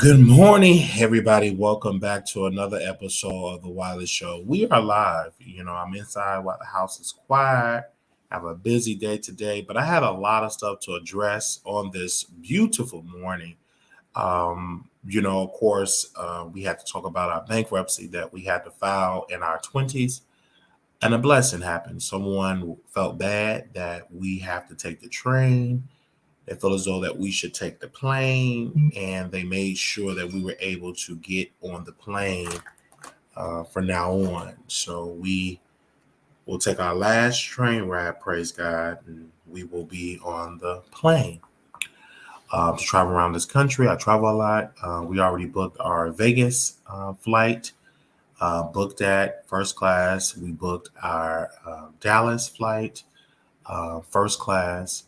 Good morning, everybody. Welcome back to another episode of the Wiley Show. We are live. I'm inside while the house is quiet. I have a busy day today, but I had a lot of stuff to address on this beautiful morning. Of course, we had to talk about our bankruptcy that we had to file in our 20s, and a blessing happened. Someone felt bad that we have to take the train. They felt as though that we should take the plane, and they made sure that we were able to get on the plane from now on. So we will take our last train ride, praise God, and we will be on the plane to travel around this country. I travel a lot. We already booked our Vegas flight, booked that first class. We booked our Dallas flight, first class.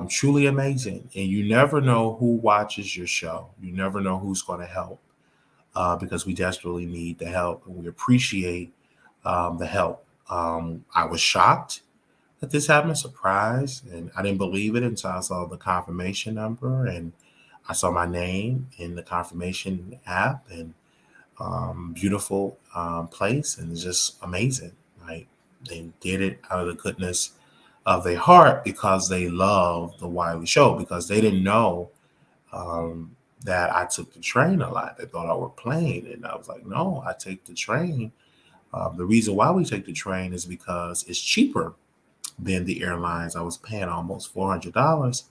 Truly amazing. And you never know who watches your show. You never know who's going to help because we desperately need the help, and we appreciate the help. I was shocked that this happened, surprised, and I didn't believe it until I saw the confirmation number and I saw my name in the confirmation app, and beautiful place, and it's just amazing. Like, they did it out of the goodness of their heart because they love the Wiley Show, because they didn't know that I took the train a lot. They thought I were playing, and I was like, no, I take the train. The reason why we take the train is because it's cheaper than the airlines. I was paying almost $400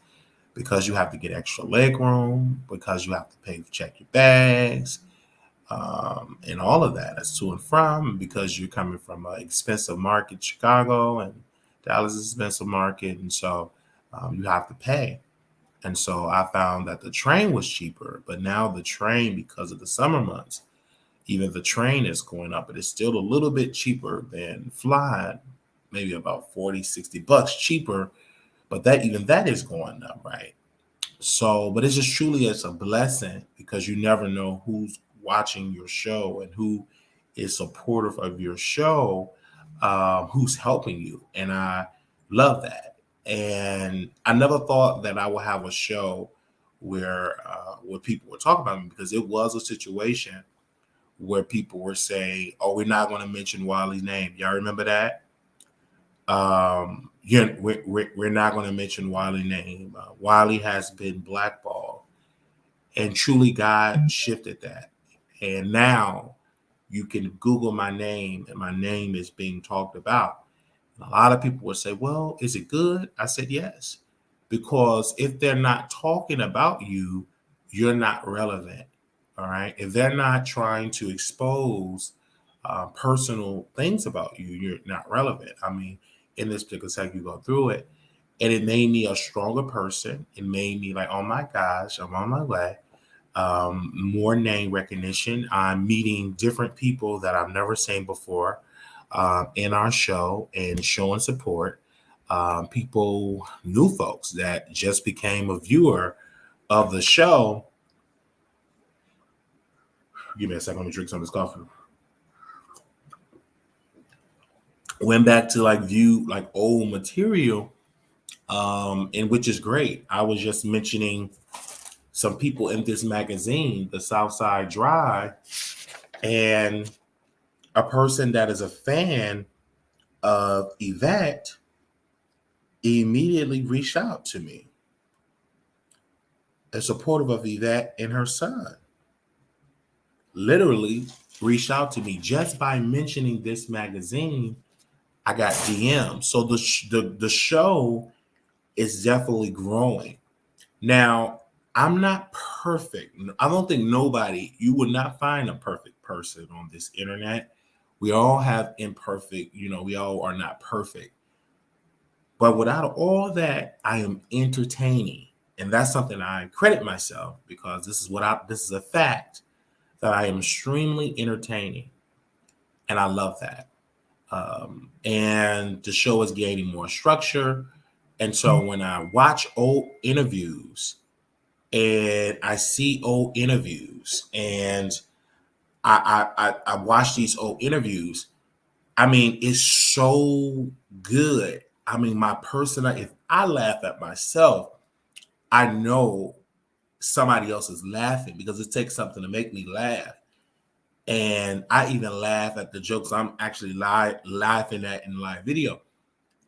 because you have to get extra leg room, because you have to pay to check your bags, and all of that. That's to and from, because you're coming from an expensive market, Chicago, and Dallas is an expensive market, and so you have to pay. And so I found that the train was cheaper, but now the train, because of the summer months, even the train is going up, but it's still a little bit cheaper than flying, maybe about 40, $60 cheaper, but that is going up, right? So, but it's just truly, it's a blessing, because you never know who's watching your show and who is supportive of your show, who's helping you. And I love that. And I never thought that I would have a show where people would talk about me, because it was a situation where people were saying, "Oh, we're not going to mention Wiley's name." Y'all remember that? We're not going to mention Wiley's name. Wiley has been blackballed, and truly God shifted that. And now you can Google my name, and my name is being talked about. And a lot of people will say, well, is it good? I said, yes, because if they're not talking about you, you're not relevant. All right. If they're not trying to expose personal things about you, you're not relevant. I mean, in this particular second, you go through it, and it made me a stronger person. It made me like, oh my gosh, I'm on my way. More name recognition. I'm meeting different people that I've never seen before in our show, and showing support. People, new folks that just became a viewer of the show. Give me a second. Let me drink some of this coffee. Went back to like view like old material, and which is great. I was just mentioning some people in this magazine, the Southside Drive, and a person that is a fan of Yvette immediately reached out to me, a supportive of Yvette and her son. Literally reached out to me just by mentioning this magazine. I got DMs. So the show is definitely growing. Now, I'm not perfect. I don't think you would not find a perfect person on this internet. We all have imperfect, we all are not perfect. But without all that, I am entertaining. And that's something I credit myself, because this is a fact, that I am extremely entertaining. And I love that. And the show is gaining more structure. And so when I watch old interviews, and I see old interviews, and I watch these old interviews, I mean, it's so good. I mean, if I laugh at myself, I know somebody else is laughing, because it takes something to make me laugh. And I even laugh at the jokes I'm actually laughing at in live video.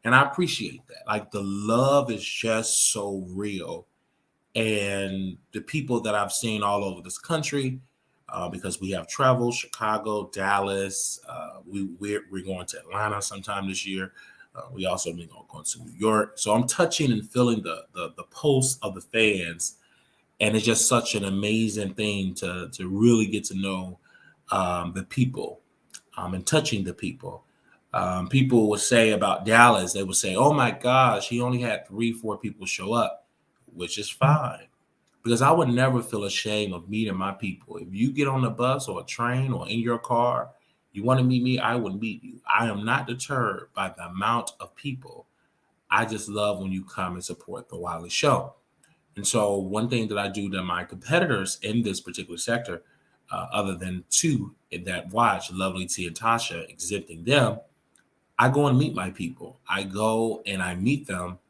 And I appreciate that. Like, the love is just so real. And the people that I've seen all over this country, because we have traveled, Chicago, Dallas, we're going to Atlanta sometime this year. We also been going to New York. So I'm touching and feeling the pulse of the fans. And it's just such an amazing thing to really get to know the people, and touching the people. People would say about Dallas, they would say, oh my gosh, he only had 3-4 people show up, which is fine. Because I would never feel ashamed of meeting my people. If you get on the bus or a train or in your car, you want to meet me, I would meet you. I am not deterred by the amount of people. I just love when you come and support the Wiley Show. And so one thing that I do to my competitors in this particular sector, other than two that watch, Lovely T and Tasha, exempting them, I go and meet my people. I go and I meet them,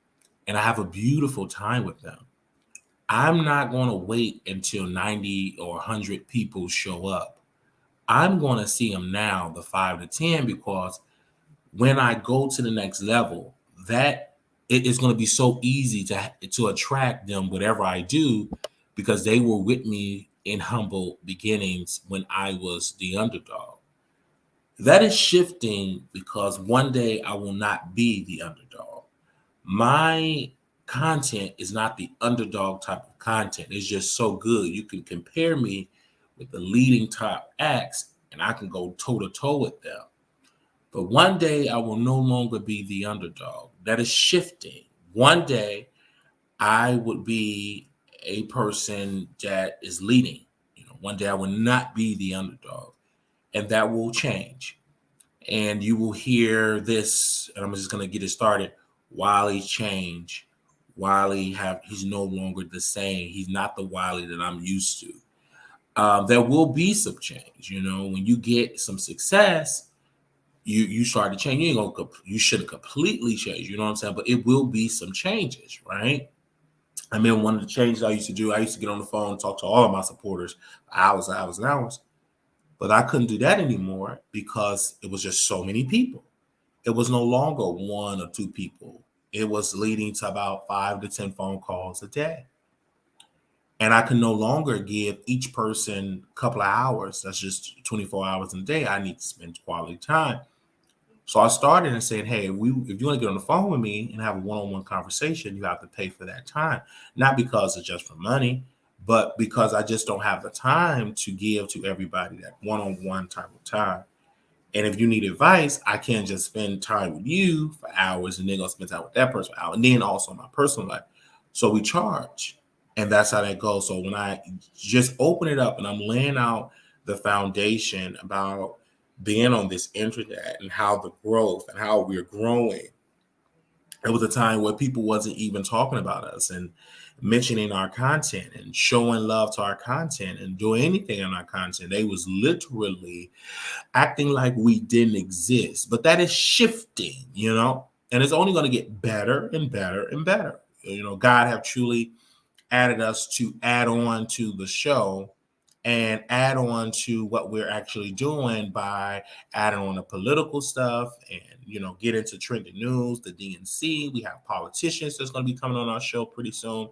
and I have a beautiful time with them. I'm not going to wait until 90 or 100 people show up. I'm going to see them now, the 5 to 10, because when I go to the next level, that it is going to be so easy to attract them, whatever I do, because they were with me in humble beginnings when I was the underdog. That is shifting, because one day I will not be the underdog. My content is not the underdog type of content. It's just so good. You can compare me with the leading top acts, and I can go toe to toe with them. But one day I will no longer be the underdog. That is shifting. One day I would be a person that is leading. One day I will not be the underdog, and that will change. And you will hear this, and I'm just going to get it started. Wiley change. He's no longer the same. He's not the Wiley that I'm used to. There will be some change. When you get some success, you start to change. You shouldn't completely change. You know what I'm saying? But it will be some changes, right? I mean, one of the changes I used to do, I used to get on the phone and talk to all of my supporters for hours and hours and hours. But I couldn't do that anymore because it was just so many people. It was no longer 1 or 2 people. It was leading to about 5 to 10 phone calls a day. And I can no longer give each person a couple of hours. That's just 24 hours in a day. I need to spend quality time. So I started and said, hey, if you want to get on the phone with me and have a one-on-one conversation, you have to pay for that time. Not because it's just for money, but because I just don't have the time to give to everybody that one-on-one type of time. And if you need advice, I can't just spend time with you for hours and then go spend time with that person for hours, and then also my personal life. So we charge, and that's how that goes. So when I just open it up and I'm laying out the foundation about being on this internet and how the growth and how we're growing, it was a time where people wasn't even talking about us and mentioning our content and showing love to our content and doing anything on our content. They was literally acting like we didn't exist. But that is shifting, and it's only going to get better and better and better. God have truly added us to add on to the show and add on to what we're actually doing by adding on the political stuff and, get into trending news, the DNC. We have politicians that's going to be coming on our show pretty soon.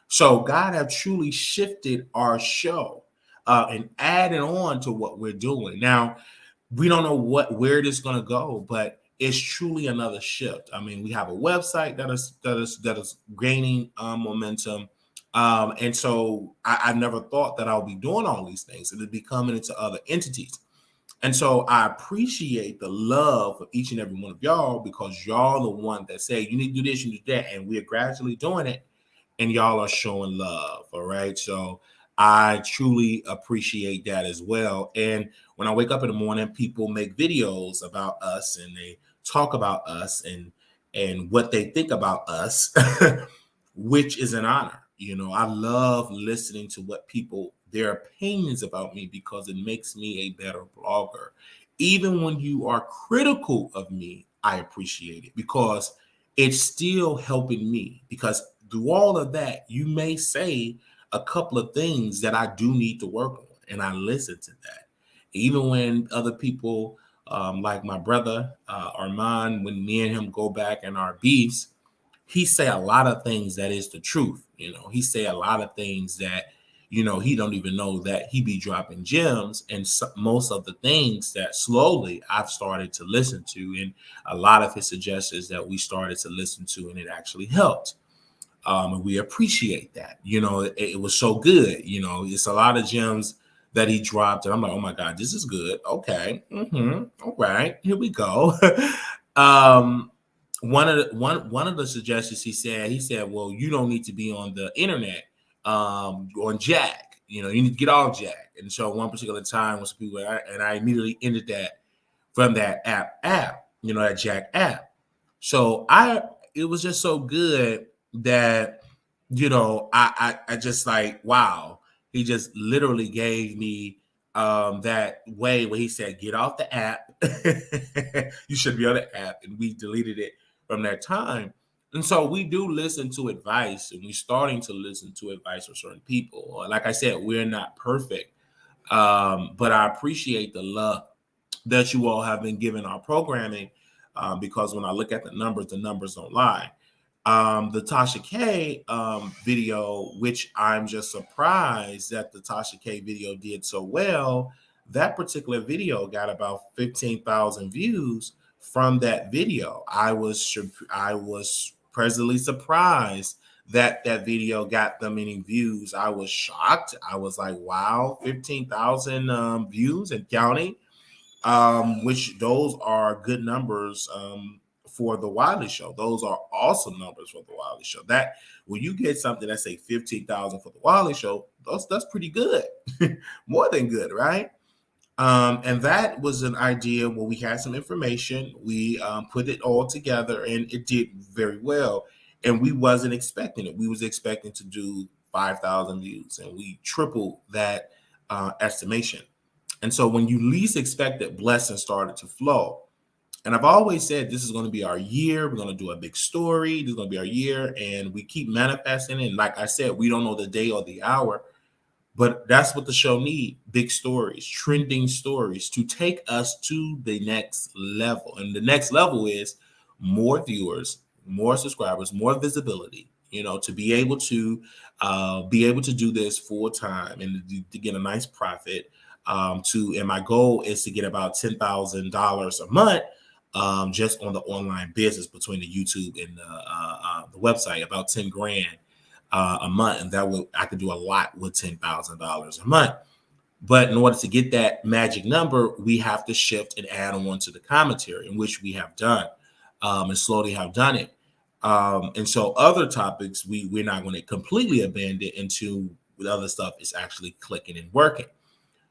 So God have truly shifted our show and added on to what we're doing. Now, we don't know where it is going to go, but it's truly another shift. I mean, we have a website that is gaining momentum. And so I never thought that I would be doing all these things and it'd be coming into other entities. And so I appreciate the love of each and every one of y'all, because y'all the one that say you need to do this, you need to do that, and we're gradually doing it, and y'all are showing love. All right. So I truly appreciate that as well. And when I wake up in the morning, people make videos about us and they talk about us and what they think about us, which is an honor. I love listening to what their opinions about me, because it makes me a better blogger. Even when you are critical of me, I appreciate it, because it's still helping me. Because through all of that, you may say a couple of things that I do need to work on, and I listen to that. Even when other people, like my brother Armon, when me and him go back in our beefs, he say a lot of things that is the truth. He say a lot of things that he don't even know that he be dropping gems, and most of the things that slowly I've started to listen to, and a lot of his suggestions that we started to listen to, and it actually helped. And we appreciate that. It was so good. It's a lot of gems that he dropped, and I'm like, oh my God, this is good. Okay, all right, here we go. One of the suggestions he said, well, you don't need to be on the internet on Jack. You need to get off Jack. And so one particular time was people, and I immediately ended that from that app, that Jack app. So it was just so good that, I just like, wow, he just literally gave me that way where he said, get off the app. You should be on the app. And we deleted it from that time. And so we do listen to advice, and we're starting to listen to advice from certain people. Like I said, we're not perfect, but I appreciate the love that you all have been giving our programming, because when I look at the numbers don't lie. The Tasha K video, which I'm just surprised that the Tasha K video did so well. That particular video got about 15,000 views from that video. I was pleasantly surprised that video got that many views. I was shocked. I was like, wow, 15,000 views and counting, which those are good numbers for the Wiley Show. Those are awesome numbers for the Wiley Show. That when you get something that say 15,000 for the Wiley Show, that's pretty good. More than good, right? And that was an idea where we had some information. We put it all together, and it did very well. And we wasn't expecting it. We was expecting to do 5,000 views, and we tripled that estimation. And so when you least expect it, blessings started to flow. And I've always said this is going to be our year. We're going to do a big story. This is going to be our year. And we keep manifesting it. And like I said, we don't know the day or the hour, but that's what the show needs. Big stories, trending stories to take us to the next level. And the next level is more viewers, more subscribers, more visibility, to be able to do this full time and to get a nice profit. And my goal is to get about $10,000 a month just on the online business between the YouTube and the website, about 10 grand a month. And I could do a lot with $10,000 a month. But in order to get that magic number, we have to shift and add on to the commentary, in which we have done and slowly have done it. And so other topics, we're not going to completely abandon until the other stuff is actually clicking and working.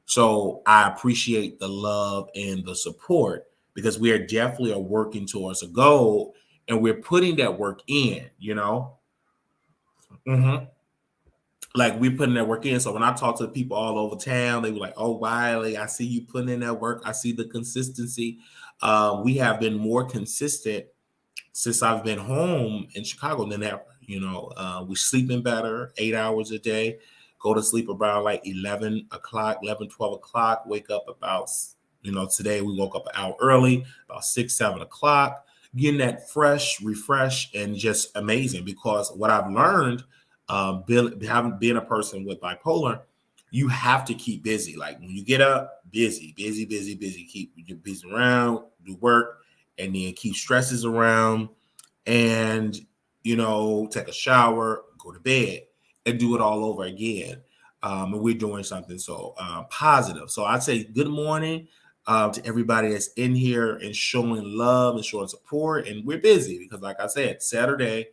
So I appreciate the love and the support, because we are definitely working towards a goal, and we're putting that work in, Like we're putting that work in. So when I talk to people all over town, they were like, oh, Wiley, I see you putting in that work. I see the consistency. We have been more consistent since I've been home in Chicago than ever. We're sleeping better, 8 hours a day. Go to sleep around like 11 o'clock, 12 o'clock, wake up about, today we woke up an hour early, about 6, 7 o'clock, getting that fresh, refresh, and just amazing. Because what I've learned, being a person with bipolar, you have to keep busy. Like when you get up, busy, keep you busy around, do work, and then keep stresses around, and, take a shower, go to bed, and do it all over again. And we're doing something so positive. So I'd say good morning to everybody that's in here and showing love and showing support. And we're busy because, like I said, Saturday,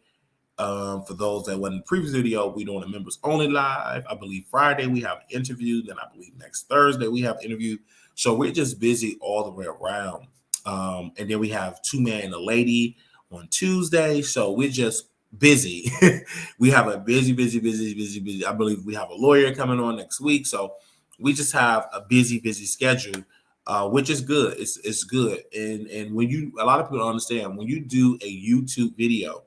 for those that wasn't in the previous video, we're doing a members only live. I believe Friday we have an interview. Then I believe next Thursday we have an interview. So we're just busy all the way around. And then we have 2 men and a lady on Tuesday. So we're just busy. We have a busy. I believe we have a lawyer coming on next week. So we just have a busy schedule, which is good. It's good. And when a lot of people don't understand, when you do a YouTube video,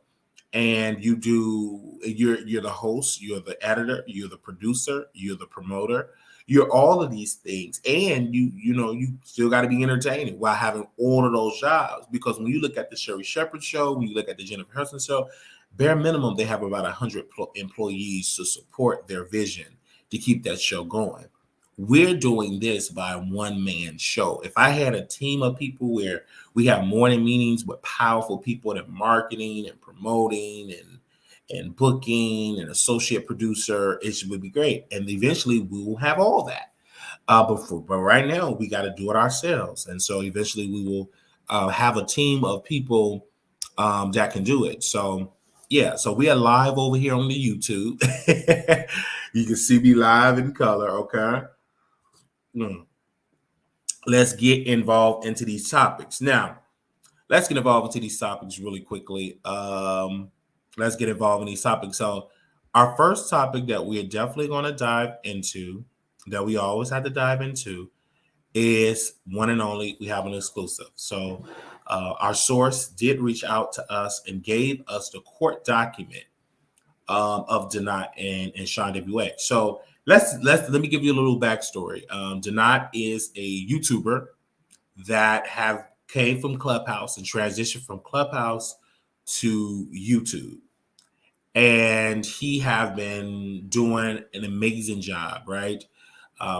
and you're the host, you're the editor, you're the producer, you're the promoter, you're all of these things, and you still got to be entertaining while having all of those jobs. Because when you look at the Sherry Shepherd show, when you look at the Jennifer Hudson show, bare minimum they have about 100 employees to support their vision to keep that show going. We're doing this by one man show. If I had a team of people where we have morning meetings with powerful people in marketing and promoting and booking and associate producer, it would be great. And eventually we will have all that. But right now we got to do it ourselves. And so eventually we will have a team of people that can do it. So yeah, so we are live over here on the YouTube. You can see me live in color, okay? Let's get involved into these topics. Now, let's get involved into these topics really quickly. Let's get involved in these topics. So our first topic that we're definitely going to dive into, that we always have to dive into, is one and only, we have an exclusive. So our source did reach out to us and gave us the court document of Donat and SeanDavieWay. So let me give you a little backstory. Donat is a YouTuber that came from Clubhouse and transitioned from Clubhouse to YouTube. And he have been doing an amazing job, right?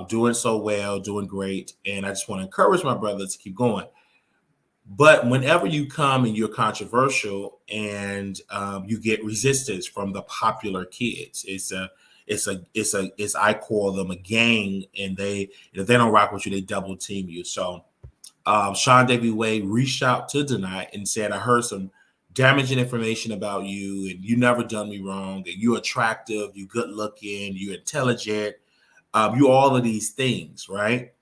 Doing so well, doing great. And I just want to encourage my brother to keep going. But whenever you come and you're controversial and you get resistance from the popular kids, it's I call them a gang, and if they don't rock with you, they double team you. So SeanDavieWay reached out to Donat and said, I heard some damaging information about you, and you never done me wrong, and you're attractive, you good looking, you're intelligent, you all of these things, right?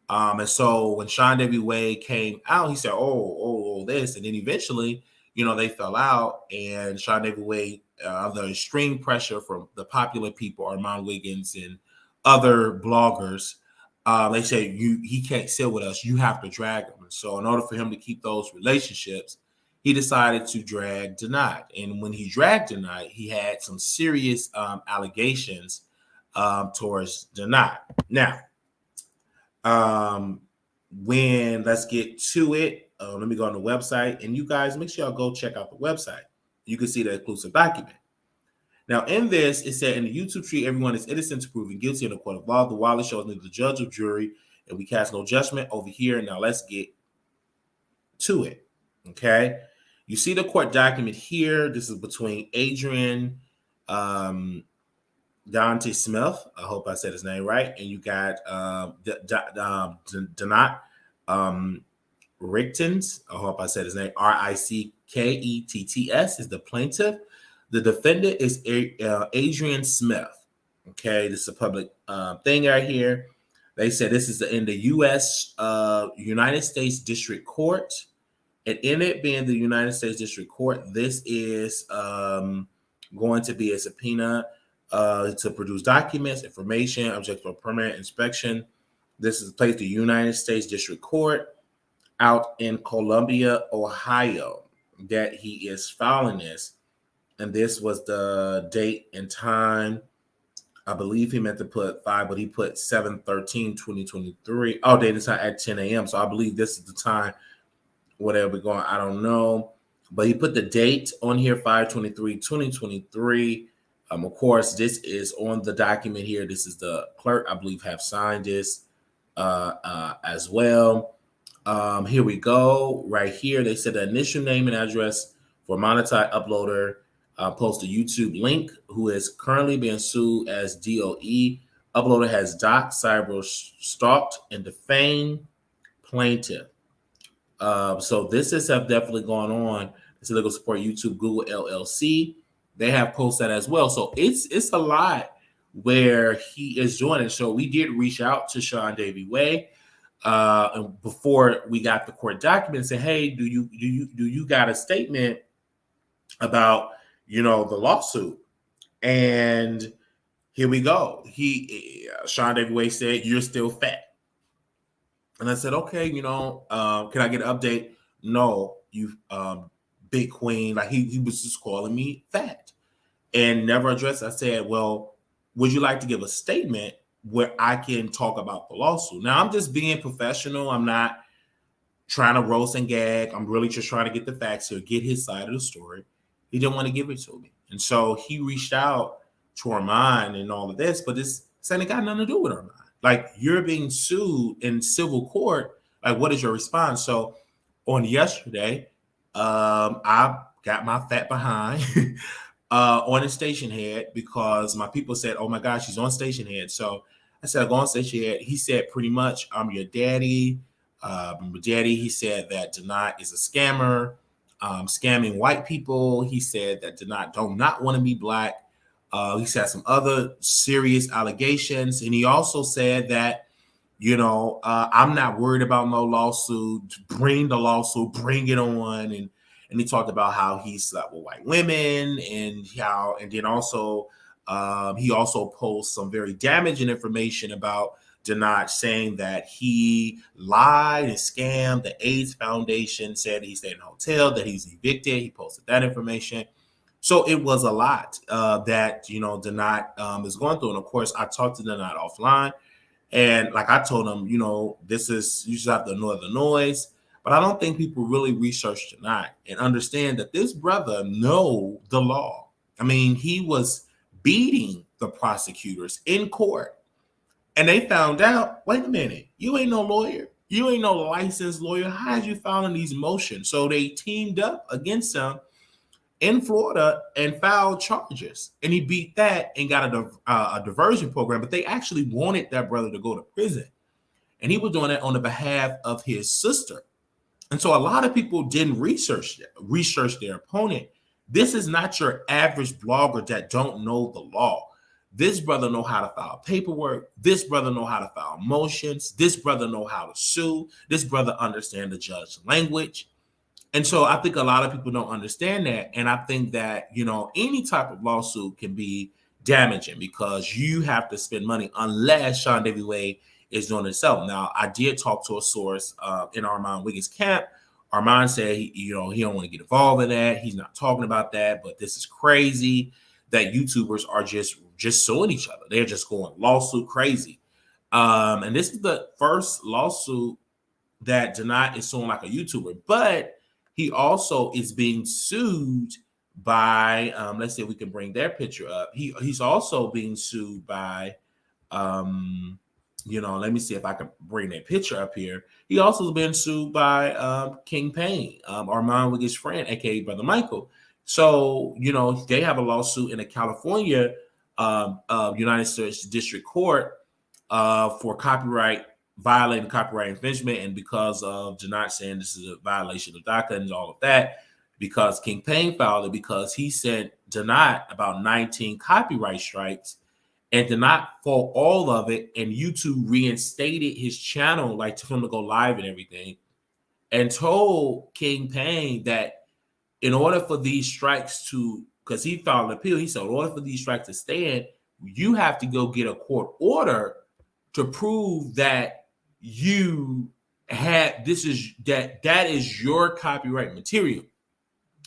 And so when SeanDavieWay came out, he said, oh, this. And then eventually, they fell out, and SeanDavieWay, under extreme pressure from the popular people, Armon Wiggins and other bloggers, they say, he can't sit with us. You have to drag him. And so in order for him to keep those relationships, he decided to drag Donat. And when he dragged Donat, he had some serious allegations towards Donat. Now, let's get to it. Let me go on the website, and you guys make sure y'all go check out the website. You can see the exclusive document. Now, in this, it said, in the YouTube tree, everyone is innocent to proven guilty in the court of law. The Wiley Show is neither the judge or jury, and we cast no judgment over here. Now, let's get to it. Okay. You see the court document here. This is between Adrian Dante Smith, I hope I said his name right, and you got Donat Richtens, I hope I said his name, Ricketts is the plaintiff. The defendant is Adrian Smith. Okay, this is a public thing right here. They said this is in the U.S. United States District Court, and in it being the United States District Court, this is going to be a subpoena to produce documents, information, object for permanent inspection. This is placed the United States District Court out in Columbia, Ohio, that he is filing this. And this was the date and time. I believe he meant to put 5, but he put 7/13/2023. Oh, date and time at 10 a.m. So I believe this is the time, whatever we're going, I don't know. But he put the date on here, 5/23/2023. Of course, this is on the document here. This is the clerk, I believe, have signed this as well. Here we go. Right here, they said the initial name and address for monetized uploader post a YouTube link who is currently being sued as DOE. Uploader has doxed, cyber stalked, and defamed plaintiff. So this has definitely gone on. It's a legal support YouTube, Google LLC. They have posted that as well. So it's a lot where he is doing it. So we did reach out to SeanDavieWay and before we got the court document and say, hey, do you got a statement about the lawsuit? And here we go. SeanDavieWay said, you're still fat. And I said, okay, can I get an update? No, you've big queen. Like he was just calling me fat and never addressed. I said, well, would you like to give a statement where I can talk about the lawsuit? Now, I'm just being professional. I'm not trying to roast and gag. I'm really just trying to get the facts here, get his side of the story. He didn't want to give it to me. And so he reached out to Armon and all of this, but this ain't got nothing to do with Armon. Like, you're being sued in civil court. Like, what is your response? So on yesterday, I got my fat behind on the station head because my people said, oh my gosh, she's on station head. So I said, I go on station head. He said, pretty much, I'm your daddy. He said that Denat is a scammer, scamming white people. He said that Denat do not want to be black. He said some other serious allegations. And he also said that, I'm not worried about no lawsuit. Bring the lawsuit, bring it on. And he talked about how he slept with white women and then also he also posed some very damaging information about Denat, saying that he lied and scammed the AIDS Foundation, said he stayed in a hotel, that he's evicted. He posted that information. So it was a lot that, Denat is going through. And of course, I talked to Denat offline. And like I told him, you just have to ignore the noise. But I don't think people really research Denat and understand that this brother know the law. I mean, he was beating the prosecutors in court. And they found out, wait a minute, you ain't no lawyer. You ain't no licensed lawyer. How is you filing these motions? So they teamed up against him in Florida and filed charges. And he beat that and got a diversion program. But they actually wanted that brother to go to prison. And he was doing it on the behalf of his sister. And so a lot of people didn't research their opponent. This is not your average blogger that don't know the law. This brother know how to file paperwork. This brother know how to file motions. This brother know how to sue. This brother understand the judge language. And so I think a lot of people don't understand that. And I think that, any type of lawsuit can be damaging because you have to spend money unless SeanDavieWay is doing it itself. Now, I did talk to a source in Armon Wiggins' camp. Armon said, he don't want to get involved in that. He's not talking about that, but this is crazy that YouTubers are just suing each other. They're just going lawsuit crazy. And this is the first lawsuit that Denat is suing like a YouTuber, but he also is being sued by, let's see if we can bring their picture up. He's also being sued by, let me see if I can bring that picture up here. He also has been sued by King Payne, Armon Wiggins' friend, aka Brother Michael. So, they have a lawsuit in the California United States District Court for violating copyright infringement, and because of Denat saying this is a violation of DACA and all of that, because King Payne filed it because he sent Denat about 19 copyright strikes and did not for all of it, and YouTube reinstated his channel, like for him to go live and everything, and told King Payne that in order for these strikes to, because he filed an appeal, he said, in order for these strikes to stand, you have to go get a court order to prove that you had that is your copyright material.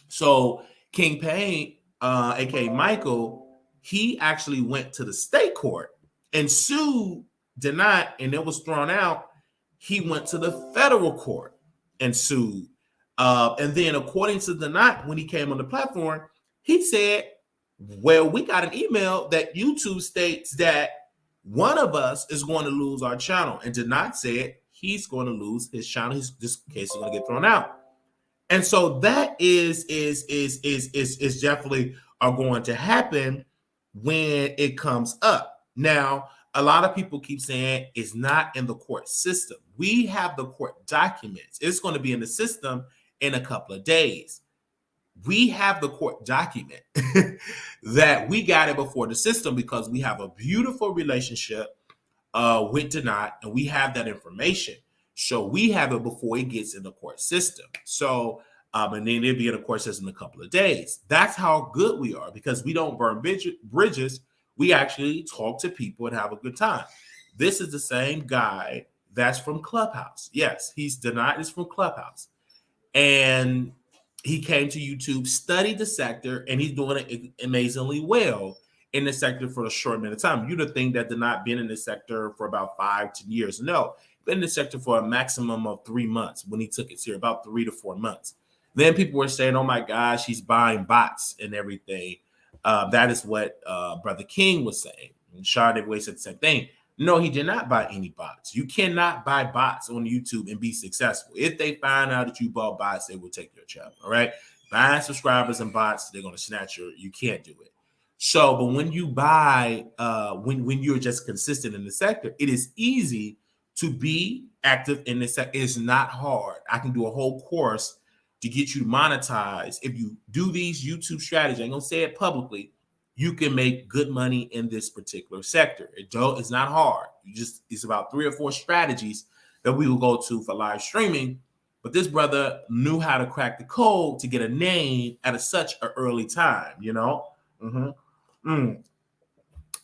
So King Payne, aka Michael, he actually went to the state court and sued Denat, and it was thrown out. He went to the federal court and sued. And then according to Denat, when he came on the platform, he said, well, we got an email that YouTube states that one of us is going to lose our channel. And Denat said he's going to lose his channel. This case is going to get thrown out. And so that is definitely are going to happen when it comes up. Now, a lot of people keep saying it's not in the court system. We have the court documents. It's going to be in the system in a couple of days. We have the court document that we got it before the system because we have a beautiful relationship with Denat, and we have that information. So we have it before it gets in the court system. So, and then it'll be in the court system in a couple of days. That's how good we are because we don't burn bridges. We actually talk to people and have a good time. This is the same guy that's from Clubhouse. Yes, Denat is from Clubhouse. And he came to YouTube, studied the sector, and he's doing it amazingly well in the sector for a short amount of time. You'd think that they're not been in the sector for about 5 to years. No, been in the sector for a maximum of 3 months when he took it here, about 3 to 4 months. Then people were saying, oh my gosh, he's buying bots and everything. That is what Brother King was saying. And SeanDavieWay said the same thing. No, he did not buy any bots. You cannot buy bots on YouTube and be successful. If they find out that you bought bots, they will take your channel. All right. Buying subscribers and bots, they're going to snatch you can't do it. So, but when you buy, when you're just consistent in the sector, it is easy to be active in this sector. It's not hard. I can do a whole course to get you to monetize. If you do these YouTube strategies, I'm going to say it publicly, you can make good money in this particular sector. It's not hard. It's about 3 or 4 strategies that we will go to for live streaming. But this brother knew how to crack the code to get a name at such an early time, you know, to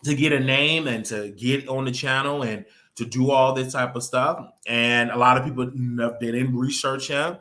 get a name and to get on the channel and to do all this type of stuff. And a lot of people didn't research him.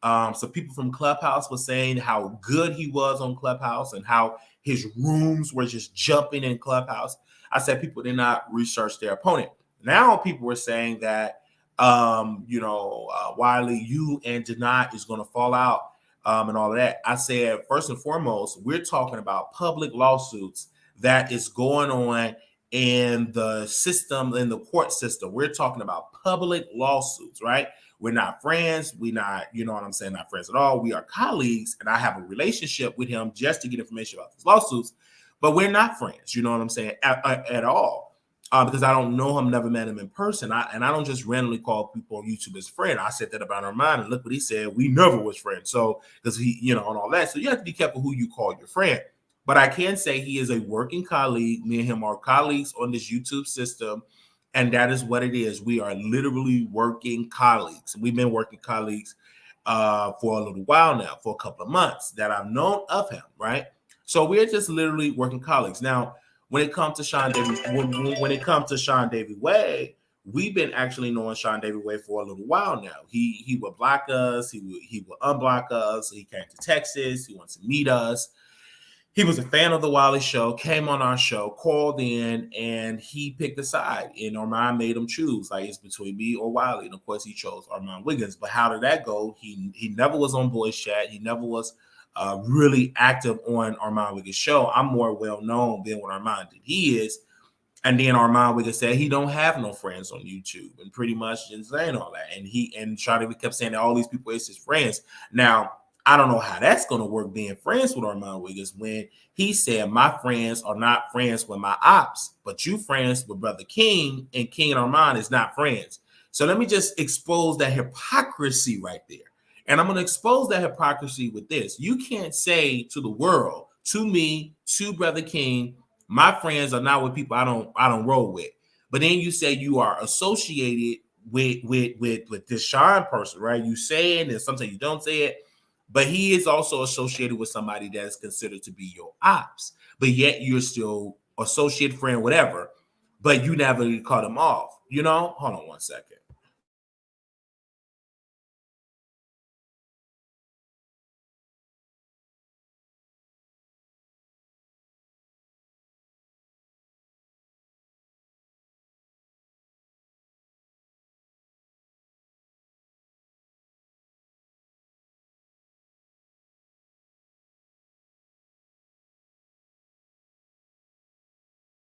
So people from Clubhouse were saying how good he was on Clubhouse and how his rooms were just jumping in Clubhouse. I said people did not research their opponent. Now people were saying that, Wiley, you and Janai is going to fall out and all of that. I said, first and foremost, we're talking about public lawsuits that is going on in the system, in the court system. We're talking about public lawsuits, right? We're not friends. We're not, you know what I'm saying, not friends at all. We are colleagues, and I have a relationship with him just to get information about these lawsuits, but we're not friends, you know what I'm saying, at all, because I don't know him, never met him in person, and I don't just randomly call people on YouTube as friend. I said that about Armon, and look what he said. We never was friends, so because he, you know, and all that. So you have to be careful who you call your friend. But I can say he is a working colleague. Me and him are colleagues on this YouTube system. And that is what it is. We are literally working colleagues. We've been working colleagues for a little while now, for a couple of months that I've known of him, right? So we're just literally working colleagues. Now, when it comes to when it comes to SeanDavieWay, we've been actually knowing SeanDavieWay for a little while now. He would block us. He would unblock us. He came to Texas. He wants to meet us. He was a fan of the Wiley Show, came on our show, called in, and he picked a side. And Armon made him choose, like, it's between me or Wiley. And of course, he chose Armon Wiggins. But how did that go? He never was on voice chat. He never was really active on Armon Wiggins' show. I'm more well known than what Armon did. He is. And then Armon Wiggins said he don't have no friends on YouTube, and pretty much just saying all that. And SeanDavieWay kept saying that all these people is his friends. Now, I don't know how that's going to work being friends with Armon Wiggins when he said my friends are not friends with my ops, but you friends with Brother King, and King and Armon is not friends. So let me just expose that hypocrisy right there. And I'm going to expose that hypocrisy with this. You can't say to the world, to me, to Brother King, my friends are not with people I don't roll with. But then you say you are associated with this Sean person, right? You say it, and sometimes you don't say it. But he is also associated with somebody that is considered to be your ops. But yet you're still associate, friend, whatever. But you never cut him off. You know? Hold on one second.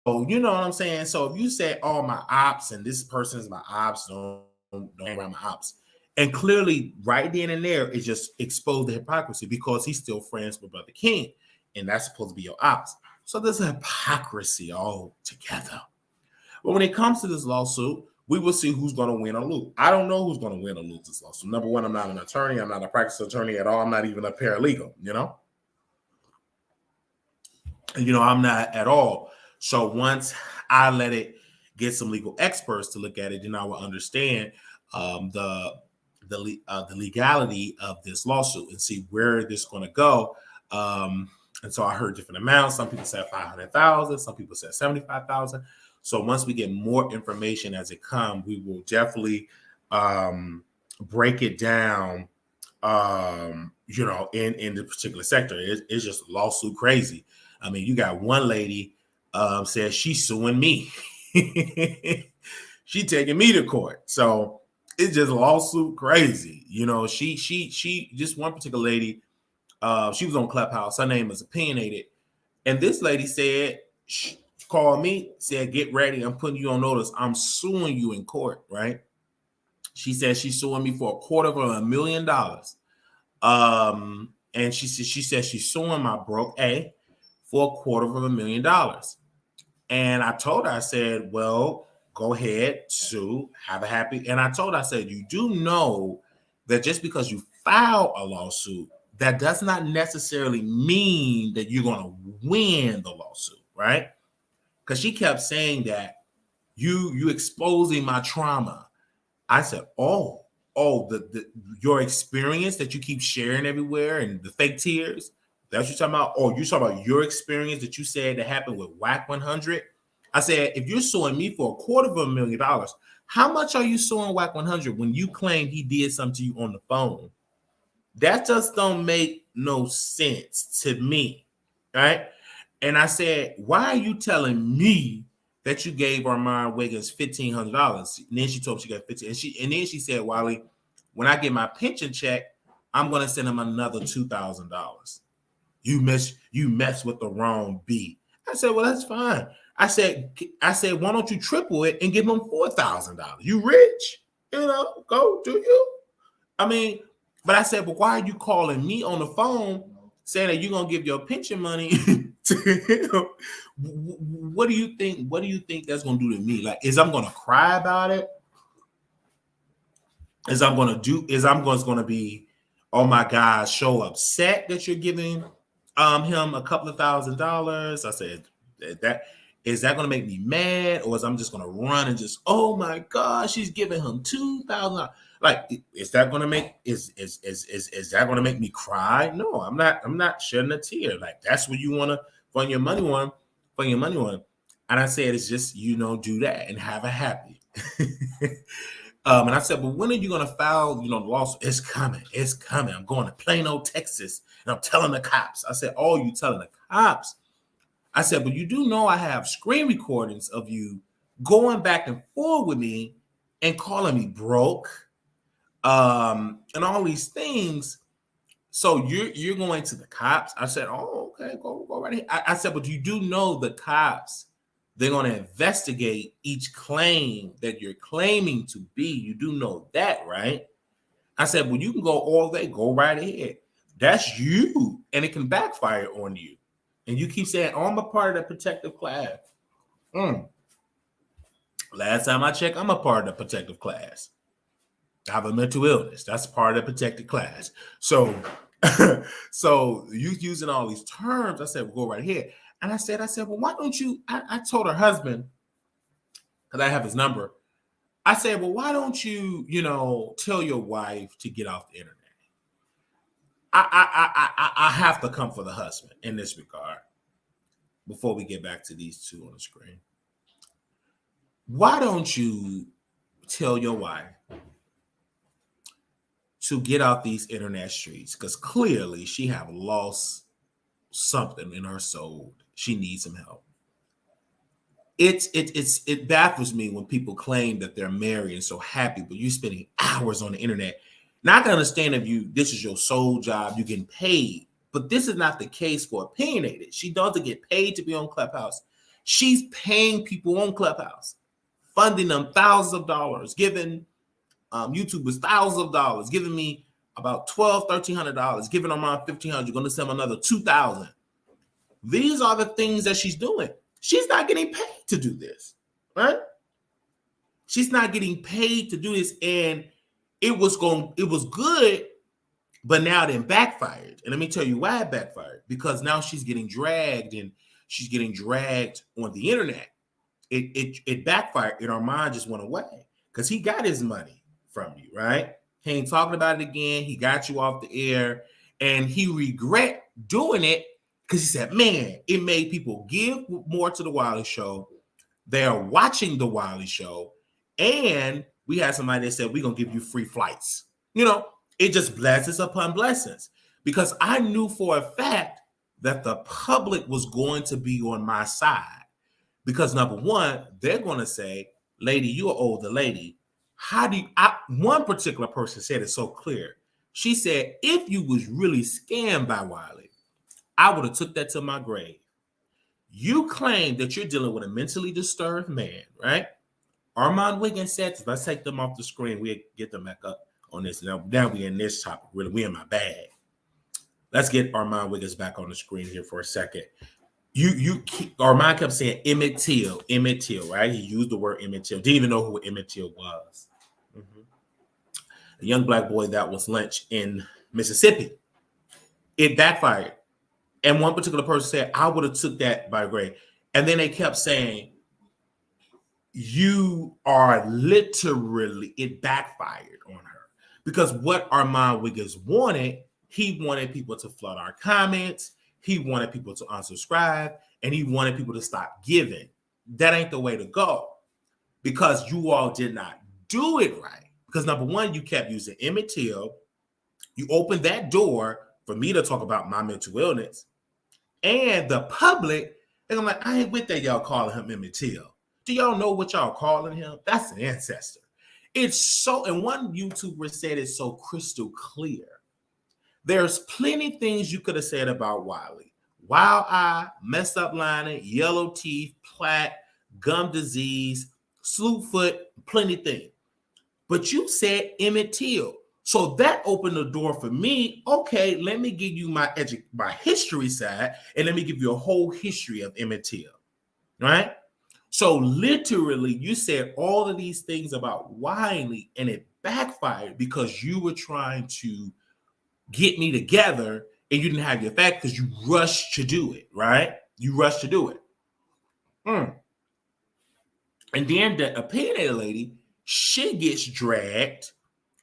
So you know what I'm saying? So if you say, oh, my ops and this person is my ops, don't hang around my ops. And clearly, right then and there, it just exposed the hypocrisy because he's still friends with Brother King. And that's supposed to be your ops. So there's a hypocrisy all together. But when it comes to this lawsuit, we will see who's going to win or lose. I don't know who's going to win or lose this lawsuit. Number one, I'm not an attorney. I'm not a practice attorney at all. I'm not even a paralegal, you know? And, I'm not at all. So once I let it get some legal experts to look at it, then I will understand the legality of this lawsuit and see where this is going to go. And so I heard different amounts. Some people said 500,000. Some people said 75,000. So once we get more information as it comes, we will definitely break it down in the particular sector. It's just lawsuit crazy. I mean, you got one lady says she's suing me. She taking me to court. So it's just lawsuit crazy. She just one particular lady, she was on Clubhouse. Her name is Opinionated. And this lady said, called me, said, get ready. I'm putting you on notice. I'm suing you in court, right? She said she's suing me for $250,000. And she said she's suing my broke A for $250,000. And I told her, I said, well, go ahead, sue, have a happy. And I told her, I said, you do know that just because you file a lawsuit, that does not necessarily mean that you're going to win the lawsuit, right? Because she kept saying that you exposing my trauma. I said, your experience that you keep sharing everywhere and the fake tears, that's what you're talking about? Oh, you're talking about your experience that you said that happened with WAC 100? I said, if you're suing me for $250,000, how much are you suing WAC 100 when you claim he did something to you on the phone? That just don't make no sense to me, right? And I said, why are you telling me that you gave Armon Wiggins $1,500? And then she told me she got $1,500. And then she said, Wiley, when I get my pension check, I'm going to send him another $2,000. You mess with the wrong B. I said, well, that's fine. I said, why don't you triple it and give him $4,000? You rich, go do you? I mean, but I said, but why are you calling me on the phone saying that you're gonna give your pension money to him? What do you think? What do you think that's gonna do to me? Like, is I'm gonna cry about it? Is I'm gonna be, oh my God, so upset that you're giving him a couple of $1,000s? I said, is that gonna make me mad, or is I'm just gonna run and just, oh my God, she's giving him $2,000? Like, is that gonna make that gonna make me cry? No, I'm not shedding a tear. Like, that's what you wanna fund your money on. And I said, it's just, do that and have a happy. And I said, but when are you gonna file, the lawsuit? It's coming. I'm going to Plano, Texas, and I'm telling the cops. I said, oh, you telling the cops? I said, but you do know I have screen recordings of you going back and forth with me and calling me broke, and all these things. So you're going to the cops? I said, oh, okay, go right ahead. I said, but you do know the cops, they're going to investigate each claim that you're claiming to be. You do know that, right? I said, well, you can go all day, go right ahead. That's you, and it can backfire on you. And you keep saying, oh, I'm a part of the protective class. Last time I checked, I'm a part of the protective class. I have a mental illness. That's part of the protected class. So, so you using all these terms. I said, well, go right here. And I said, well, why don't you? I told her husband, because I have his number. I said, well, why don't you, tell your wife to get off the internet? I have to come for the husband in this regard before we get back to these two on the screen. Why don't you tell your wife to get off these internet streets? Because clearly she have lost something in her soul. She needs some help. It baffles me when people claim that they're married and so happy, but you're spending hours on the internet. Now, I can understand if this is your sole job, you're getting paid, but this is not the case for Opinionated. She doesn't get paid to be on Clubhouse. She's paying people on Clubhouse, funding them thousands of dollars, giving YouTubers thousands of dollars, giving me about $1,200, $1,300, giving them around $1,500, going to send them another $2,000. These are the things that she's doing. She's not getting paid to do this, right? She's not getting paid to do this, and it was good, but now then backfired. And let me tell you why it backfired. Because now she's getting dragged, and she's getting dragged on the internet. It backfired, and Armon just went away because he got his money from you, right? He ain't talking about it again. He got you off the air, and he regret doing it because he said, man, it made people give more to the Wiley Show. They are watching the Wiley Show, and we had somebody that said, we're going to give you free flights. It It just blessings upon blessings. Because I knew for a fact that the public was going to be on my side. Because number one, they're going to say, lady, you're an older lady. How do you, one particular person said it so clear. She said, if you was really scammed by Wiley, I would have took that to my grave. You claim that you're dealing with a mentally disturbed man, right? Armon Wiggins said, let's take them off the screen. We'll get them back up on this. Now we're in this topic. Really, we're in my bag. Let's get Armon Wiggins back on the screen here for a second. Armon kept saying Emmett Till, right? He used the word Emmett Till. Didn't even know who Emmett Till was. A young black boy that was lynched in Mississippi. It backfired. And one particular person said, I would have took that by grade. And then they kept saying, you are literally, it backfired on her. Because what Armon Wiggins wanted, he wanted people to flood our comments. He wanted people to unsubscribe. And he wanted people to stop giving. That ain't the way to go. Because you all did not do it right. Because number one, you kept using Emmett Till. You opened that door for me to talk about my mental illness. And the public, and I'm like, I ain't with that y'all calling him Emmett Till. Do y'all know what y'all calling him? That's an ancestor. It's so, and one YouTuber said it's so crystal clear. There's plenty things you could have said about Wiley. Wild eye, messed up lining, yellow teeth, plaque, gum disease, slew foot, plenty things. But you said Emmett Till. So that opened the door for me. Okay, let me give you my history side, and let me give you a whole history of Emmett Till, right? So literally, you said all of these things about Wiley, and it backfired because you were trying to get me together, and you didn't have your fact because you rushed to do it, right? You rushed to do it. And then the opinionated lady, she gets dragged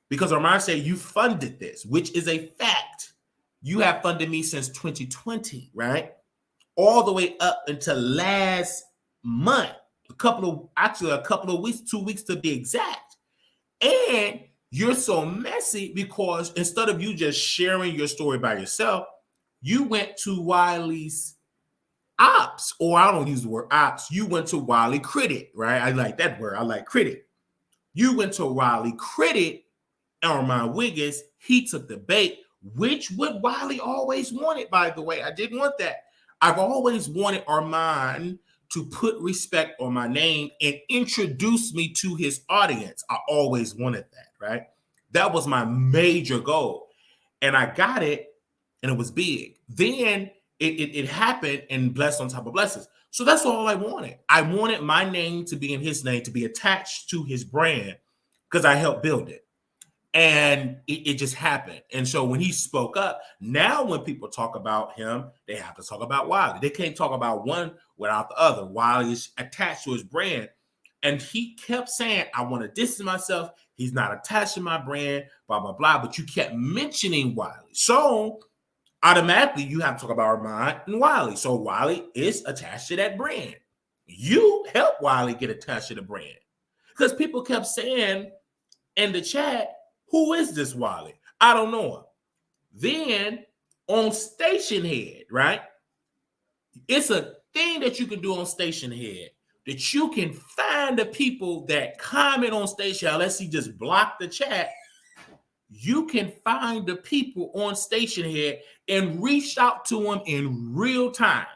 because Armon said you funded this, which is a fact. You have funded me since 2020, right? All the way up until last month, a couple of weeks, 2 weeks to be exact. And you're so messy because instead of you just sharing your story by yourself, you went to Wiley's ops, or I don't use the word ops. You went to Wiley Credit, right? I like that word. I like credit. You went to Wiley Credit, Armon Wiggins. He took the bait, which what Wiley always wanted, by the way. I didn't want that. I've always wanted Armon to put respect on my name and introduce me to his audience. I always wanted that, right? That was my major goal. And I got it, and it was big. Then it happened, and blessed on top of blessings. So that's all I wanted. I wanted my name to be in his name, to be attached to his brand, because I helped build it. And it just happened. And so when he spoke up, now when people talk about him, they have to talk about Wiley. They can't talk about one without the other. Wiley is attached to his brand. And he kept saying, I want to distance myself. He's not attached to my brand, blah, blah, blah. But you kept mentioning Wiley. So automatically you have to talk about Armon and Wiley. So Wiley is attached to that brand. You helped Wiley get attached to the brand. Because people kept saying in the chat, who is this Wiley? I don't know him. Then on Station Head, right? It's a thing that you can do on Station Head, that you can find the people that comment on Station Head. Let's see, just block the chat. You can find the people on Station Head and reach out to them in real time.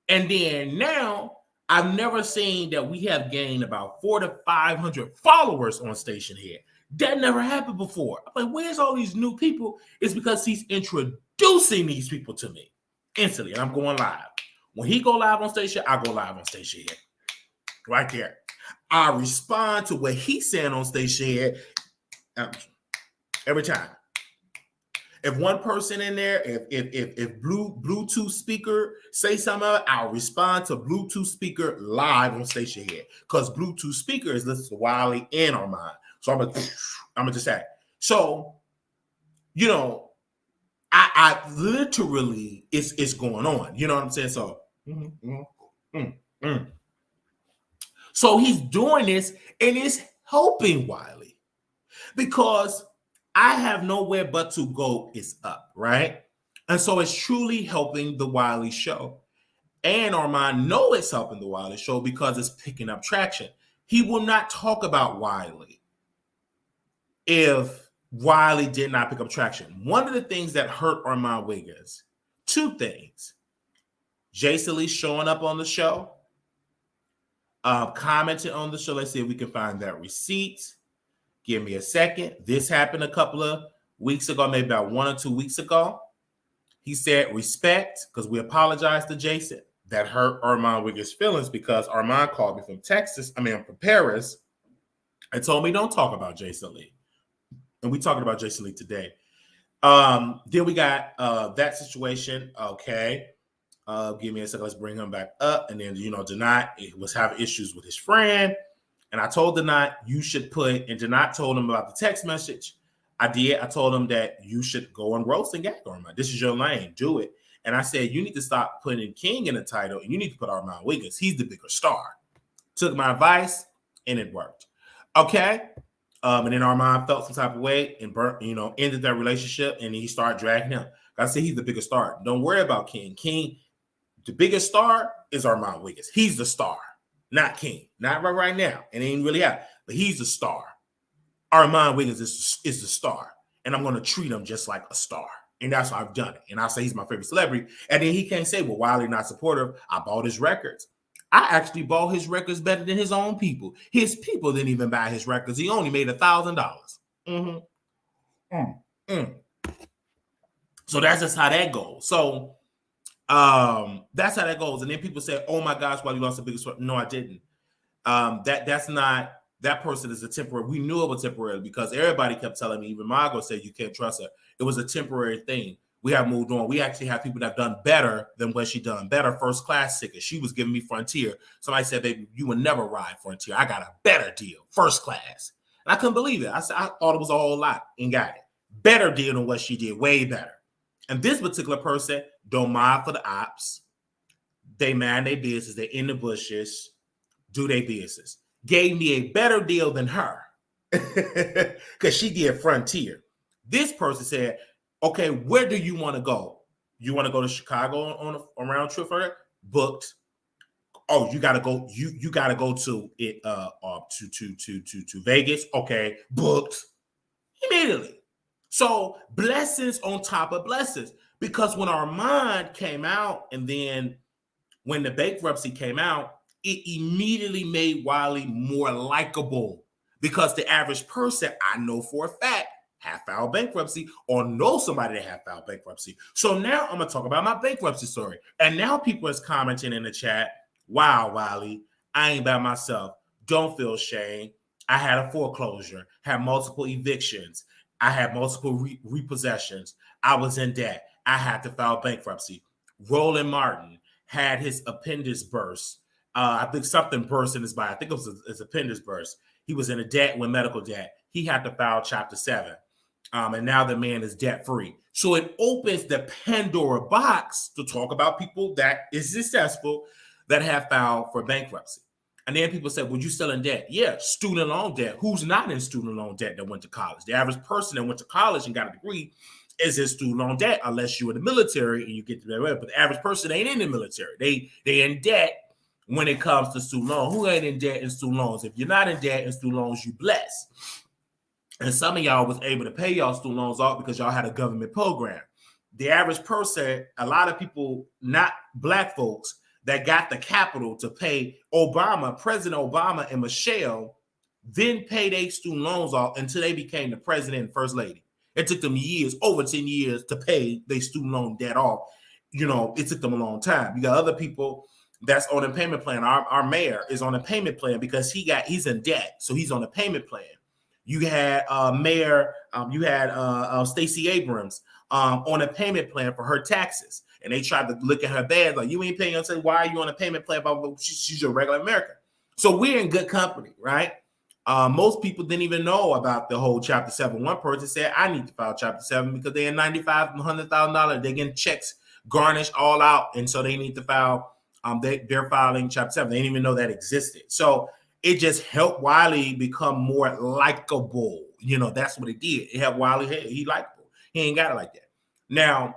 And then now, I've never seen that we have gained about 400 to 500 followers on Station Head. That never happened before. I'm like, where's all these new people? It's because he's introducing these people to me instantly, and I'm going live. When he go live on Station, I go live on Station Head. Right there. I respond to what he's saying on Station Head every time. If one person in there, if Bluetooth speaker say something, I'll respond to Bluetooth speaker live on Station Head, because Bluetooth speaker is listening to Wiley and Armon. So I'm gonna just say. So, you know, I literally it's going on. You know what I'm saying? So, so he's doing this, and it's helping Wiley, because I have nowhere but to go is up, right? And so it's truly helping the Wiley Show. And Armon know it's helping the Wiley Show because it's picking up traction. He will not talk about Wiley if Wiley did not pick up traction. One of the things that hurt Armon Wiggins, two things. Jason Lee showing up on the show, commenting on the show. Let's see if we can find that receipt. Give me a second. This happened a couple of weeks ago, maybe about 1 or 2 weeks ago. He said respect because we apologized to Jason. That hurt Armon Wiggins' feelings because Armon called me from from Paris, and told me don't talk about Jason Lee. And we talking about Jason Lee today. Then we got that situation. Okay. Give me a second. Let's bring him back up. And then, Denat was having issues with his friend. And I told Denat you should and Denat told him about the text message. I did. I told him that you should go and roast and gag Armon. This is your lane. Do it. And I said, you need to stop putting King in the title and you need to put Armon Wiggins. He's the bigger star. Took my advice and it worked. Okay. And then Armon felt some type of way and ended that relationship and he started dragging him. I said, he's the bigger star. Don't worry about King. King, the biggest star is Armon Wiggins. He's the star, not King. Not right now. And it ain't really out. But he's the star. Armon Wiggins is the star. And I'm going to treat him just like a star. And that's why I've done it. And I say he's my favorite celebrity. And then he can't say, well, Wiley not supportive. I bought his records. I actually bought his records better than his own people. His people didn't even buy his records. He only made $1,000. So that's just how that goes. So that's how that goes. And then people say, oh my gosh, Wiley lost the biggest. No, I didn't. That's not. That person is a temporary. We knew it was temporary because everybody kept telling me, even Margot said you can't trust her. It was a temporary thing. We have moved on. We actually have people that have done better than what she done. Better first class tickets. She was giving me Frontier. Somebody said, baby, you would never ride Frontier. I got a better deal, first class. And I couldn't believe it. I thought it was a whole lot and got it. Better deal than what she did, way better. And this particular person don't mind for the ops. They mind their business. They're in the bushes, do their business. Gave me a better deal than her because she did Frontier. This person said, okay, where do you want to go? You want to go to Chicago on a round trip for it? Booked. Oh, you gotta go. You gotta go to it to Vegas. Okay, booked immediately. So blessings on top of blessings. Because when Armon came out, and then when the bankruptcy came out, it immediately made Wiley more likable. Because the average person, I know for a fact, have filed bankruptcy or know somebody that have filed bankruptcy. So now I'm going to talk about my bankruptcy story. And now people is commenting in the chat, wow, Wiley, I ain't by myself. Don't feel shame. I had a foreclosure, had multiple evictions. I had multiple repossessions. I was in debt. I had to file bankruptcy. Roland Martin had his appendix burst. I think something burst in his body. I think it was his appendix burst. He was in a debt with medical debt. He had to file Chapter 7. And now the man is debt-free. So it opens the Pandora box to talk about people that is successful that have filed for bankruptcy. And then people say, well, you still in debt? Yeah, student loan debt. Who's not in student loan debt that went to college? The average person that went to college and got a degree is in student loan debt unless you're in the military and you get to that. But the average person ain't in the military. They in debt when it comes to student loan. Who ain't in debt in student loans? If you're not in debt in student loans, you blessed. And some of y'all was able to pay y'all student loans off because y'all had a government program. The average person, a lot of people, not black folks, that got the capital to pay Obama, President Obama and Michelle, then pay their student loans off until they became the president and first lady. It took them years, over 10 years, to pay their student loan debt off. It took them a long time. You got other people that's on a payment plan. Our mayor is on a payment plan because he's in debt, so he's on a payment plan. You had Stacey Abrams on a payment plan for her taxes. And they tried to look at her bad, like, you ain't paying. I said, why are you on a payment plan? She's a regular American. So we're in good company, right? Most people didn't even know about the whole Chapter 7. One person said, I need to file Chapter 7 because they're $95,000, $100,000. They're getting checks garnished all out. And so they need to file, they're filing Chapter 7. They didn't even know that existed. So it just helped Wiley become more likable. That's what it did. It had Wiley hair. He likable. He ain't got it like that. Now,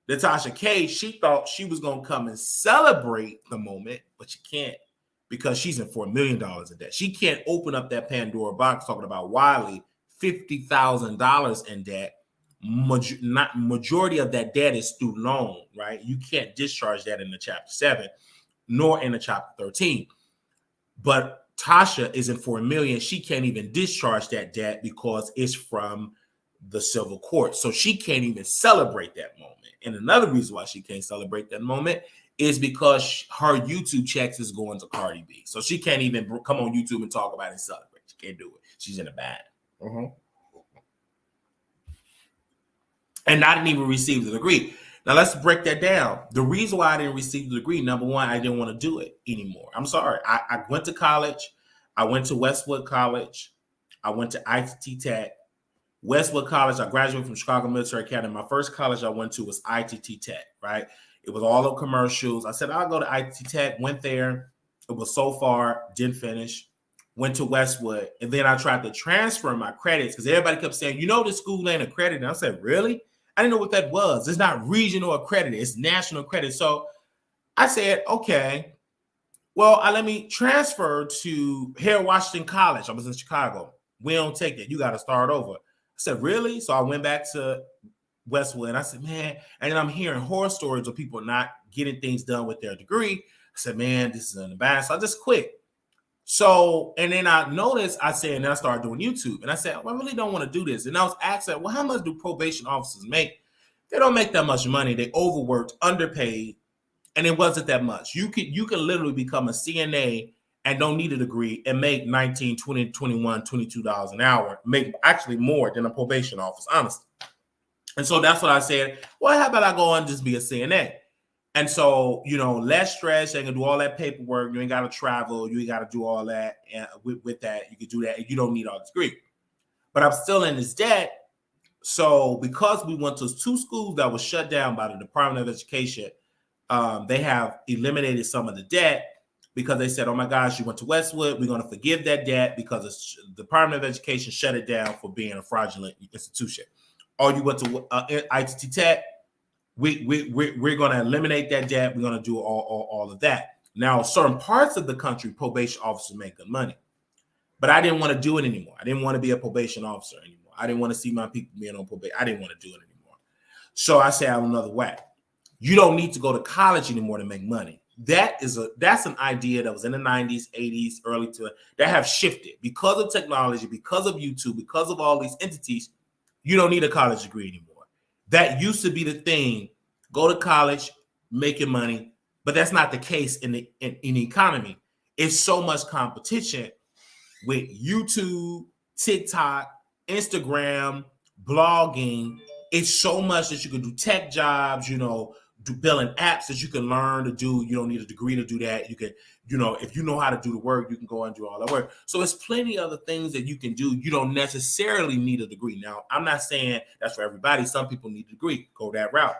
Natasha K, she thought she was going to come and celebrate the moment, but she can't because she's in $4 million in debt. She can't open up that Pandora box talking about Wiley, $50,000 in debt. Majority of that debt is student loan, right? You can't discharge that in the Chapter 7, nor in the Chapter 13. But Tasha is in $4 million. She can't even discharge that debt because it's from the civil court. So she can't even celebrate that moment. And another reason why she can't celebrate that moment is because her YouTube checks is going to Cardi B. So she can't even come on YouTube and talk about it and celebrate. She can't do it. She's in a bad. And I didn't even receive the degree. Now let's break that down. The reason why I didn't receive the degree, number one, I didn't want to do it anymore. I'm sorry. I went to college. I went to Westwood College. I went to ITT Tech. Westwood College, I graduated from Chicago Military Academy. My first college I went to was ITT Tech, right? It was all of commercials. I said, I'll go to ITT Tech, went there. It was so far, didn't finish. Went to Westwood. And then I tried to transfer my credits because everybody kept saying, this school ain't accredited. And I said, really? I didn't know what that was. It's not regional accredited. It's national accredited. So I said, okay, well, let me transfer to Harold Washington College. I was in Chicago. We don't take that. You got to start over. I said, really? So I went back to Westwood and I said, man, and then I'm hearing horror stories of people not getting things done with their degree. I said, man, this is an embarrassment. So I just quit. So, and then I noticed, and then I started doing YouTube. And I said, well, I really don't want to do this. And I was asking, well, how much do probation officers make? They don't make that much money. They overworked, underpaid, and it wasn't that much. You can literally become a CNA and don't need a degree and make $19, $20, $21, $22 an hour, make actually more than a probation officer, honestly. And so that's what I said. Well, how about I go and just be a CNA? And so, less stress. They can do all that paperwork. You ain't got to travel. You ain't got to do all that. And with that, you can do that. And you don't need all this degree. But I'm still in this debt. So because we went to two schools that was shut down by the Department of Education, they have eliminated some of the debt because they said, oh my gosh, you went to Westwood. We're going to forgive that debt because the Department of Education shut it down for being a fraudulent institution. Or you went to ITT Tech. We're going to eliminate that debt. We're going to do all of that. Now, certain parts of the country, probation officers make good money. But I didn't want to do it anymore. I didn't want to be a probation officer anymore. I didn't want to see my people being on probation. I didn't want to do it anymore. So I said, I have another way. You don't need to go to college anymore to make money. That's an idea that was in the 90s, 80s, early to that have shifted because of technology, because of YouTube, because of all these entities. You don't need a college degree anymore. That used to be the thing. Go to college, make your money, but that's not the case in the economy. It's so much competition with YouTube, TikTok, Instagram, blogging. It's so much that you can do tech jobs, do building apps that you can learn to do. You don't need a degree to do that. You can, if you know how to do the work, you can go and do all that work. So there's plenty of other things that you can do. You don't necessarily need a degree. Now, I'm not saying that's for everybody. Some people need a degree, go that route.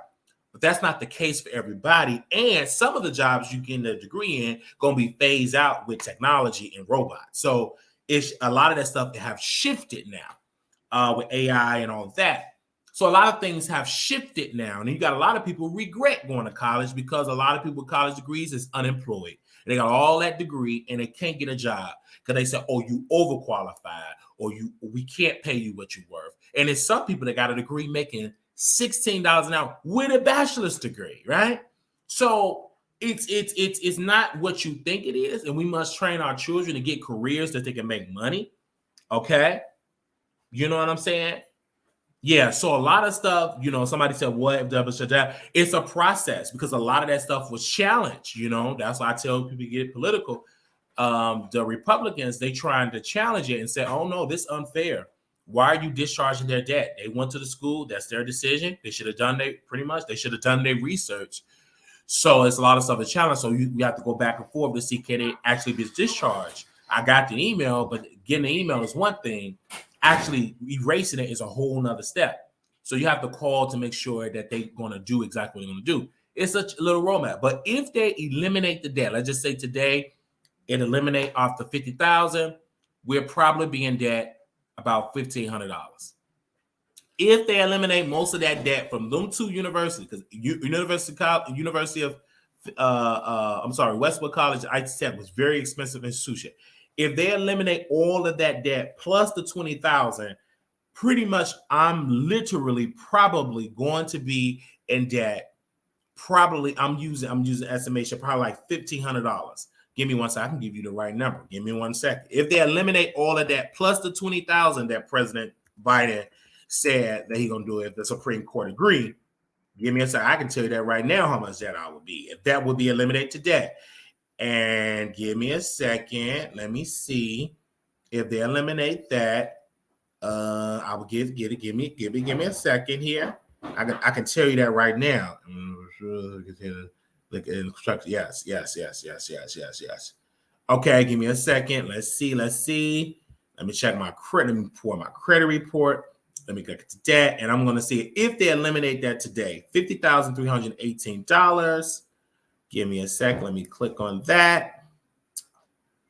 But that's not the case for everybody. And some of the jobs you get a degree in going to be phased out with technology and robots. So it's a lot of that stuff that have shifted now with AI and all of that. So a lot of things have shifted now. And you got a lot of people regret going to college because a lot of people with college degrees is unemployed. They got all that degree and they can't get a job because they say, oh, you overqualified or we can't pay you what you're worth. And it's some people that got a degree making $16 an hour with a bachelor's degree, right? So it's not what you think it is. And we must train our children to get careers that they can make money. Okay. You know what I'm saying? Yeah, so a lot of stuff, somebody said, what if double shut down? It's a process because a lot of that stuff was challenged, That's why I tell people to get political. The Republicans, they trying to challenge it and say, oh, no, this is unfair. Why are you discharging their debt? They went to the school. That's their decision. They should have done their research. So it's a lot of stuff that's challenged. So you have to go back and forth to see, can they actually be discharged? I got the email, but getting the email is one thing. Actually erasing it is a whole nother step. So you have to call to make sure that they're going to do exactly what they're going to do. It's a little roadmap. But if they eliminate the debt, let's just say today it eliminate off the $50,000, we'll probably be in debt about $1,500. If they eliminate most of that debt from them two universities, because University of Westwood College, IT Tech was very expensive institution. If they eliminate all of that debt plus the $20,000, pretty much I'm literally probably going to be in debt. Probably I'm using estimation probably like $1,500. Give me one second. I can give you the right number. Give me 1 second. If they eliminate all of that plus the $20,000 that President Biden said that he's gonna do if the Supreme Court agreed, give me a second. I can tell you that right now how much that I would be if that would be eliminated today. And give me a second. Let me see if they eliminate that. I will give me a second here. I can tell you that right now. Look at instruction. Yes. Okay, give me a second. Let's see. Let me check my credit. Let me pour my credit report. Let me get to that, and I'm going to see if they eliminate that today. $50,318. Give me a second. Let me click on that.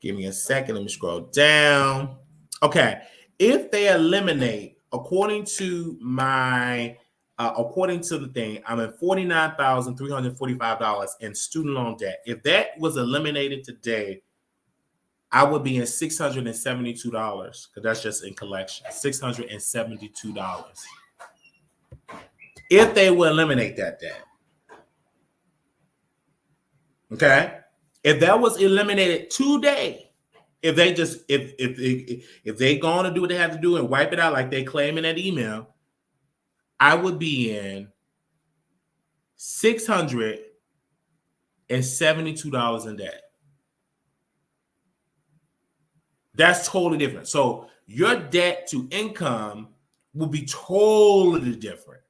Give me a second. Let me scroll down. Okay. If they eliminate, according to the thing, I'm at $49,345 in student loan debt. If that was eliminated today, I would be in $672 because that's just in collection. $672. If they will eliminate that debt. Okay. If that was eliminated today, if they going to do what they have to do and wipe it out like they claim in that email, I would be in $672 in debt. That's totally different. So your debt to income will be totally different.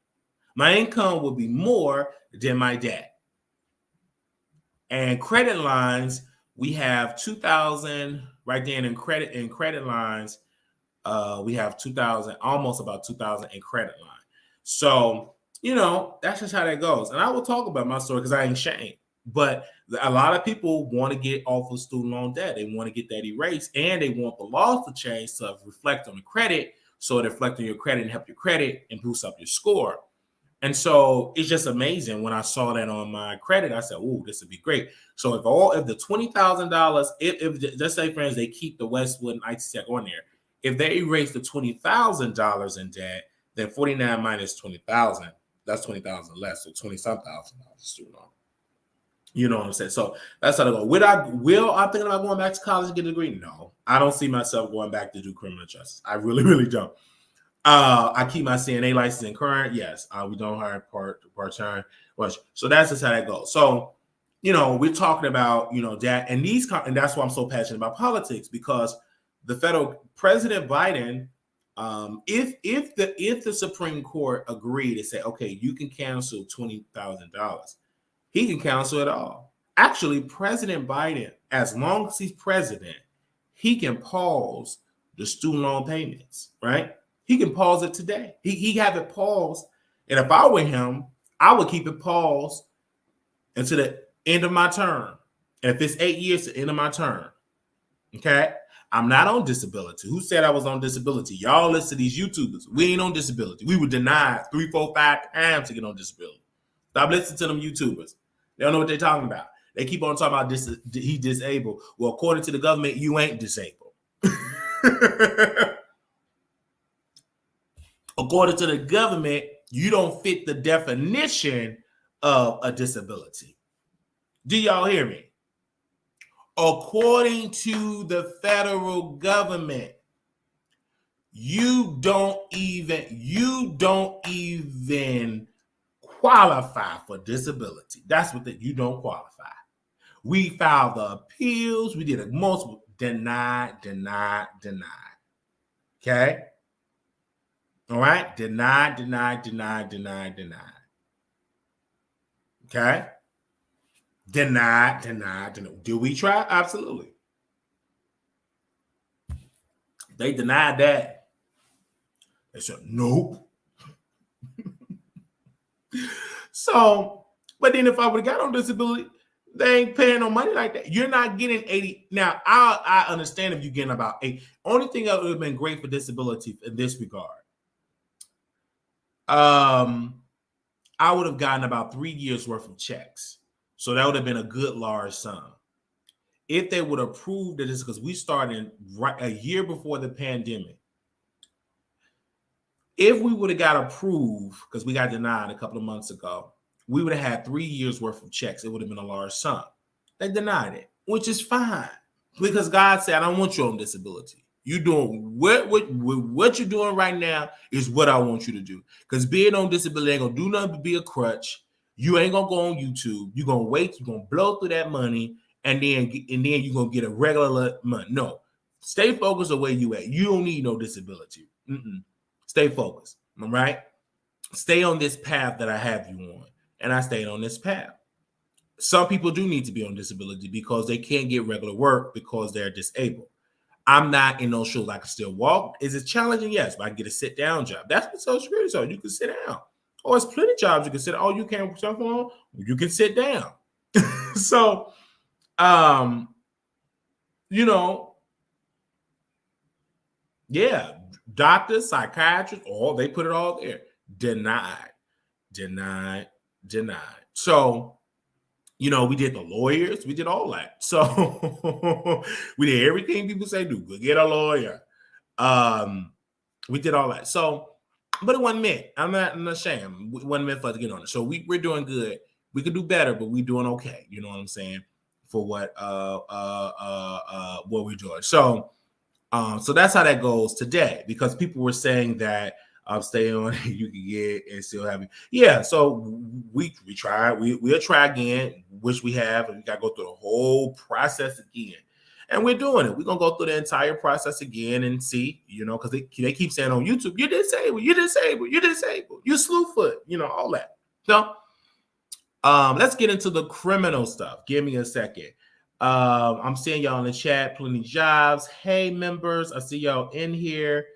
My income will be more than my debt. And credit lines, we have 2,000 right there in credit lines. We have 2,000, almost about 2,000 in credit line. So, that's just how that goes. And I will talk about my story because I ain't ashamed. But a lot of people want to get off of student loan debt. They want to get that erased, and they want the laws to change to reflect on the credit, so it reflects on your credit and help your credit and boost up your score. And so it's just amazing when I saw that on my credit. I said, "Oh, this would be great." So if the $20,000, if let's say, friends, they keep the Westwood and IT Tech on there, if they erase the $20,000 in debt, then 49 minus 20,000, that's 20,000 less, so 20-some thousand dollars student loan. You know what I'm saying? So that's how to go. I'm thinking about going back to college and get a degree? No, I don't see myself going back to do criminal justice. I really, really don't. I keep my CNA license in current. Yes, we don't hire part-time. So that's just how that goes. So, we're talking about, that and that's why I'm so passionate about politics, because the federal President Biden, if the Supreme Court agreed to say, okay, you can cancel $20,000, he can cancel it all. Actually, President Biden, as long as he's president, he can pause the student loan payments, right? He can pause it today. He have it paused. And if I were him, I would keep it paused until the end of my term. And if it's 8 years to the end of my term, okay? I'm not on disability. Who said I was on disability? Y'all listen to these YouTubers. We ain't on disability. We were denied 3, 4, 5 times to get on disability. Stop listening to them YouTubers. They don't know what they're talking about. They keep on talking about he disabled. Well, according to the government, you ain't disabled. According to the government, you don't fit the definition of a disability. Do y'all hear me? According to the federal government, you don't even qualify for disability. That's what you don't qualify. We filed the appeals. We did a multiple denied. Okay? All right? Denied. Okay? Denied. Do we try? Absolutely. They denied that. They said, nope. So, but then if I would have got on disability, They ain't paying no money like that. You're not getting 80. Now, I understand if you're getting about 8. Only thing that would have been great for disability in this regard. I would have gotten about 3 years worth of checks. So that would have been a good large sum. If they would have approved this, because we started right a year before the pandemic. If we would have got approved, because we got denied a couple of months ago, we would have had 3 years worth of checks. It would have been a large sum. They denied it, which is fine, because God said, I don't want you on disability. You're doing what you're doing right now is what I want you to do. Because being on disability ain't gonna do nothing but be a crutch. You ain't gonna go on YouTube. You're gonna wait. You're gonna blow through that money, and then you're gonna get a regular money. No, stay focused on where you at. You don't need no disability. Stay focused. All right. Stay on this path that I have you on, and I stayed on this path. Some people do need to be on disability because they can't get regular work because they're disabled. I'm not in those shoes. I can still walk. Is it challenging? Yes, but I can get a sit-down job. That's what Social Security is. So you can sit down. Or it's plenty of jobs you can sit. Oh, you can't jump on. You can sit down. So, yeah, doctors, psychiatrists, they put it all there. Denied. So, we did the lawyers. We did all that. So we did everything people say do. Go get a lawyer. We did all that. So, but it wasn't meant. I'm not ashamed. It wasn't meant for us to get on it. So we're doing good. We could do better, but we're doing okay. You know what I'm saying? For what we're doing. So that's how that goes today, because people were saying that stay on you can get and still have it. Yeah, so we tried. We'll try again, which we have, and we got to go through the whole process again. And we're doing it. We're going to go through the entire process again and see, because they keep saying on YouTube, you're disabled, you're slewfoot, all that. So let's get into the criminal stuff. Give me a second. I'm seeing y'all in the chat, plenty jobs. Hey, members, I see y'all in here.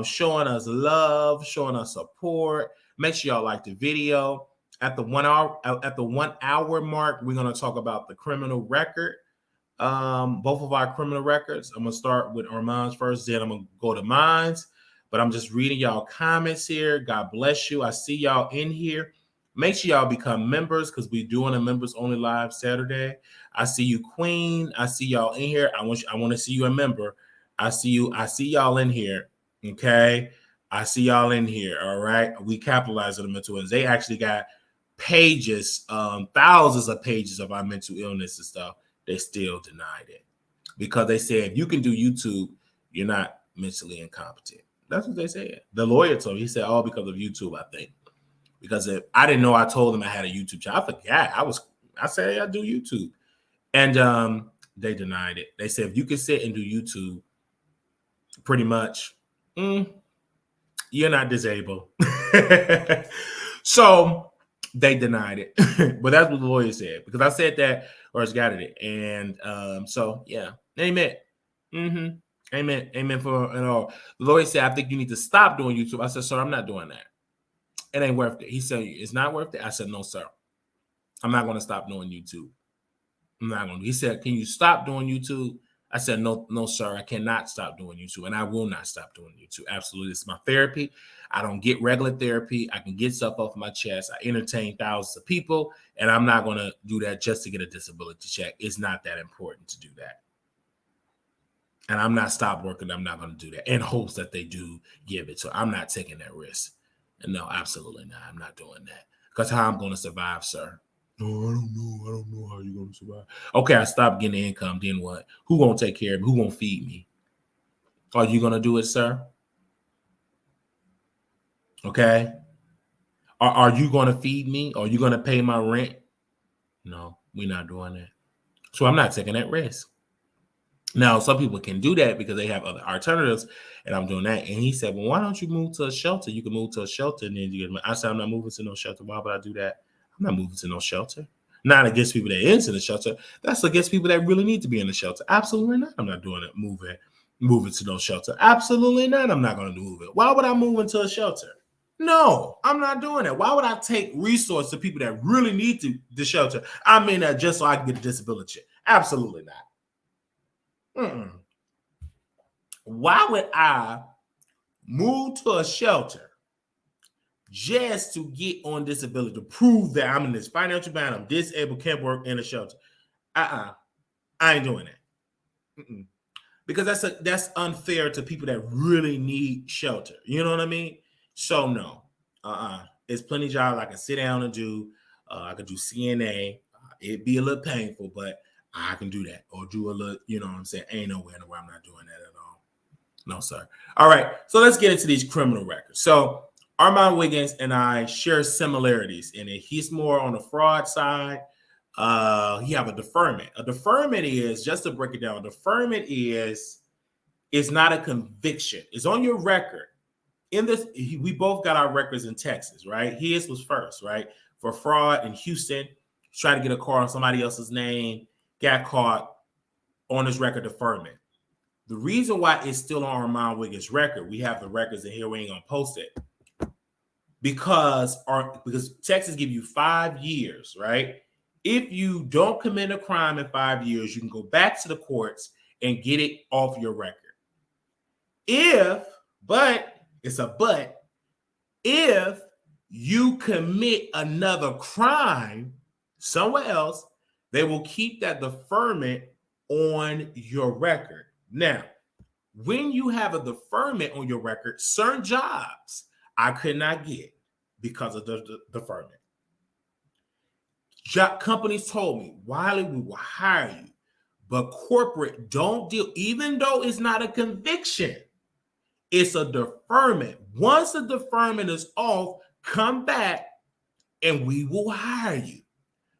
Showing us love, showing us support. Make sure y'all like the video. At the 1 hour mark, we're going to talk about the criminal record. Both of our criminal records. I'm going to start with Armon's first, then I'm going to go to mine's. But I'm just reading y'all comments here. God bless you. I see y'all in here. Make sure y'all become members, because we're doing a members only live Saturday. I see you, Queen. I see y'all in here. I want to see you a member. I see y'all in here. Okay, I see y'all in here. All right, we capitalize on the mental illness. They actually got pages, thousands of pages of our mental illness and stuff. They still denied it because they said if you can do YouTube, you're not mentally incompetent. That's what they said. The lawyer told me. He said, because of YouTube, I think. Because I didn't know, I told them I had a YouTube channel. I forgot. I said I do YouTube, and they denied it. They said if you can sit and do YouTube, pretty much. You're not disabled. So they denied it. But that's what the lawyer said, because I said that, or it's got it. And so yeah, amen. Amen for and all. The lawyer said, I think you need to stop doing YouTube. I said, sir, I'm not doing that. It ain't worth it. He said, it's not worth it. I said, no, sir. I'm not going to stop doing YouTube. I'm not going to. He said, can you stop doing YouTube? I said, no, sir, I cannot stop doing YouTube, and I will not stop doing YouTube. Absolutely. It's my therapy. I don't get regular therapy. I can get stuff off my chest. I entertain thousands of people, and I'm not going to do that just to get a disability check. It's not that important to do that. And I'm not stop working. I'm not going to do that in hopes that they do give it. So I'm not taking that risk. And no, absolutely not. I'm not doing that. Because how I'm going to survive, sir? No, I don't know how you're going to survive. Okay, I stopped getting the income. Then what? Who going to take care of me? Who going to feed me? Are you going to do it, sir? Okay. Are you going to feed me? Are you going to pay my rent? No, we're not doing that. So I'm not taking that risk. Now, some people can do that because they have other alternatives, and I'm doing that. And he said, well, why don't you move to a shelter? You can move to a shelter, and then you get. I said, I'm not moving to no shelter. Why would I do that? I'm not moving to no shelter. Not against people that are into the shelter. That's against people that really need to be in the shelter. Absolutely not. I'm not doing it. Moving to no shelter. Absolutely not. I'm not going to move it. Why would I move into a shelter? No, I'm not doing that. Why would I take resources to people that really need the shelter? I mean, just so I can get a disability check. Absolutely not. Why would I move to a shelter just to get on disability, to prove that I'm in this financial bound, I'm disabled, can't work in a shelter? I ain't doing that. Because that's unfair to people that really need shelter. You know what I mean? So no, there's plenty of jobs I can sit down and do. I could do CNA. It'd be a little painful, but I can do that, or do a little. You know what I'm saying? Ain't nowhere where I'm not doing that at all. No, sir. All right, so let's get into these criminal records. So Armon Wiggins and I share similarities in it. He's more on the fraud side. He have a deferment. A deferment is, just to break it down, a deferment is not a conviction. It's on your record. In this, we both got our records in Texas, right? His was first, right? For fraud in Houston, tried to get a car on somebody else's name, got caught, on his record deferment. The reason why it's still on Armon Wiggins' record, we have the records in here, we ain't gonna post it, because Texas give you 5 years, right? If you don't commit a crime in 5 years, you can go back to the courts and get it off your record. If you commit another crime somewhere else, they will keep that deferment on your record. Now, when you have a deferment on your record, certain jobs I could not get because of the deferment. Job companies told me, Wiley, we will hire you, but corporate don't deal, even though it's not a conviction, it's a deferment. Once the deferment is off, come back and we will hire you.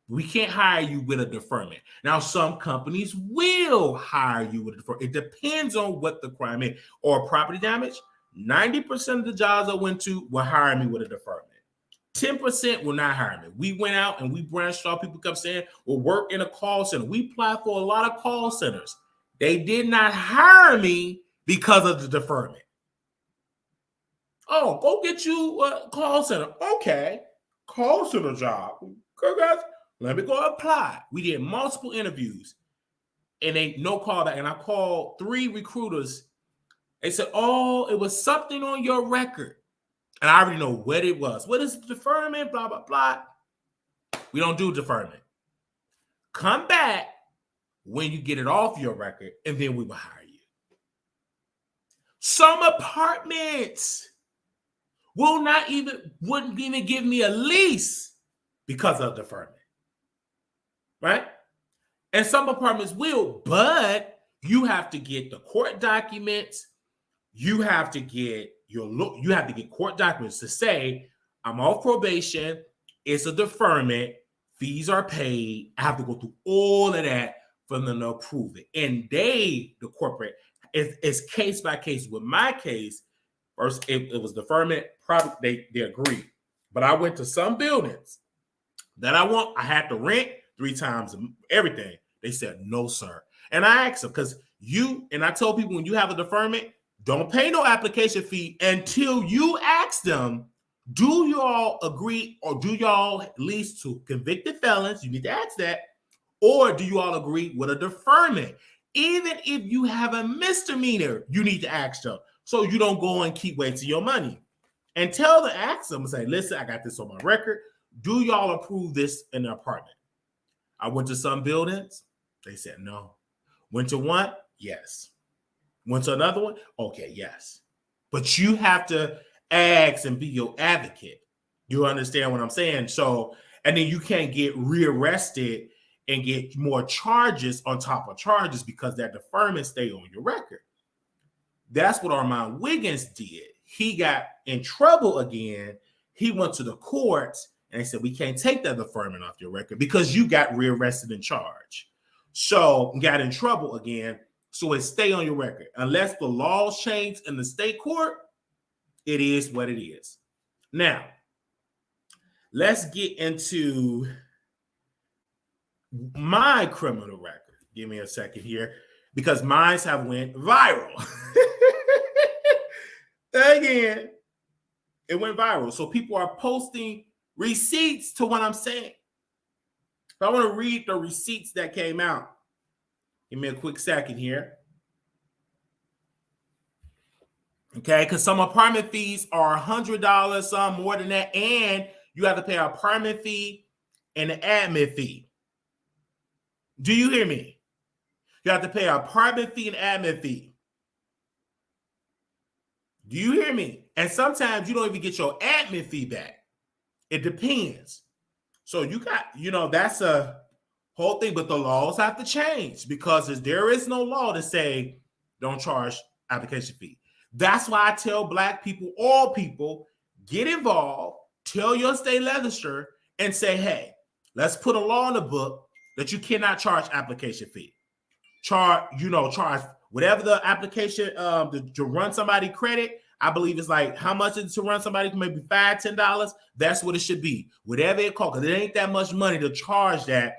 We can't hire you with a deferment. Now, some companies will hire you with a deferment. It depends on what the crime is. Or property damage, 90% of the jobs I went to will hire me with a deferment. 10% will not hire me. We went out and we branched off. People kept saying, we'll work in a call center. We applied for a lot of call centers. They did not hire me because of the deferment. Oh, go get you a call center. Okay, call center job. Okay, guys, let me go apply. We did multiple interviews and they no callback. And I called 3 recruiters. They said, oh, it was something on your record. And I already know what it was. What is deferment? Blah, blah, blah. We don't do deferment. Come back when you get it off your record, and then we will hire you. Some apartments wouldn't even give me a lease because of deferment. Right? And some apartments will, but you have to get the court documents. You have to get court documents to say, I'm off probation, it's a deferment, fees are paid. I have to go through all of that for them to approve it. And the corporate, it's case by case. With my case, first it was deferment, probably they agreed. But I went to some buildings that I had to rent 3 times everything. They said, no, sir. And I asked them, because I told people, when you have a deferment, don't pay no application fee until you ask them, do y'all agree, or do y'all lease to convicted felons? You need to ask that. Or do you all agree with a deferment? Even if you have a misdemeanor, you need to ask them, so you don't go and keep wasting your money. And ask them and say, listen, I got this on my record. Do y'all approve this in the apartment? I went to some buildings. They said no. Went to one? Yes. Went to another one? Okay, yes. But you have to ask and be your advocate. You understand what I'm saying? So, and then you can't get rearrested and get more charges on top of charges because that deferment stay on your record. That's what Armon Wiggins did. He got in trouble again. He went to the courts and they said, we can't take that deferment off your record because you got rearrested and charged. So got in trouble again. So it stay on your record. Unless the laws change in the state court, it is what it is. Now, let's get into my criminal record. Give me a second here, because mine have went viral. Again, It went viral. So people are posting receipts to what I'm saying. So I want to read the receipts that came out. Give me a quick second here. Okay, because some apartment fees are $100, some more than that, and you have to pay an apartment fee and an admin fee. Do you hear me? You have to pay an apartment fee and admin fee. Do you hear me? And sometimes you don't even get your admin fee back. It depends. So you got, that's a whole thing, but the laws have to change because there is no law to say don't charge application fee. That's why I tell Black people, all people, get involved, tell your state legislature and say, hey, let's put a law in the book that you cannot charge application fee. Charge whatever the application to run somebody credit. I believe it's like, how much is it to run somebody? Maybe $5, $10. That's what it should be. Whatever it costs, because it ain't that much money to charge that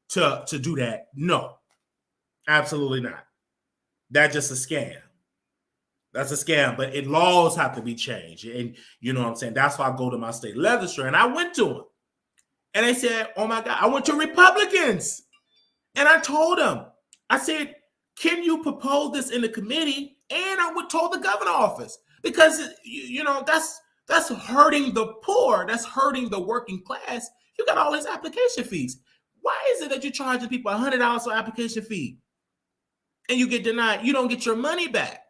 to do that. No, absolutely not. That's just a scam. That's a scam, but laws have to be changed. And you know what I'm saying? That's why I go to my state legislature. And I went to them. And they said, oh my God, I went to Republicans. And I told them, I said, can you propose this in the committee? And I told the governor office. Because, that's hurting the poor. That's hurting the working class. You got all these application fees. Why is it that you're charging people $100 for application fee? And you get denied. You don't get your money back.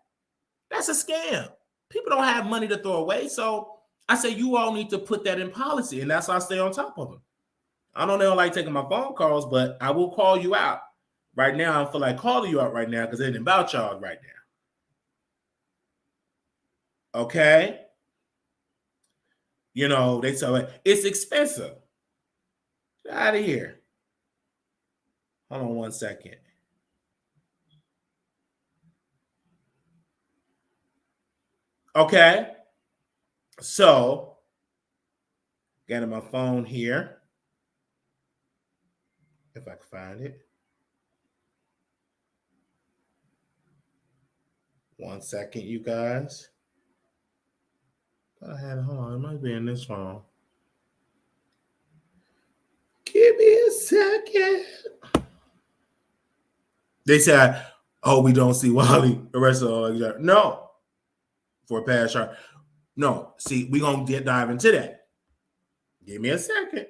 That's a scam. People don't have money to throw away. So I say you all need to put that in policy. And that's why I stay on top of them. I know they don't like taking my phone calls, but I will call you out. Right now, I feel like calling you out right now because it ain't about y'all right now. Okay? They say it's expensive. Get out of here. Hold on one second. Okay. So, getting my phone here. If I can find it. One second, you guys. Hold on, it might be in this phone. Give me a second. They said, oh, we don't see Wiley arrested. No. For a past charge. No. See, we're going to dive into that. Give me a second.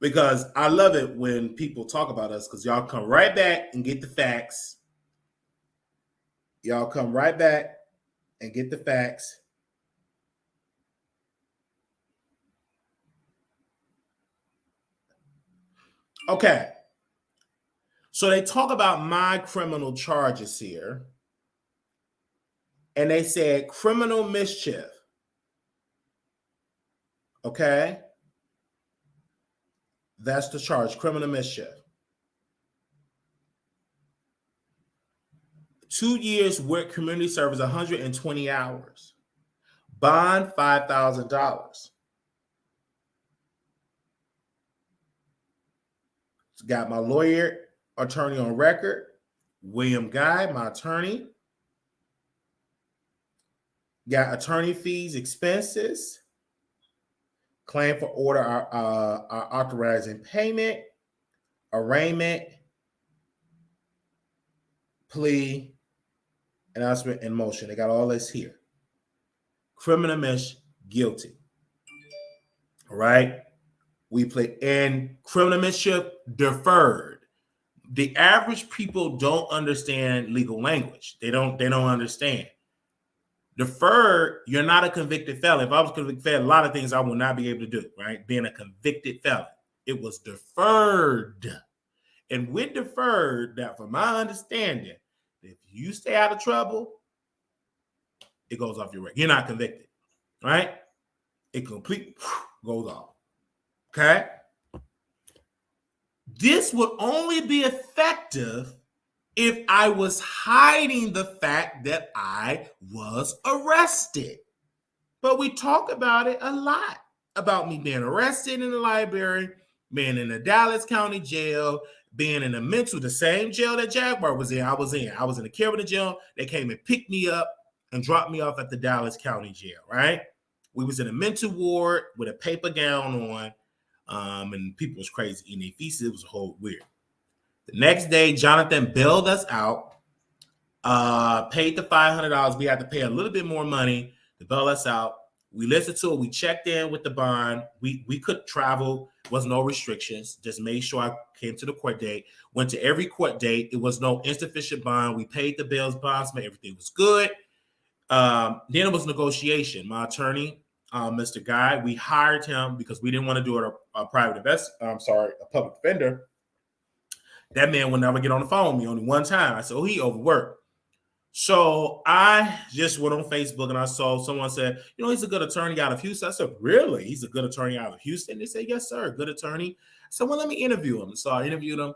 Because I love it when people talk about us because y'all come right back and get the facts. Y'all come right back and get the facts. Okay. So they talk about my criminal charges here. And they said criminal mischief. Okay. That's the charge, criminal mischief. 2 years work community service, 120 hours. Bond, $5,000. Got my lawyer, attorney on record, William Guy, my attorney. Got attorney fees, expenses. Claim for order authorizing payment, arraignment, plea, announcement, and motion. They got all this here. Criminal mischief, guilty. All right. We play in criminal mischief, deferred. The average people don't understand legal language. They don't understand. Deferred, you're not a convicted felon. If I was a convicted felon, a lot of things I would not be able to do, right? Being a convicted felon. It was deferred. And with deferred, that from my understanding, if you stay out of trouble, it goes off your record. You're not convicted, right? It completely goes off. Okay? This would only be effective if I was hiding the fact that I was arrested. But we talk about it a lot, about me being arrested in the library, being in the Dallas County Jail, being in the same jail that Jaguar was in. I was in the Carolina jail. They came and picked me up. and dropped me off at the Dallas County Jail, right? We was in a mental ward with a paper gown on, and people was crazy eating their feces. It was a whole weird. The next day, Jonathan bailed us out, paid the $500. We had to pay a little bit more money to bail us out. We listened to it. We checked in with the bond. We could travel. Was no restrictions. Just made sure I came to the court date. Went to every court date. It was no insufficient bond. We paid the bail's bondsman. Everything was good. Then it was negotiation. My attorney, Mr. Guy, we hired him because we didn't want to do it a public defender. That man would never get on the phone with me only one time. I said, oh, he overworked. So I just went on Facebook and I saw someone said, he's a good attorney out of Houston. I said, really? He's a good attorney out of Houston? They said, yes, sir, good attorney. I said, well, let me interview him. So I interviewed him.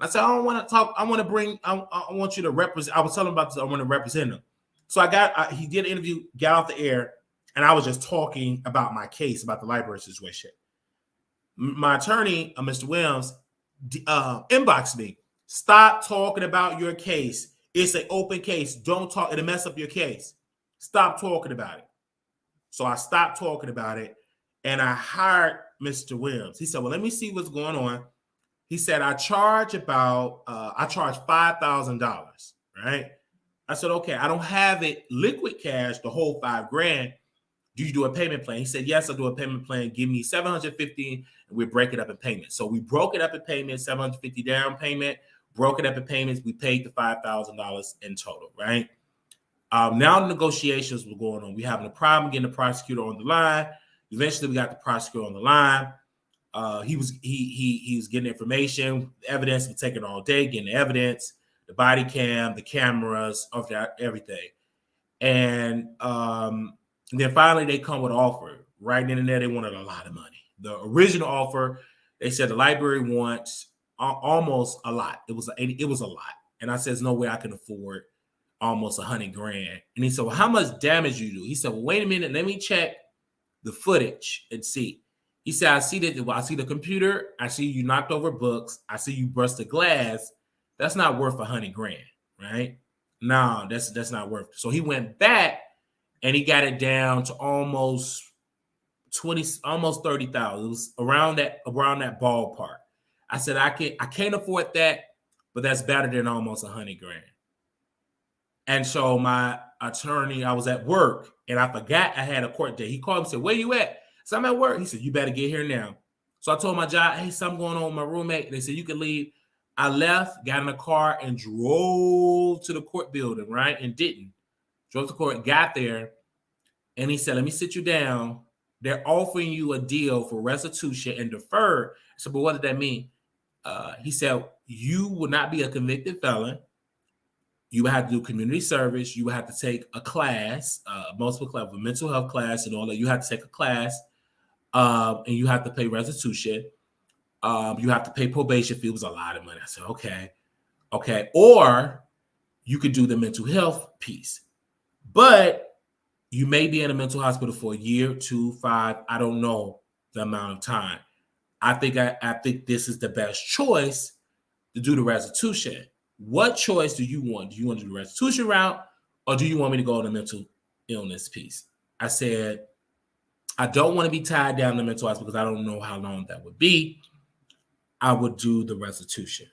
I said, I don't want to talk. I want you to represent. I was telling him about this. I want to represent him. So he did an interview, got off the air, and I was just talking about my case, about the library situation. My attorney, Mr. Williams, inboxed me. Stop talking about your case. It's an open case. Don't talk. It'll mess up your case. Stop talking about it. So I stopped talking about it, and I hired Mr. Williams. He said, well, let me see what's going on. He said, I charge $5,000, right? I said, okay, I don't have it liquid cash, the whole $5,000. Do you do a payment plan? He said, yes, I'll do a payment plan. Give me $750, and we break it up in payments. So we broke it up in payments, $750 down payment, broke it up in payments. We paid the $5,000 in total, right? Now the negotiations were going on. We having a problem getting the prosecutor on the line. Eventually, we got the prosecutor on the line. He was getting information, evidence. We taking all day, getting the evidence, the body cam, the cameras, everything. And then finally they come with an offer. Right in there, they wanted a lot of money. The original offer, they said the library wants almost a lot. It was a lot. And I said, there's no way I can afford almost $100,000. And he said, well, how much damage you do? He said, well, wait a minute, let me check the footage and see. He said, I see the computer. I see you knocked over books. I see you burst the glass. That's not worth $100,000, right? No, that's not worth it. So he went back and he got it down to almost 30,000. It was around that ballpark. I said, I can't afford that, but that's better than almost $100,000. And so my attorney, I was at work and I forgot I had a court date. He called me and said, where you at? So I'm at work. He said, you better get here now. So I told my job, hey, something going on with my roommate. They said, you can leave. I left, got in a car, and drove to the court building, right? And drove to court, got there, and he said, let me sit you down. They're offering you a deal for restitution and deferred. I said, but what did that mean? He said, you will not be a convicted felon. You would have to do community service. You would have to take a class, multiple class, a mental health class and all that. You have to take a class, and you have to pay restitution. You have to pay probation fee. It was a lot of money. I said, okay. Or you could do the mental health piece. But you may be in a mental hospital for a year, 2, 5. I don't know the amount of time. I think this is the best choice to do the restitution. What choice do you want? Do you want to do the restitution route, or do you want me to go on the mental illness piece? I said, I don't want to be tied down to mental hospital because I don't know how long that would be. I would do the restitution.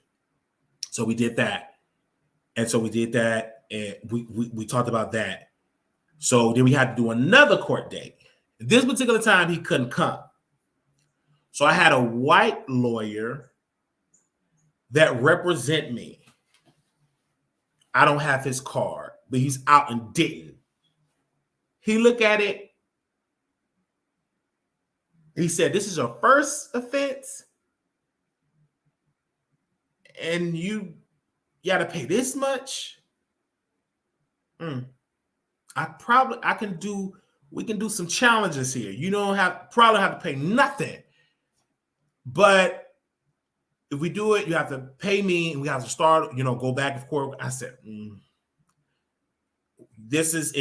So we did that. And we talked about that. So then we had to do another court date. This particular time, he couldn't come. So I had a white lawyer that represent me. I don't have his card, but he's out and didn't. He looked at it. He said, this is your first offense, and you got to pay this much. We can do some challenges here. You don't probably have to pay nothing. But if we do it, you have to pay me, and we have to start, go back and forth. I said, and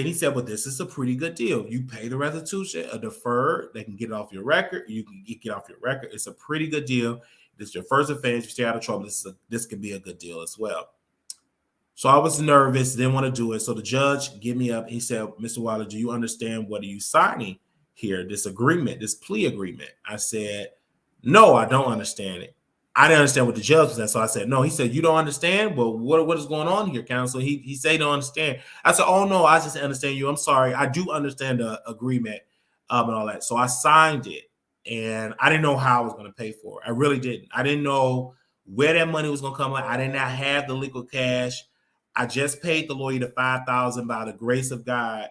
he said, well, this is a pretty good deal. You pay the restitution, a deferred, they can get it off your record. You can get off your record. It's a pretty good deal. This is your first offense. You stay out of trouble. This can be a good deal as well. So I was nervous, didn't want to do it. So the judge gave me up. He said, Mr. Wiley, do you understand what are you signing here? This agreement, this plea agreement. I said, no, I don't understand it. I didn't understand what the judge was saying. So I said, no. He said, you don't understand? Well, what is going on here, counsel? He said he don't understand. I said, oh, no, I just understand you. I'm sorry. I do understand the agreement and all that. So I signed it, and I didn't know how I was going to pay for it. I really didn't. I didn't know where that money was going to come from. I did not have the liquid cash. I just paid the lawyer the $5,000 by the grace of God.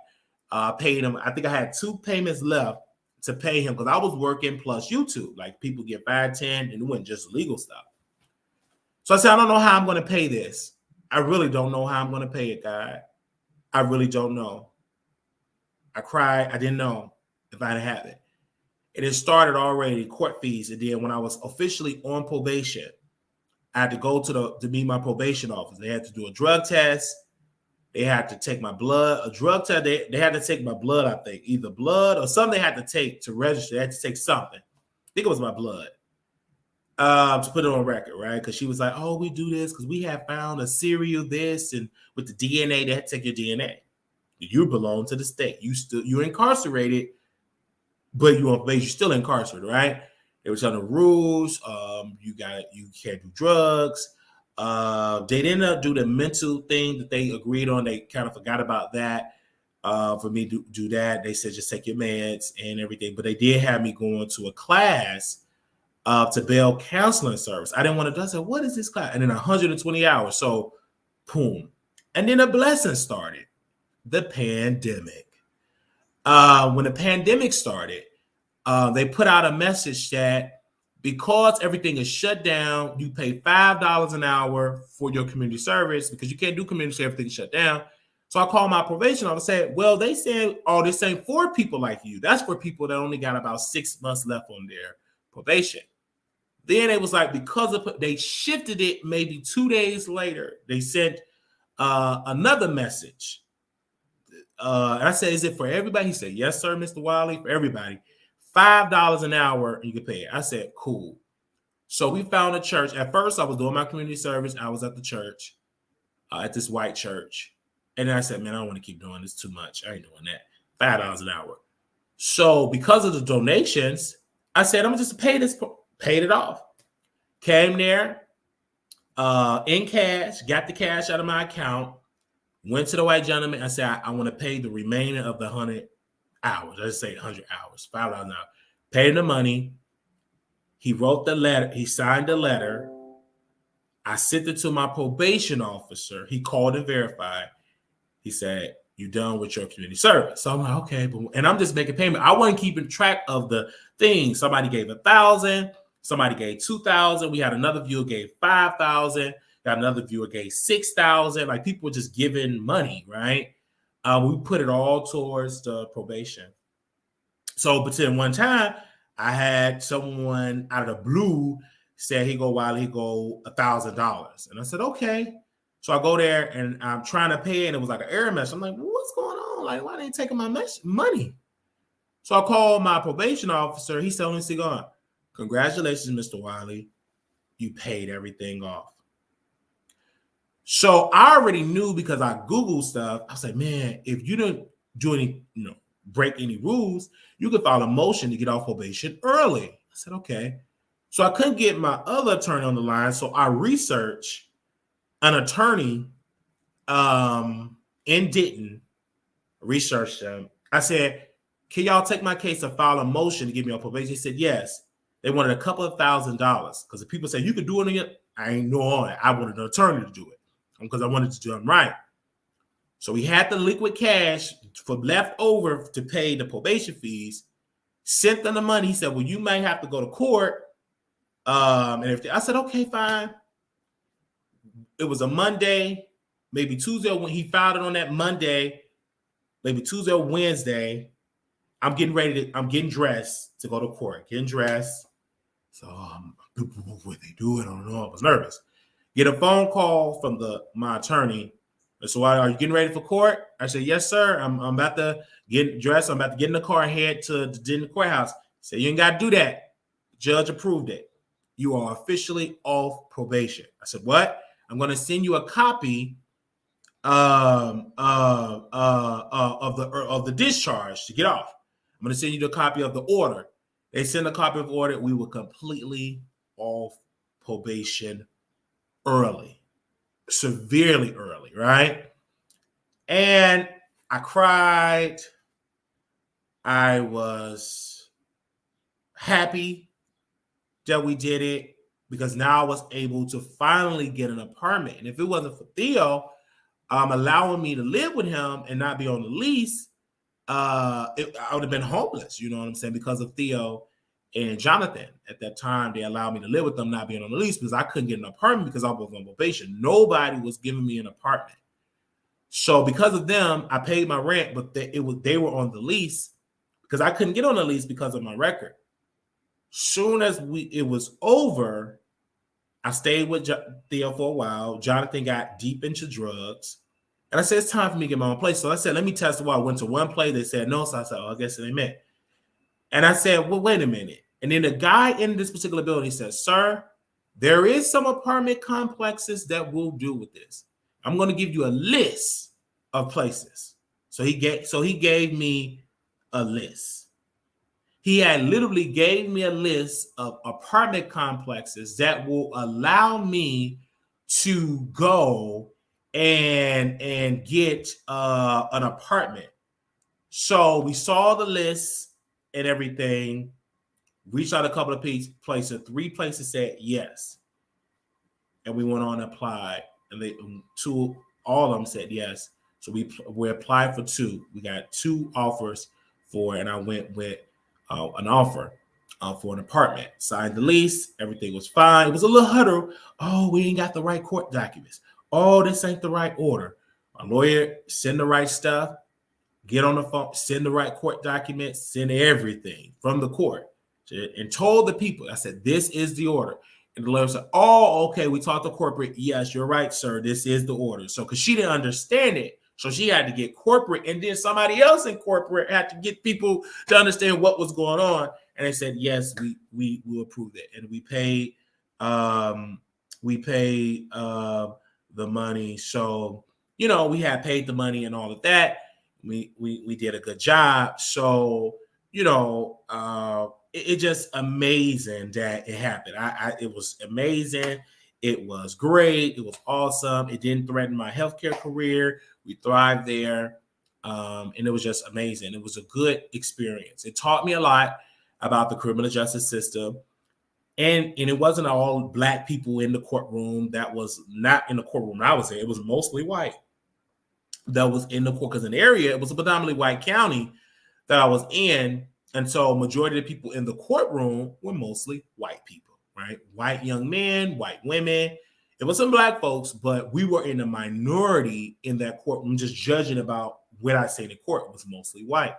Paid him. I think I had 2 payments left to pay him because I was working plus YouTube. Like people get 5, 10, and it wasn't just legal stuff. So I said, I don't know how I'm going to pay this. I really don't know how I'm going to pay it, God. I really don't know. I cried. I didn't know if I'd have it. It had started already, court fees. And then when I was officially on probation, I had to go to meet my probation office. They had to do a drug test. They had to take my blood, a drug test. They had to take my blood, I think, either blood or something they had to take to register. They had to take something. I think it was my blood to put it on record, right? Because she was like, oh, we do this because we have found a serial this, and with the DNA, they had to take your DNA. You belong to the state. You're incarcerated, but you're still incarcerated, right? They were telling the rules. You can't do drugs. They didn't do the mental thing that they agreed on. They kind of forgot about that. For me to do that, they said just take your meds and everything. But they did have me going to a class to bail counseling service. I didn't want to do. I said, what is this class? And then 120 hours. So, boom. And then a blessing started. The pandemic. When the pandemic started, they put out a message that because everything is shut down, you pay $5 an hour for your community service because you can't do community service, everything is shut down. So I called my probation officer and said, well, they said, oh, they're saying for people like you. That's for people that only got about 6 months left on their probation. Then it was like, they shifted it maybe 2 days later. They sent another message. And I said, is it for everybody? He said, yes, sir, Mr. Wiley, for everybody. $5 an hour and you can pay it. I said, cool. So we found a church. At first, I was doing my community service. I was at the church, at this white church. And then I said, man, I don't want to keep doing this too much. I ain't doing that. $5 an hour. So because of the donations, I said, I'm just pay this, paid it off. Came there in cash, got the cash out of my account, went to the white gentleman. I said, I want to pay the remainder of the 100 hours. I just say 100 hours, $5 an hour. Paid him the money. He wrote the letter. He signed the letter. I sent it to my probation officer. He called and verified. He said, you done with your community service. So I'm like, okay. And I'm just making payment. I wasn't keeping track of the things. Somebody gave $1,000. Somebody gave $2,000. We had another viewer gave $5,000. Got another viewer gave $6,000. Like people were just giving money, right? We put it all towards the probation. So, but then one time I had someone out of the blue said he go $1,000. And I said, okay. So I go there and I'm trying to pay and it was like an error message. I'm like, what's going on? Like, why they ain't taking my money? So I called my probation officer. He said, let me see going. Congratulations, Mr. Wiley. You paid everything off. So I already knew because I Googled stuff. I was like, man, if you don't do any, break any rules, you could file a motion to get off probation early. I said, okay. So I couldn't get my other attorney on the line. So I researched an attorney in Denton, researched them. I said, can y'all take my case and file a motion to get me off probation? He said, yes. They wanted a couple of $1,000 because if people say you could do it again, I ain't no on it. I wanted an attorney to do it because I wanted to do them right. So we had the liquid cash for left over to pay the probation fees, sent them the money. He said, well, you might have to go to court. And I said, okay, fine. It was a Monday, maybe Tuesday when he filed it on that Monday, maybe Tuesday or Wednesday. I'm getting dressed to go to court, getting dressed. So what they do, I don't know. I was nervous. Get a phone call from my attorney. So are you getting ready for court? I said, yes, sir. I'm about to get dressed. I'm about to get in the car and head to the Denton courthouse. He said, you ain't got to do that. Judge approved it. You are officially off probation. I said, what? I'm going to send you a copy of the discharge to get off. I'm going to send you the copy of the order. They send a copy of the order. We were completely off probation early, severely early, right? And I cried. I was happy that we did it because now I was able to finally get an apartment. And if it wasn't for Theo allowing me to live with him and not be on the lease, I would have been homeless, you know what I'm saying? Because of Theo and Jonathan. At that time, they allowed me to live with them, not being on the lease, because I couldn't get an apartment because I was on probation. Nobody was giving me an apartment. So because of them, I paid my rent, but they were on the lease because I couldn't get on the lease because of my record. Soon as it was over, I stayed with Theo for a while. Jonathan got deep into drugs. And I said, it's time for me to get my own place. So I said, let me test the water. I went to one place. They said no. So I said, oh, I guess they meant. And I said, well, wait a minute. And then the guy in this particular building said, sir, there is some apartment complexes that will do with this. I'm going to give you a list of places. So he gave me a list. He had literally gave me a list of apartment complexes that will allow me to go and get an apartment. So we saw the list and everything, reached out a couple of places. 3 places said yes. And we went on and applied. And all of them said yes. So we applied for 2. We got 2 offers for it, and I went with an offer for an apartment. Signed the lease. Everything was fine. It was a little huddle. Oh, we ain't got the right court documents. Oh, this ain't the right order. Our lawyer send the right stuff. Get on the phone. Send the right court documents. Send everything from the court. And told the people, I said, this is the order. And the lawyer said, oh, okay, we talked to corporate. Yes, you're right, sir. This is the order. So because she didn't understand it, so she had to get corporate, and then somebody else in corporate had to get people to understand what was going on. And they said, yes, we will approve it. And we paid the money. So, you know, we had paid the money and all of that. We did a good job. So, you know, it's just amazing that it happened. It was amazing. It was great. It was awesome. It didn't threaten my healthcare career. We thrived there. And it was just amazing. It was a good experience. It taught me a lot about the criminal justice system. And it wasn't all Black people in the courtroom. That was not in the courtroom I was in. It was mostly white that was in the court, because in the area, it was a predominantly white county that I was in. And so majority of the people in the courtroom were mostly white people, right? White young men, white women. It was some Black folks, but we were in a minority in that courtroom. Just judging about what I say in the court, it was mostly white.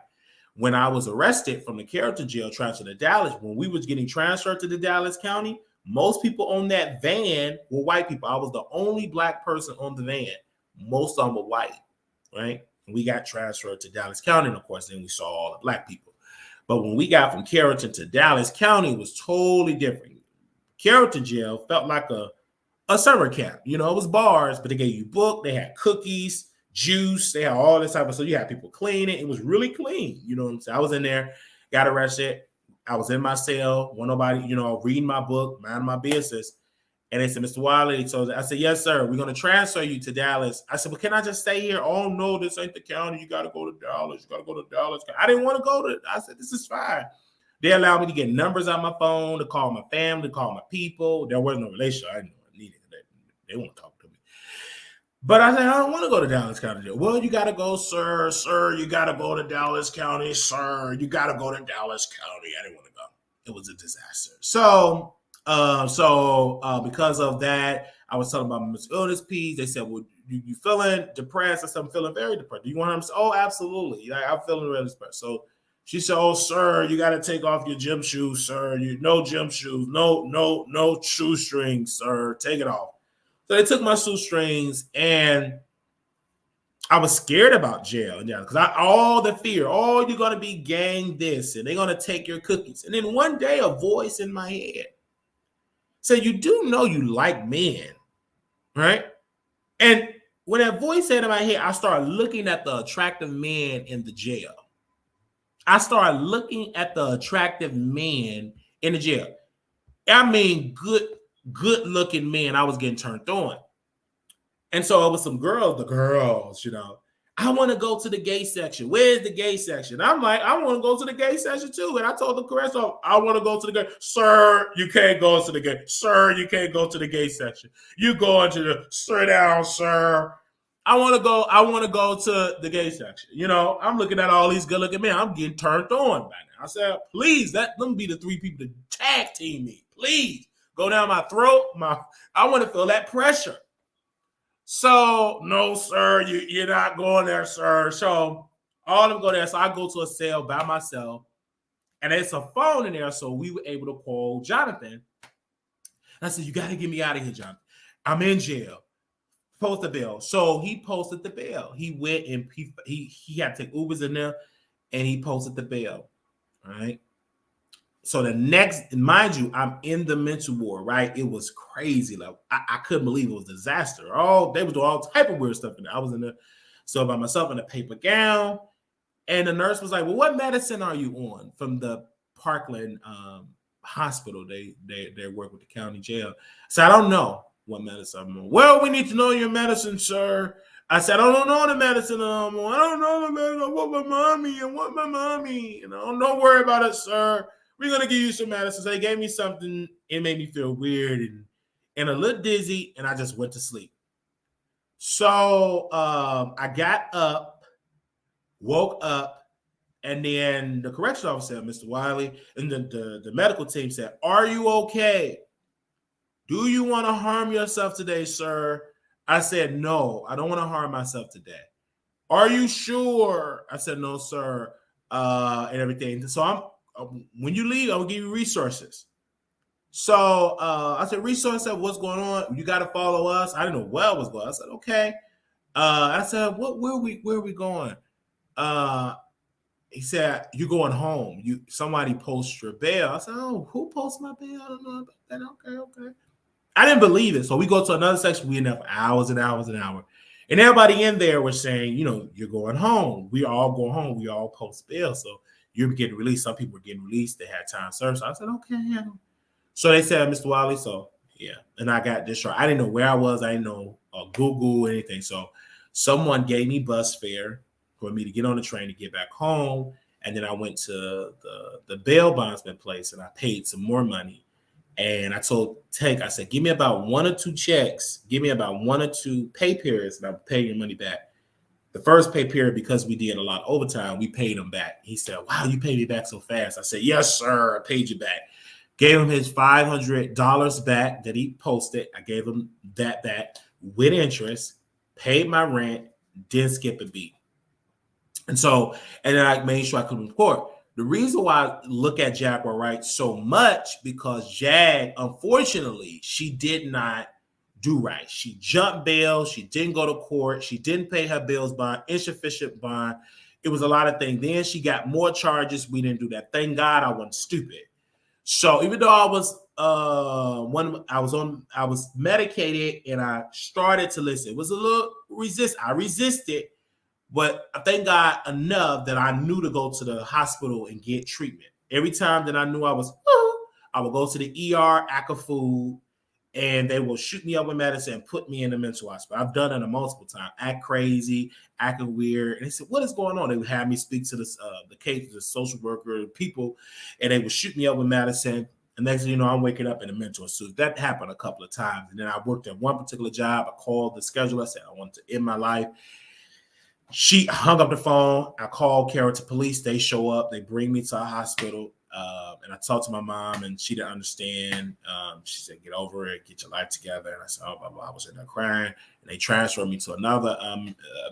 When I was arrested from the Carrollton jail, transferred to Dallas, when we was getting transferred to the Dallas County, most people on that van were white people. I was the only Black person on the van. Most of them were white, right? And we got transferred to Dallas County, and of course, then we saw all the Black people. But when we got from Carrollton to Dallas County, it was totally different. Carrollton jail felt like a summer camp. You know, it was bars, but they gave you book, they had cookies, juice, they had all this type of stuff. You had people clean it. It was really clean. You know what I'm saying? I was in there, got arrested. I was in my cell, nobody, you know, reading my book, minding my business. And they said, Mr. Wiley, so I said, yes, sir, we're going to transfer you to Dallas. I said, well, can I just stay here? Oh, no, this ain't the county. You got to go to Dallas. You got to go to Dallas. I didn't want to go to it. I said, this is fine. They allowed me to get numbers on my phone, to call my family, to call my people. There was no relationship. I didn't know I needed it. They won't talk to me. But I said, I don't want to go to Dallas County. Well, you got to go, sir. Sir, you got to go to Dallas County. Sir, you got to go to Dallas County. I didn't want to go. It was a disaster. So because of that, I was telling about my illness piece. They said, well, you feeling depressed? I said, I'm feeling very depressed. Do you want to? Oh, absolutely. I'm feeling really depressed. So she said, oh, sir, you got to take off your gym shoes, sir. No gym shoes. No shoestrings, sir. Take it off. So they took my shoestrings, and I was scared about jail. Yeah, because all the fear, you're going to be gang this, and they're going to take your cookies. And then one day, a voice in my head said, you do know you like men, right? And when that voice said in my head, I started looking at the attractive men in the jail. I started looking at the attractive men in the jail. I mean, good looking men. I was getting turned on. And so it was some girls, the girls, I want to go to the gay section. Where's the gay section? I'm like, I want to go to the gay section too. And I told the correct officer, I want to go to the gay. Sir, you can't go to the gay. Sir, you can't go to the gay section. You go into the sit down, sir. I want to go to the gay section. I'm looking at all these good looking men. I'm getting turned on by now. I said, please, let them be the three people to tag team me. Please go down my throat. I want to feel that pressure. So, no, sir, you're not going there, sir. So, all of them go there. So, I go to a cell by myself, and there's a phone in there. So, we were able to call Jonathan. And I said, you got to get me out of here, Jonathan. I'm in jail. Post the bill. So, he posted the bill. He went and he had to take Ubers in there, and he posted the bill. All right. So the next, mind you, I'm in the mental ward, right? It was crazy. Like I couldn't believe it was a disaster. They was doing all type of weird stuff in there. I was in there, so by myself in a paper gown, and the nurse was like, "Well, what medicine are you on?" From the Parkland hospital. They work with the county jail. So I don't know what medicine I'm on. Well, we need to know your medicine, sir. I said, I don't know the medicine I'm on. I don't know the medicine. I want my mommy. Don't worry about it, sir. We're going to give you some medicine. So they gave me something. It made me feel weird and a little dizzy, and I just went to sleep. So I got up, woke up, and then the correction officer said, Mr. Wiley, and the medical team said, are you okay? Do you want to harm yourself today, sir? I said, no, I don't want to harm myself today. Are you sure? I said, no, sir, and everything. So when you leave, I will give you resources. So I said, resources, what's going on? You got to follow us. I didn't know what was going on. I said, okay. I said, where are we going? He said, you're going home. Somebody posts your bail. I said, oh, who posts my bail? I don't know about that. Okay. I didn't believe it. So we go to another section. We end up hours and hours and hours. And everybody in there was saying, you're going home. We all go home. We all post bail. So you're getting released. Some people were getting released. They had time served. So I said, okay. Yeah. So they said, Mr. Wiley. So, yeah. And I got discharged. I didn't know where I was. I didn't know Google or anything. So someone gave me bus fare for me to get on the train to get back home. And then I went to the bail bondsman place and I paid some more money. And I told Tank, I said, give me about 1 or 2 checks. Give me about 1 or 2 pay periods and I'll pay your money back. The first pay period, because we did a lot of overtime, we paid him back. He said, wow, you paid me back so fast. I said, yes, sir, I paid you back. Gave him his $500 back that he posted. I gave him that back with interest, paid my rent, didn't skip a beat. And then I made sure I could report. The reason why I look at Jaguar Wright so much, because Jag, unfortunately, she did not do right. She jumped bail. She didn't go to court. She didn't pay her bills bond, insufficient bond. It was a lot of things. Then she got more charges. We didn't do that. Thank God I wasn't stupid. So even though I was medicated and I started to listen, it was a little I resisted. But I thank God enough that I knew to go to the hospital and get treatment. Every time that I knew I would go to the ER, act a fool, and they will shoot me up with medicine and put me in the mental hospital. I've done it multiple times. Act crazy, acting weird. And they said, what is going on? They would have me speak to the case, the social worker, people, and they would shoot me up with medicine. And next thing you know, I'm waking up in a mental institute. That happened a couple of times. And then I worked at one particular job. I called the scheduler. I said, I want to end my life. She hung up the phone. I called Carrollton Police. They show up. They bring me to a hospital. And I talked to my mom, and she didn't understand. She said, get over it. Get your life together. And I said, oh, blah, blah. I was in there crying. And they transferred me to another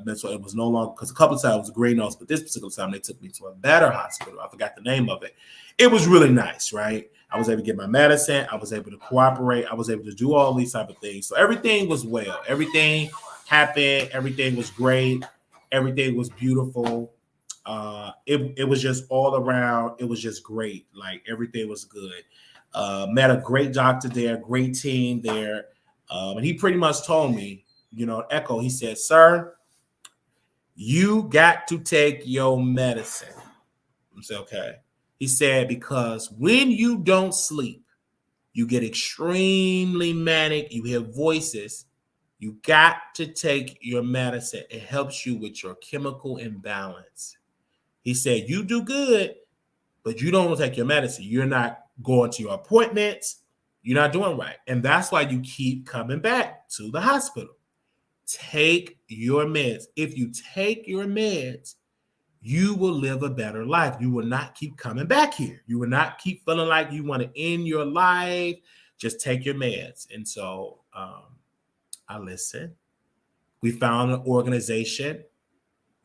mental. It was no longer, because a couple of times it was a great nurse, but this particular time they took me to a better hospital. I forgot the name of it. It was really nice, right? I was able to get my medicine. I was able to cooperate. I was able to do all these type of things. So everything was well. Everything happened. Everything was great. Everything was beautiful. It was just all around. It was just great. Like everything was good. Met a great doctor there, great team there. And he pretty much told me, echo. He said, "Sir, you got to take your medicine." I said, "Okay." He said, "Because when you don't sleep, you get extremely manic. You hear voices. You got to take your medicine. It helps you with your chemical imbalance." He said, "You do good, but you don't take your medicine. You're not going to your appointments. You're not doing right. And that's why you keep coming back to the hospital. Take your meds. If you take your meds, you will live a better life. You will not keep coming back here. You will not keep feeling like you want to end your life. Just take your meds." And so I listened. We found an organization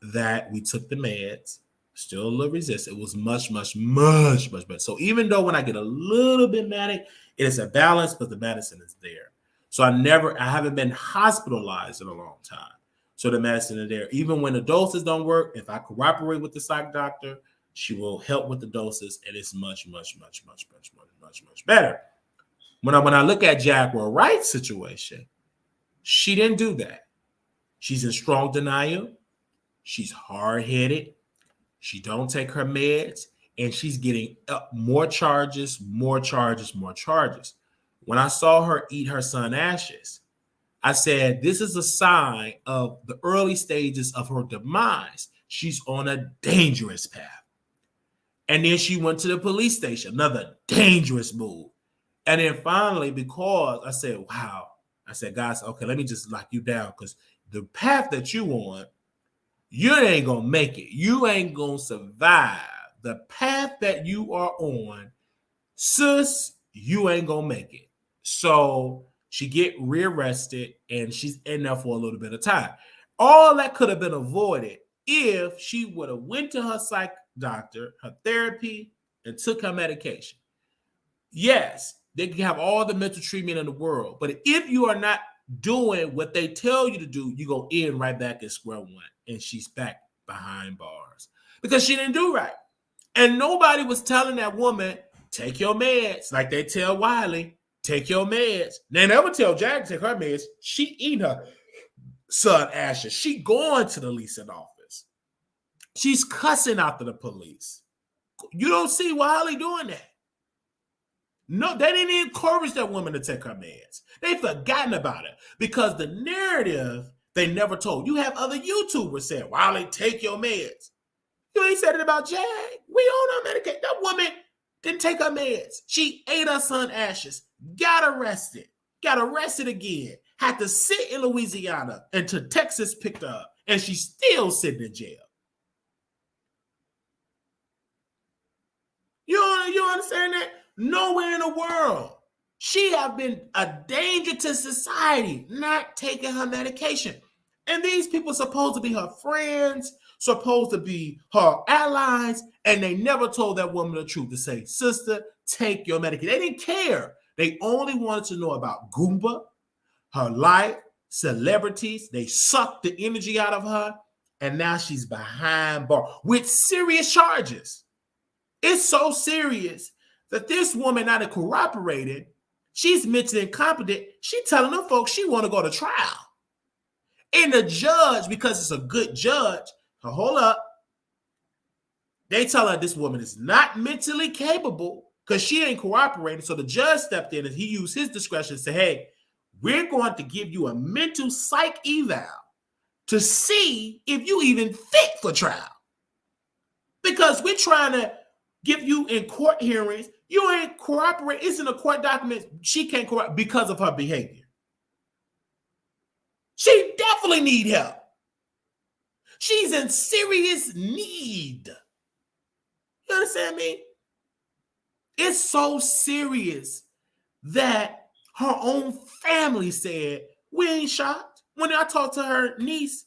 that we took the meds. Still a little resistant. It was much, much, much, much better. So even though when I get a little bit manic, it is a balance, but the medicine is there. So I haven't been hospitalized in a long time. So the medicine is there. Even when the doses don't work, if I cooperate with the psych doctor, she will help with the doses, and it's much, much, much, much, much, much, much, much better. When I look at Jaguar Wright's situation, she didn't do that. She's in strong denial. She's hard-headed. She don't take her meds, and she's getting more charges, more charges, more charges. When I saw her eat her son's ashes, I said, this is a sign of the early stages of her demise. She's on a dangerous path. And then she went to the police station, another dangerous move. And then finally, because I said, wow, I said, guys, okay, let me just lock you down, because the path that you on, you ain't going to make it. You ain't going to survive. The path that you are on, sis, you ain't going to make it. So she get rearrested, and she's in there for a little bit of time. All that could have been avoided if she would have went to her psych doctor, her therapy, and took her medication. Yes, they can have all the mental treatment in the world, but if you are not doing what they tell you to do, you go in right back at square one, and she's back behind bars because she didn't do right. And nobody was telling that woman, take your meds, like they tell Wiley, take your meds. They never tell Jack to take her meds. She eat her son ashes. She going to the leasing office. She's cussing after the police. You don't see Wiley doing that. No, they didn't encourage that woman to take her meds. They forgotten about it because the narrative they never told. You have other YouTubers saying, Wiley, take your meds. You ain't said it about Jag. We on our medication. That woman didn't take her meds. She ate her son's ashes, got arrested again, had to sit in Louisiana until Texas picked her up, and she's still sitting in jail. You understand that? Nowhere in the world. She have been a danger to society, not taking her medication. And these people are supposed to be her friends, supposed to be her allies, and they never told that woman the truth to say, sister, take your medication. They didn't care. They only wanted to know about Goomba, her life, celebrities. They sucked the energy out of her, and now she's behind bars with serious charges. It's so serious that this woman not cooperated. She's mentally incompetent. She telling them folks she want to go to trial. And the judge, because it's a good judge, hold up. They tell her this woman is not mentally capable because she ain't cooperating. So the judge stepped in and he used his discretion to say, hey, we're going to give you a mental psych eval to see if you even fit for trial. Because we're trying to give you in court hearings. You ain't cooperate. It's in a court document. She can't cooperate because of her behavior. She definitely need help. She's in serious need. You understand me? It's so serious that her own family said, we ain't shocked. When I talked to her niece,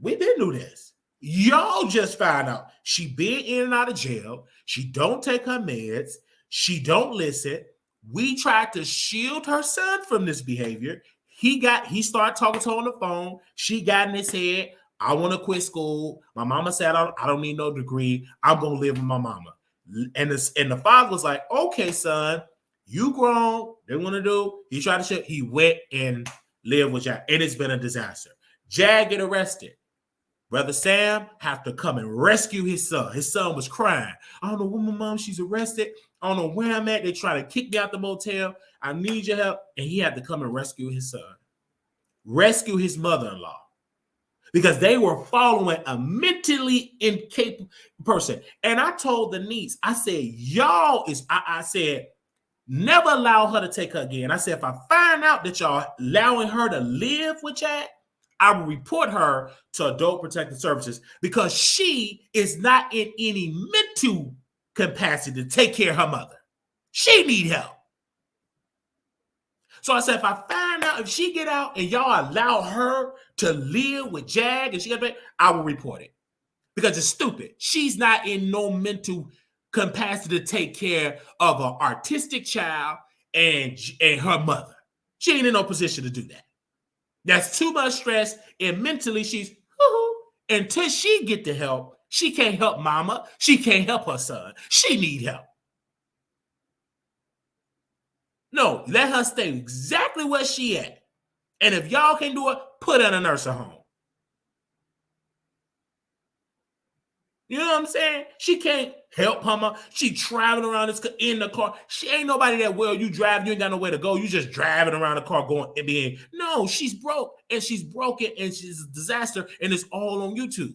we been knew this. Y'all just found out she been in and out of jail. She don't take her meds. She don't listen. We tried to shield her son from this behavior. He started talking to her on the phone. She got in his head, I want to quit school. My mama said, I don't need no degree. I'm going to live with my mama. And the father was like, okay, son, you grown. They want to do. He tried to shut. He went and live with Jag. And it's been a disaster. Jag get arrested. Brother Sam have to come and rescue his son. His son was crying. I don't know where my mom, she's arrested. I don't know where I'm at. They try to kick me out the motel. I need your help. And he had to come and rescue his son. Rescue his mother-in-law. Because they were following a mentally incapable person. And I told the niece, I said, I said, never allow her to take her again. I said, if I find out that y'all allowing her to live with Chad, I will report her to Adult Protective Services because she is not in any mental capacity to take care of her mother. She need help. So I said, if I find out, if she get out and y'all allow her to live with Jag and she got back, I will report it because it's stupid. She's not in no mental capacity to take care of an artistic child and her mother. She ain't in no position to do that. That's too much stress, and mentally she's until she get the help. She can't help mama. She can't help her son. She need help. No, let her stay exactly where she at. And if y'all can do it, put her in a nursing home. You know what I'm saying? She can't help her mom. She traveling around in the car. She ain't nobody that well. You drive, you ain't got nowhere to go. You just driving around the car going and being. No, she's broke and she's broken and she's a disaster and it's all on YouTube.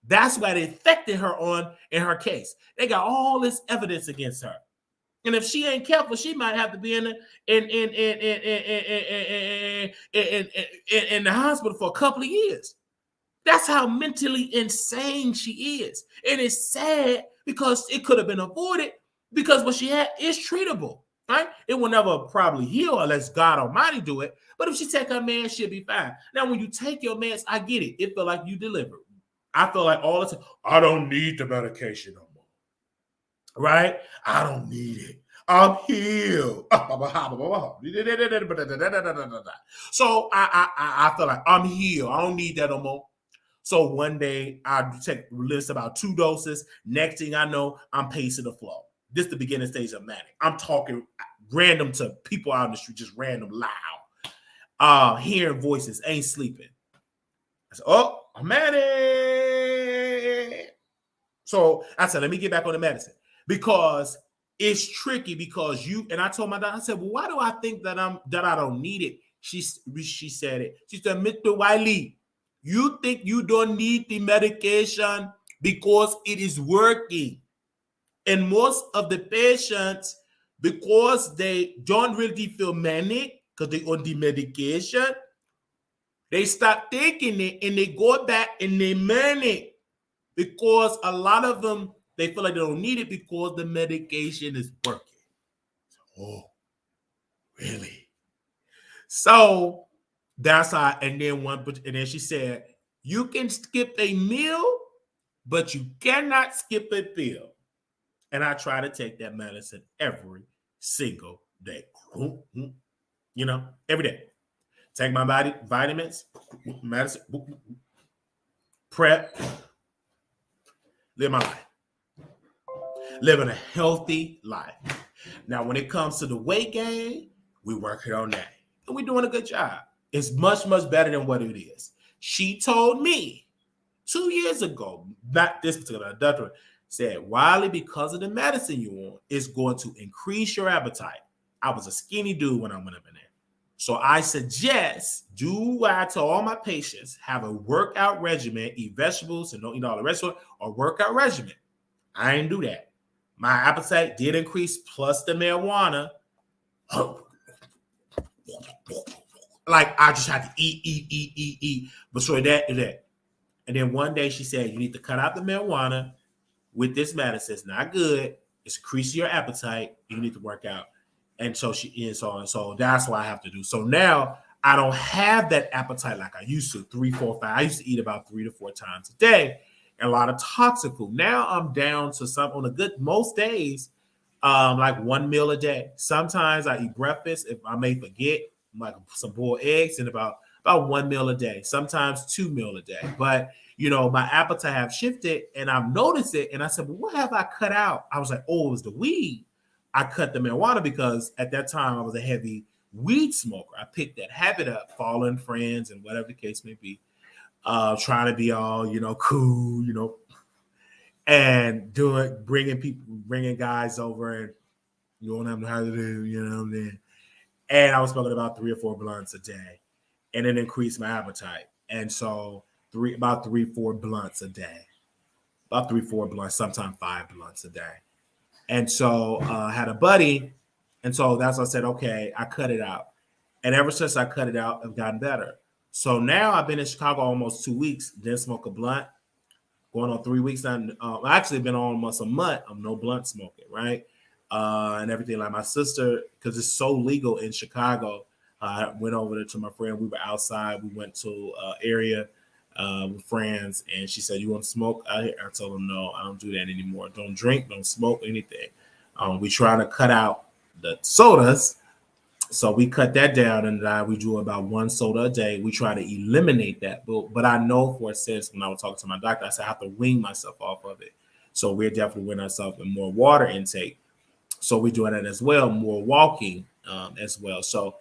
That's why they affected her in her case. They got all this evidence against her. And if she ain't careful, she might have to be in the hospital for a couple of years. That's how mentally insane she is. And it's sad because it could have been avoided because what she had is treatable, right? It will never probably heal unless God Almighty do it. But if she take her man, she'll be fine. Now, when you take your meds, I get it. It feel like you delivered. I feel like all the time, I don't need the medication no more, right? I don't need it. I'm healed. So I feel like I'm healed. I don't need that no more. So one day I list about 2 doses. Next thing I know, I'm pacing the floor. This is the beginning stage of manic. I'm talking random to people out in the street, just random loud. Hearing voices, ain't sleeping. I said, oh, I'm manic. So I said, let me get back on the medicine because it's tricky because and I told my doctor, I said, well, why do I think that I don't need it? She said it. She said, Mr. Wiley, you think you don't need the medication because it is working. And most of the patients, because they don't really feel manic because they're on the medication, they stop taking it and they go back and they manic because a lot of them, they feel like they don't need it because the medication is working. Oh, really? So that's how, and then she said, you can skip a meal, but you cannot skip a pill. And I try to take that medicine every single day. You know, every day. Take my vitamins, medicine, prep, live my life. Living a healthy life. Now, when it comes to the weight gain, we're working on that. And we're doing a good job. It's much, much better than what it is. She told me 2 years ago, not this particular doctor, said, Wiley, because of the medicine you want, it's going to increase your appetite. I was a skinny dude when I went up in there. So I suggest, do what I tell all my patients, have a workout regimen, eat vegetables and don't eat all the rest of it, or workout regimen. I didn't do that. My appetite did increase, plus the marijuana. Like, I just had to eat. But so that. And then one day she said, you need to cut out the marijuana with this medicine. It's not good. It's increasing your appetite. You need to work out. And so so that's what I have to do. So now I don't have that appetite like I used to, 3, 4, 5. I used to eat about 3 to 4 times a day. And a lot of toxic food. Now I'm down to most days, like 1 meal a day. Sometimes I eat breakfast. If I may forget, like some boiled eggs and about 1 meal a day. Sometimes 2 meals a day. But, you know, my appetite have shifted and I've noticed it. And I said, well, what have I cut out? I was like, oh, it was the weed. I cut the marijuana because at that time I was a heavy weed smoker. I picked that habit up, following friends and whatever the case may be, trying to be all, cool, and bringing guys over and you don't know how to do, then. And I was smoking about 3 or 4 blunts a day, and it increased my appetite. And so about 3-4 blunts a day, about 3-4 blunts, sometimes 5 blunts a day. And so I had a buddy, and so that's why I said, okay, I cut it out. And ever since I cut it out, I've gotten better. So now I've been in Chicago almost 2 weeks, didn't smoke a blunt. Going on 3 weeks now. I actually been on almost a month of no blunt smoking, right? And everything. Like my sister, because it's so legal in Chicago, I went over there to my friend. We were outside. We went to area with friends, and she said, "You want to smoke out here?" I told them, "No, I don't do that anymore. Don't drink, don't smoke anything." We trying to cut out the sodas. So we cut that down, and we do about 1 soda a day. We try to eliminate that. But I know for a sense, when I was talking to my doctor, I said I have to wean myself off of it. So we're definitely weaning ourselves in more water intake. So we're doing that as well, more walking as well. So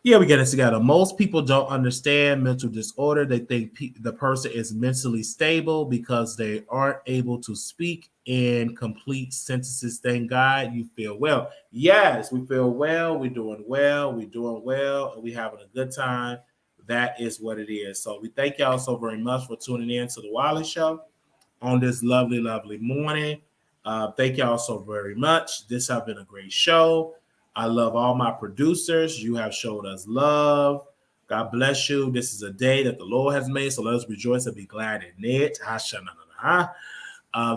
yeah, we get it together. Most people don't understand mental disorder. They think the person is mentally stable because they aren't able to speak in complete sentences. Thank God you feel well. Yes, we feel well. We're doing well. We're doing well. And we're having a good time. That is what it is. So we thank y'all so very much for tuning in to the Wiley Show on this lovely, lovely morning. Thank y'all so very much. This has been a great show. I love all my producers. You have showed us love. God bless you. This is a day that the Lord has made, so let us rejoice and be glad in it.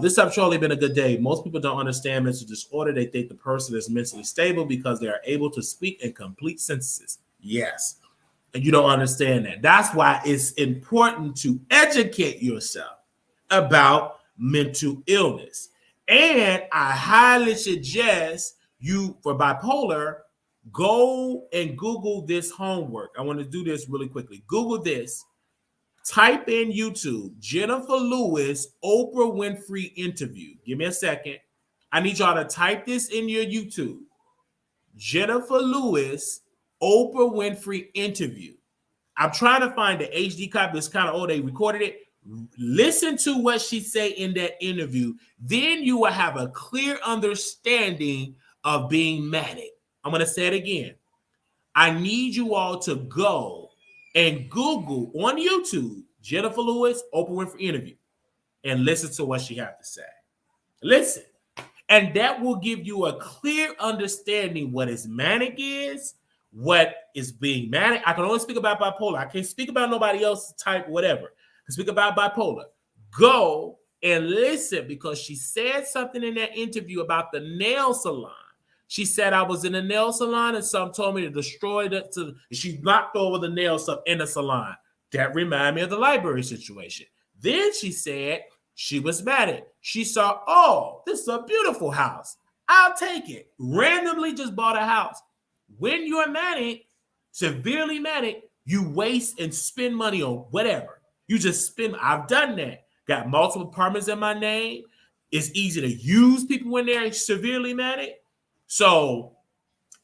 This has surely been a good day. Most people don't understand mental disorder. They think the person is mentally stable because they are able to speak in complete sentences. Yes. And you don't understand that. That's why it's important to educate yourself about mental illness. And I highly suggest you, for bipolar, go and Google this homework. I want to do this really quickly. Google this. Type in YouTube, Jennifer Lewis, Oprah Winfrey interview. Give me a second. I need y'all to type this in your YouTube. Jennifer Lewis, Oprah Winfrey interview. I'm trying to find the HD copy. It's kind of old. They recorded it. Listen to what she say in that interview. Then you will have a clear understanding of being manic. I'm going to say it again. I need you all to go and Google on YouTube, Jennifer Lewis, Oprah Winfrey interview, and listen to what she has to say. Listen. And that will give you a clear understanding what is manic is, what is being manic. I can only speak about bipolar. I can't speak about nobody else's type, whatever. I can speak about bipolar. Go and listen, because she said something in that interview about the nail salon. She said, I was in a nail salon and some told me to destroy she knocked over the nail stuff in the salon. That reminded me of the library situation. Then she said she was manic. She saw, oh, this is a beautiful house. I'll take it. Randomly just bought a house. When you're manic, severely manic, you waste and spend money on whatever. You just spend. I've done that. Got multiple apartments in my name. It's easy to use people when they're severely manic. So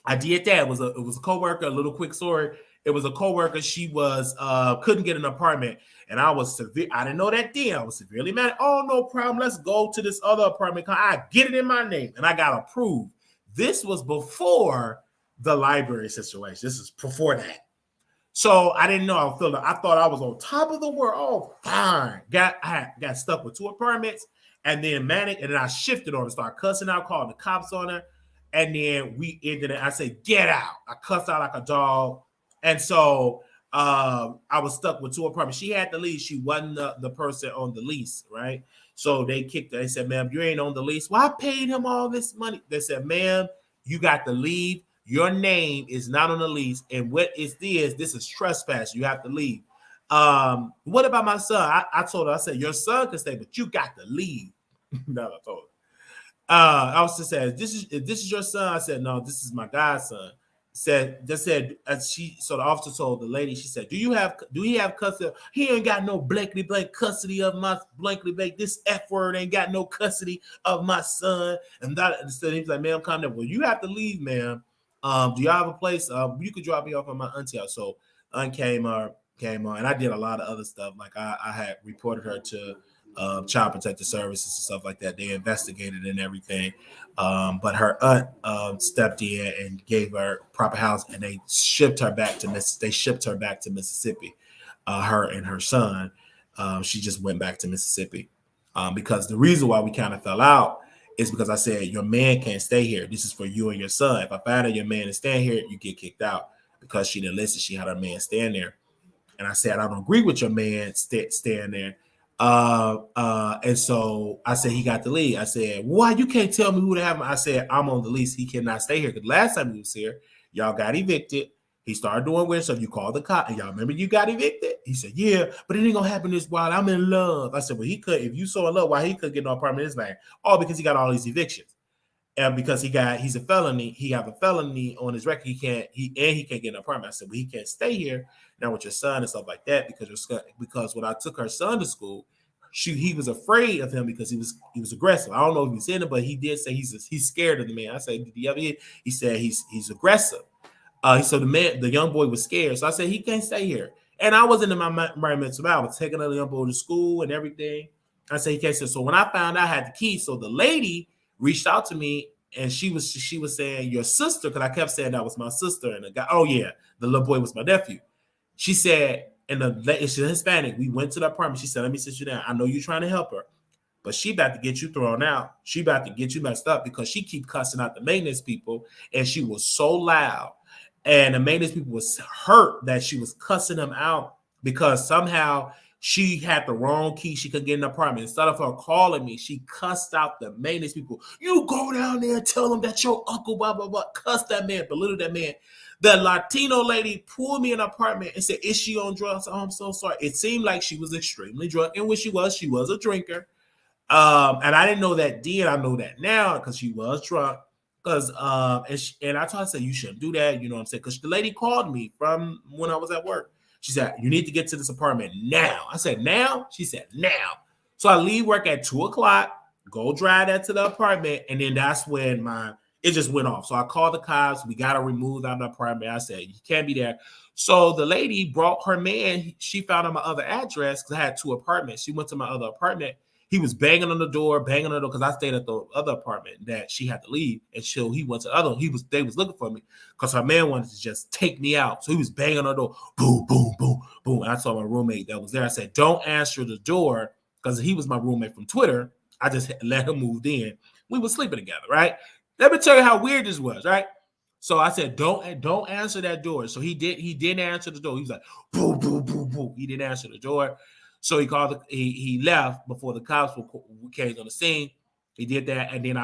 I did that. It was a coworker. A little quick story. It was a coworker. She was couldn't get an apartment, and I was severe. I didn't know that then. I was severely mad. Oh, no problem. Let's go to this other apartment. I get it in my name, and I got approved. This was before the library situation. This is before that. So I didn't know. I thought I was on top of the world. Oh, fine. I got stuck with 2 apartments, and then manic, and then I shifted on and started cussing out, calling the cops on her. And then we ended it. I said, get out. I cussed out like a dog. And so I was stuck with 2 apartments. She had to leave. She wasn't the person on the lease, right? So they kicked her. They said, ma'am, you ain't on the lease. Well, I paid him all this money. They said, ma'am, you got to leave. Your name is not on the lease. And what is this is trespass. You have to leave. What about my son? I told her, I said, your son can stay, but you got to leave. No, I told her. I was just saying, if this is your son, I said, no, this is my godson. So the officer told the lady, she said, do he have custody? He ain't got no blankety blank custody of my blankety blank. This F word ain't got no custody of my son. And that, instead he was like, ma'am, calm down. Well, you have to leave, ma'am. Do y'all have a place? You could drop me off at my auntie house. So aunt came on, and I did a lot of other stuff. Like I had reported her to Child Protective Services and stuff like that. They investigated and everything. But her aunt stepped in and gave her proper housing, and they shipped her back to Mississippi. Her and her son. She just went back to Mississippi because the reason why we kind of fell out is because I said your man can't stay here. This is for you and your son. If I find out your man is staying here, you get kicked out because she didn't listen. She had her man staying there, and I said I don't agree with your man staying there. And so I said he got the lead. I said, why you can't tell me who to have him? I said I'm on the lease. He cannot stay here because last time he was here, y'all got evicted. He started doing weird stuff. You called the cop, and y'all remember you got evicted. He said, "Yeah, but it ain't gonna happen this while I'm in love." I said, "Well, he could. If you so in love, why he could get no apartment in his name? All because he got all these evictions, and because he's a felony. He have a felony on his record. He can't get an apartment." I said, "Well, he can't stay here now with your son and stuff like that because when I took her son to school, he was afraid of him because he was aggressive. I don't know if he's in it, but he did say he's scared of the man." I said, "Did you ever hear?" He said he's aggressive. So the young boy was scared. So I said, he can't stay here. And I wasn't in my right mental. I was taking the young boy to school and everything. I said, he can't stay. So when I found out I had the key, so the lady reached out to me and she was saying, your sister, because I kept saying that was my sister. And the guy, oh yeah, the little boy was my nephew. She said, she's Hispanic. We went to the apartment. She said, let me sit you down. I know you're trying to help her, but she about to get you thrown out. She about to get you messed up because she keep cussing out the maintenance people. And she was so loud. And the maintenance people was hurt that she was cussing them out because somehow she had the wrong key. She couldn't get in the apartment. Instead of her calling me, she cussed out the maintenance people. You go down there and tell them that your uncle, blah, blah, blah. Cuss that man, belittle that man. The Latino lady pulled me in an apartment and said, is she on drugs? Oh, I'm so sorry. It seemed like she was extremely drunk. And when she was a drinker. And I didn't know that then. I know that now because she was drunk. Because and I told her, I said, you shouldn't do that. You know what I'm saying? Because the lady called me from when I was at work. She said, you need to get to this apartment now. I said, now? She said, now. So I leave work at 2:00, go drive that to the apartment. And then that's when it just went off. So I called the cops. We got her removed out of the apartment. I said, you can't be there. So the lady brought her man. She found out my other address because I had 2 apartments. She went to my other apartment. He was banging on the door because I stayed at the other apartment that she had to leave. And so he went to the other one. They was looking for me because her man wanted to just take me out. So he was banging on the door. Boom, boom, boom, boom. And I saw my roommate that was there. I said, don't answer the door because he was my roommate from Twitter. I just let him move in. We were sleeping together, right? Let me tell you how weird this was, right? So I said, don't answer that door. So he didn't answer the door. He was like, boom, boom, boom, boom. He didn't answer the door. So he left before the cops came on the scene. He did that. And then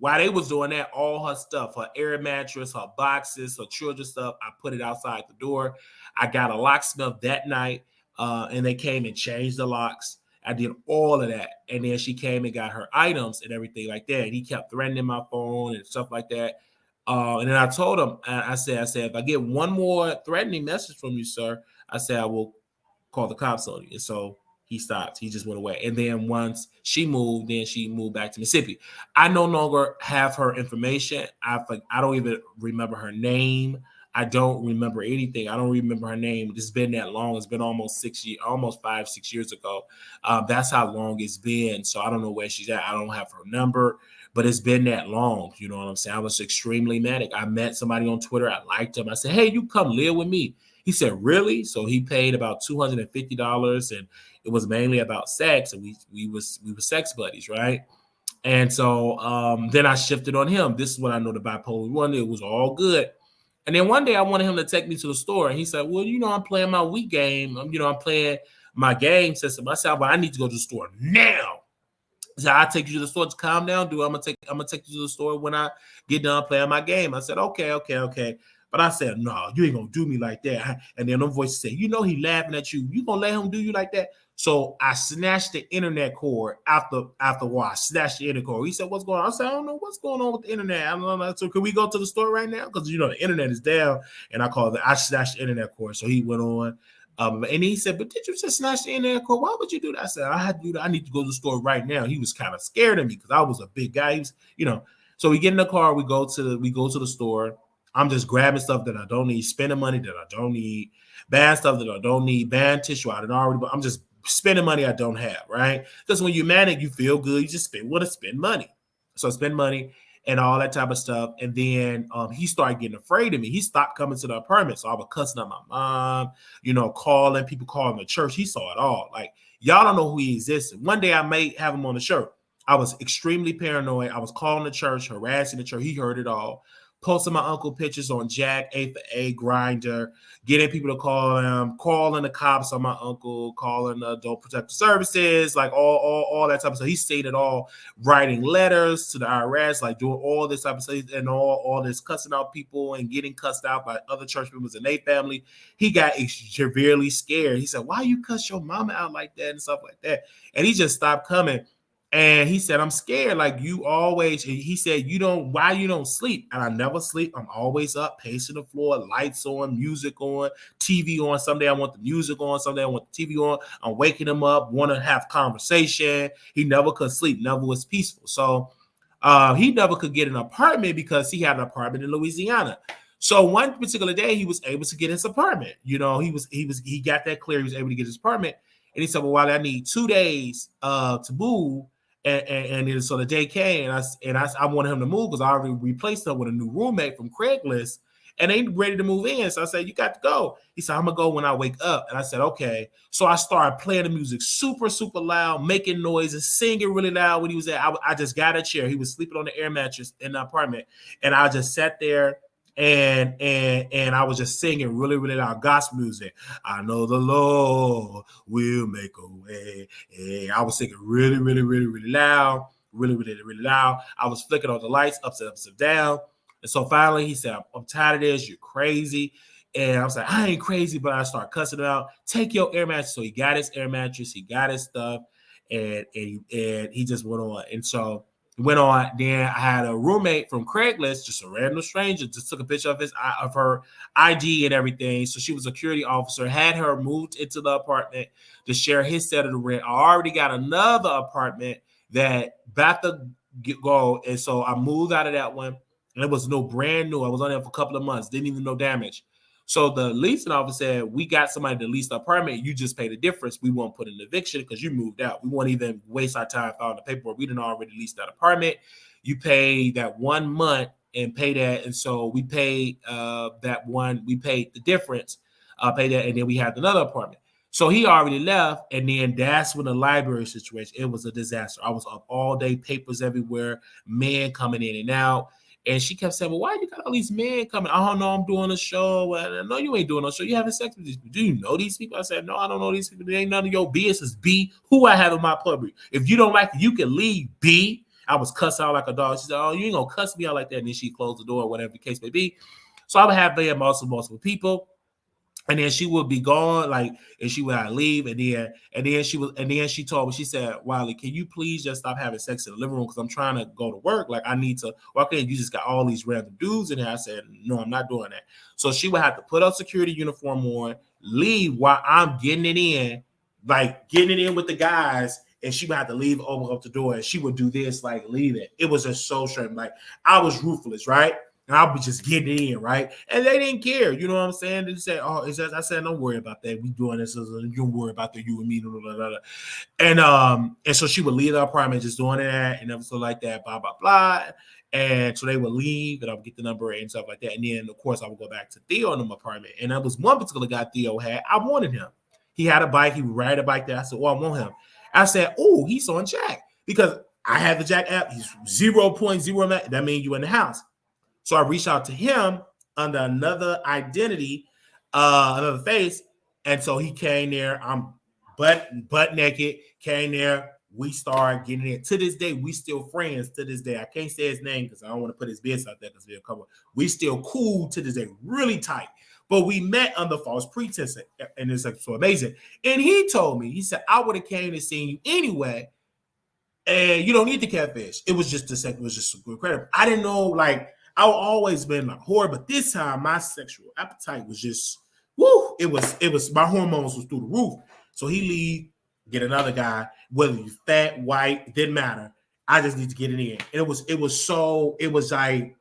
while they was doing that, all her stuff, her air mattress, her boxes, her children's stuff, I put it outside the door. I got a locksmith that night, and they came and changed the locks. I did all of that. And then she came and got her items and everything like that. And he kept threatening my phone and stuff like that. And then I told him, I said, if I get one more threatening message from you, sir, I said, I will call the cops on you. And so he stopped. He just went away. And then once she moved back to Mississippi. I no longer have her information. I don't even remember her name. I don't remember anything. I don't remember her name. It's been that long. It's been almost 6 years, almost 5-6 years ago. That's how long it's been. So I don't know where she's at. I don't have her number, but it's been that long. You know what I'm saying? I was extremely manic. I met somebody on Twitter. I liked him. I said, hey, you come live with me. He said, really? So he paid about $250, and it was mainly about sex, and we were sex buddies, right? And so then I shifted on him. This is when I know the bipolar one. It was all good. And then one day I wanted him to take me to the store, and he said, well, I'm playing my Wii game. I'm playing my game system. I said, well, I need to go to the store now. He said, I'll take you to the store to calm down, dude. I'm gonna take you to the store when I get done playing my game. I said, okay. But I said, no, you ain't gonna do me like that. And then them voices said, he laughing at you. You gonna let him do you like that? So I snatched the internet cord after a while. I snatched the internet cord. He said, what's going on? I said, I don't know what's going on with the internet. I don't know. So can we go to the store right now? Because the internet is down. And I snatched the internet cord. So he went on. And he said, but did you just snatch the internet cord? Why would you do that? I said, I had to do that. I need to go to the store right now. He was kind of scared of me because I was a big guy. He was, So we get in the car, we go to the store. I'm just grabbing stuff that I don't need, spending money that I don't need, bad stuff that I don't need, bad tissue I didn't already, but I'm just spending money I don't have, right? Because when you're manic, you feel good, you just want to spend money. So I spend money and all that type of stuff. And then he started getting afraid of me. He stopped coming to the apartment. So I was cussing at my mom, calling people, calling the church. He saw it all. Like, y'all don't know who he existed. One day I may have him on the show. I was extremely paranoid. I was calling the church, harassing the church. He heard it all. Posting my uncle pictures on Jack, A for A, Grinder, getting people to call him, calling the cops on my uncle, calling the Adult Protective Services, like all that type of stuff. He's seen it all, writing letters to the IRS, like doing all this type of stuff, and all this cussing out people and getting cussed out by other church members in their family. He got severely scared. He said, "Why you cuss your mama out like that?" and stuff like that. And he just stopped coming. And he said, "I'm scared. Like you always." He said, why you don't sleep?" And I never sleep. I'm always up, pacing the floor, lights on, music on, TV on. Someday I want the music on. Someday I want the TV on. I'm waking him up, want to have conversation. He never could sleep, never was peaceful. So he never could get an apartment because he had an apartment in Louisiana. So one particular day he was able to get his apartment. He got that clear. He was able to get his apartment. And he said, "Well, I need 2 days to move." And so the day came, and I wanted him to move because I already replaced him with a new roommate from Craigslist, and they ready to move in. So I said, "You got to go." He said, "I'm gonna go when I wake up." And I said, "Okay." So I started playing the music super, super loud, making noises, singing really loud when he was there. I just got a chair. He was sleeping on the air mattress in the apartment, and I just sat there. And I was just singing really, really loud gospel music. I know the Lord will make a way. And I was singing really, really, really, really loud, really, really, really loud. I was flicking on the lights, upside down. And so finally he said, "I'm tired of this. You're crazy." And I was like, "I ain't crazy," but I started cussing him out. "Take your air mattress." So he got his air mattress, he got his stuff, and he just went on. And so went on. Then I had a roommate from Craigslist, just a random stranger, just took a picture of her ID and everything. So she was a security officer, had her moved into the apartment to share his set of the rent. I already got another apartment that about to go. And so I moved out of that one. And it was no brand new. I was on there for a couple of months, didn't even know damage. So the leasing officer said, "We got somebody to lease the apartment. You just pay the difference. We won't put an eviction because you moved out. We won't even waste our time filing the paperwork. We didn't already lease that apartment. You pay that 1 month and pay that." And so we paid that one. We paid the difference, pay that, and then we had another apartment. So he already left, and then that's when the library situation, it was a disaster. I was up all day, papers everywhere, men coming in and out. And she kept saying, "Well, why you got all these men coming?" "I don't know, I'm doing a show." "And no, you ain't doing no show. You having sex with these people. Do you know these people?" I said, "No, I don't know these people. They ain't none of your business, B. Who I have in my public. If you don't like it, you can leave, B." I was cussing out like a dog. She said, "Oh, you ain't gonna cuss me out like that." And then she closed the door, whatever the case may be. So I would have there multiple people. And then she would be gone, like, and she would leave, and then she told me, she said, "Wiley, can you please just stop having sex in the living room? Because I'm trying to go to work. Like, I need to walk in. You just got all these random dudes in here." I said, "No, I'm not doing that." So she would have to put a security uniform on, leave while I'm getting it in, like getting it in with the guys, and she would have to leave, open up the door, and she would do this, like, leave it. It was just so strange. Like, I was ruthless, right? And I'll be just getting it in, right? And they didn't care. You know what I'm saying? They said, "Oh, it's just," I said, "Don't worry about that. We doing this. You don't worry about the you and me." Blah, blah, blah, blah. And so she would leave the apartment just doing that and everything like that, blah, blah, blah. And so they would leave, and I would get the number and stuff like that. And then, of course, I would go back to Theo in the apartment. And there was one particular guy Theo had. I wanted him. He had a bike. He would ride a bike there. I said, "Oh, I want him." I said, "Oh, he's on Jack." Because I had the Jack app. He's 0.0. That means you in the house. So I reached out to him under another identity, another face. And so he came there. I'm butt naked, came there. We started getting it. To this day, we still friends to this day. I can't say his name because I don't want to put his business out there because they'll cover. We still cool to this day, really tight. But we met under false pretense, and it's like so amazing. And he told me, he said, "I would have came and seen you anyway, and you don't need the catfish." It was just the second, it was just incredible. I didn't know, like, I've always been like horror, but this time my sexual appetite was just woo. It was my hormones was through the roof. So he leave, get another guy, whether you fat, white, it didn't matter. I just need to get it in. And it was like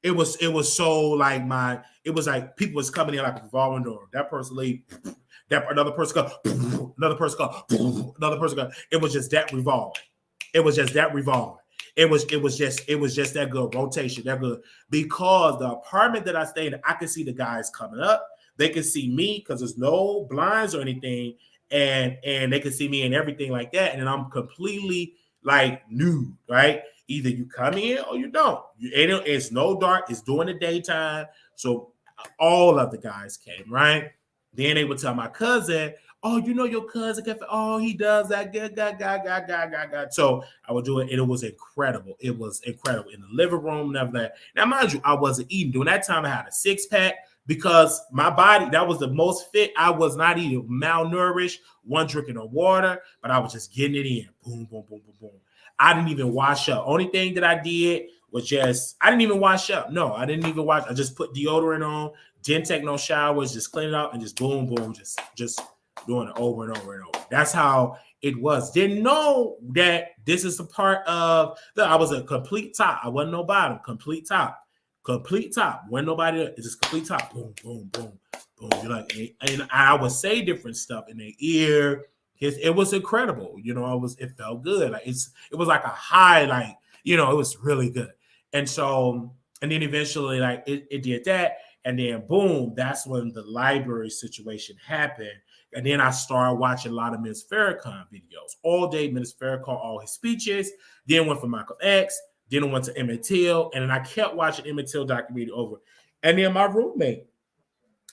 It was so like it was like people was coming in like a revolving door. That person leave, that another person go, another person go, another person go. It was just that revolving. It was just that revolving. It was just that good rotation, that good, because the apartment that I stayed in, I could see the guys coming up. They could see me because there's no blinds or anything, and they could see me and everything like that. And then I'm completely like nude, right? Either you come in or you don't. It's no dark. It's during the daytime. So all of the guys came, right? Then they would tell my cousin, oh, you know your cousin, oh, he does that. So I would do it, and it was incredible. It was incredible in the living room and everything. Now, mind you, I wasn't eating. During that time, I had a 6-pack because my body, that was the most fit. I was not eating, malnourished, wasn't drinking no water, but I was just getting it in. Boom, boom, boom, boom, boom. I didn't even wash up. Only thing that I did was just, I didn't even wash up. No, I didn't even wash. I just put deodorant on, didn't take no showers, just clean it up and just boom, boom, just doing it over and over and over. That's how it was. Didn't know that this is the part of I was a complete top. I wasn't no bottom. Complete top. Complete top. Wasn't nobody. It's just complete top. Boom, boom, boom, boom. You're like, and I would say different stuff in their ear. It was incredible. You know, it felt good. Like it was like a high, like, you know, it was really good. And so, and then eventually, like it did that. And then boom, that's when the library situation happened. And then I started watching a lot of Ms. Farrakhan videos. All day, Ms. Farrakhan, all his speeches. Then went for Michael X. Then I went to Emmett Till. And then I kept watching Emmett Till documentary over. And then my roommate,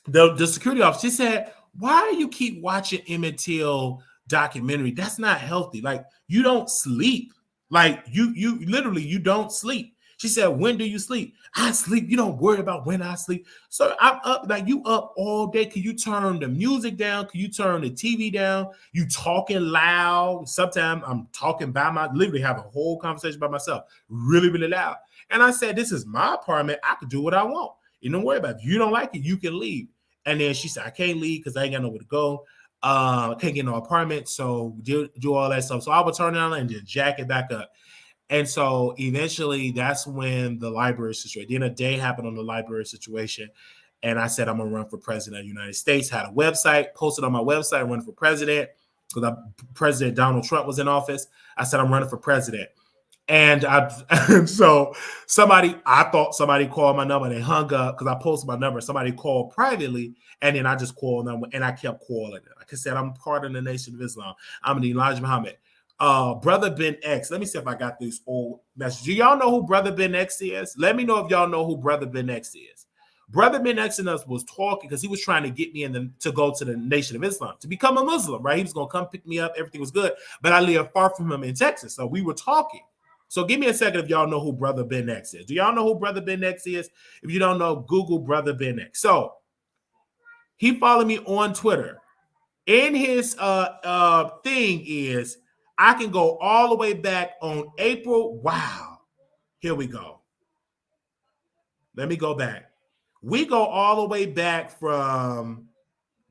the security officer, she said, why do you keep watching Emmett Till documentary? That's not healthy. Like, you don't sleep. Like, you literally, you don't sleep. She said, when do you sleep? I sleep. You don't worry about when I sleep. So I'm up, like, you up all day. Can you turn the music down? Can you turn the TV down? You talking loud. Sometimes I'm talking literally have a whole conversation by myself, really, really loud. And I said, this is my apartment. I can do what I want. You don't worry about it. If you don't like it, you can leave. And then she said, I can't leave because I ain't got nowhere to go. I can't get no apartment. So do all that stuff. So I would turn it on and just jack it back up. And so eventually that's when the library situation, then a day happened on the library situation. And I said, I'm going to run for president of the United States. Had a website, posted on my website, running for president because President Donald Trump was in office. I said, I'm running for president. And so I thought somebody called my number and they hung up because I posted my number. Somebody called privately, and then I just called them, and I kept calling it. Like I said, I'm part of the Nation of Islam. I'm the Elijah Muhammad. Brother Ben X. Let me see if I got this old message. Do y'all know who Brother Ben X is? Let me know if y'all know who Brother Ben X is. Brother Ben X and us was talking because he was trying to get me to go to the Nation of Islam, to become a Muslim, right? He was going to come pick me up. Everything was good. But I live far from him in Texas. So we were talking. So give me a second if y'all know who Brother Ben X is. Do y'all know who Brother Ben X is? If you don't know, Google Brother Ben X. So he followed me on Twitter. In his thing is, I can go all the way back on April. Wow. Here we go. Let me go back. We go all the way back from,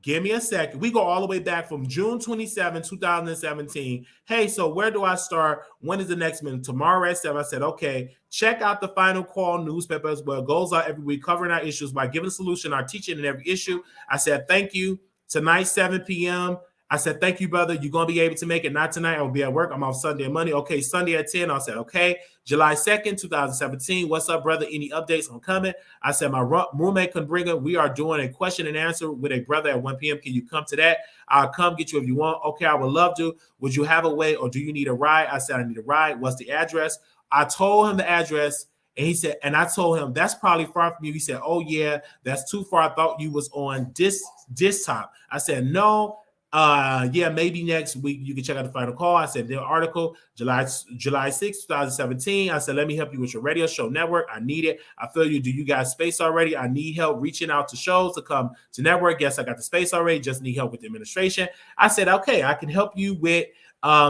give me a second. We go all the way back from June 27, 2017. Hey, so where do I start? When is the next minute? Tomorrow at 7. I said, okay, check out the Final Call newspaper as well. It goes out every week covering our issues by giving a solution, our teaching in every issue. I said, thank you. Tonight, 7 p.m. I said, thank you, brother. You're going to be able to make it. Not tonight. I will be at work. I'm off Sunday and Monday. Okay, Sunday at 10. I said, okay. July 2nd, 2017. What's up, brother? Any updates? I'm coming. I said, my roommate can bring it. We are doing a question and answer with a brother at 1 p.m. Can you come to that? I'll come get you if you want. Okay, I would love to. Would you have a way or do you need a ride? I said, I need a ride. What's the address? I told him the address. And he said, and I told him, that's probably far from you. He said, oh, yeah, that's too far. I thought you was on this top. I said, no. Yeah, maybe next week you can check out the Final Call. I said the article, July 6, 2017. I said, let me help you with your radio show network. I need it. I feel you. Do you got space already? I need help reaching out to shows to come to network. Yes, I got the space already. Just need help with the administration. I said, okay, I can help you with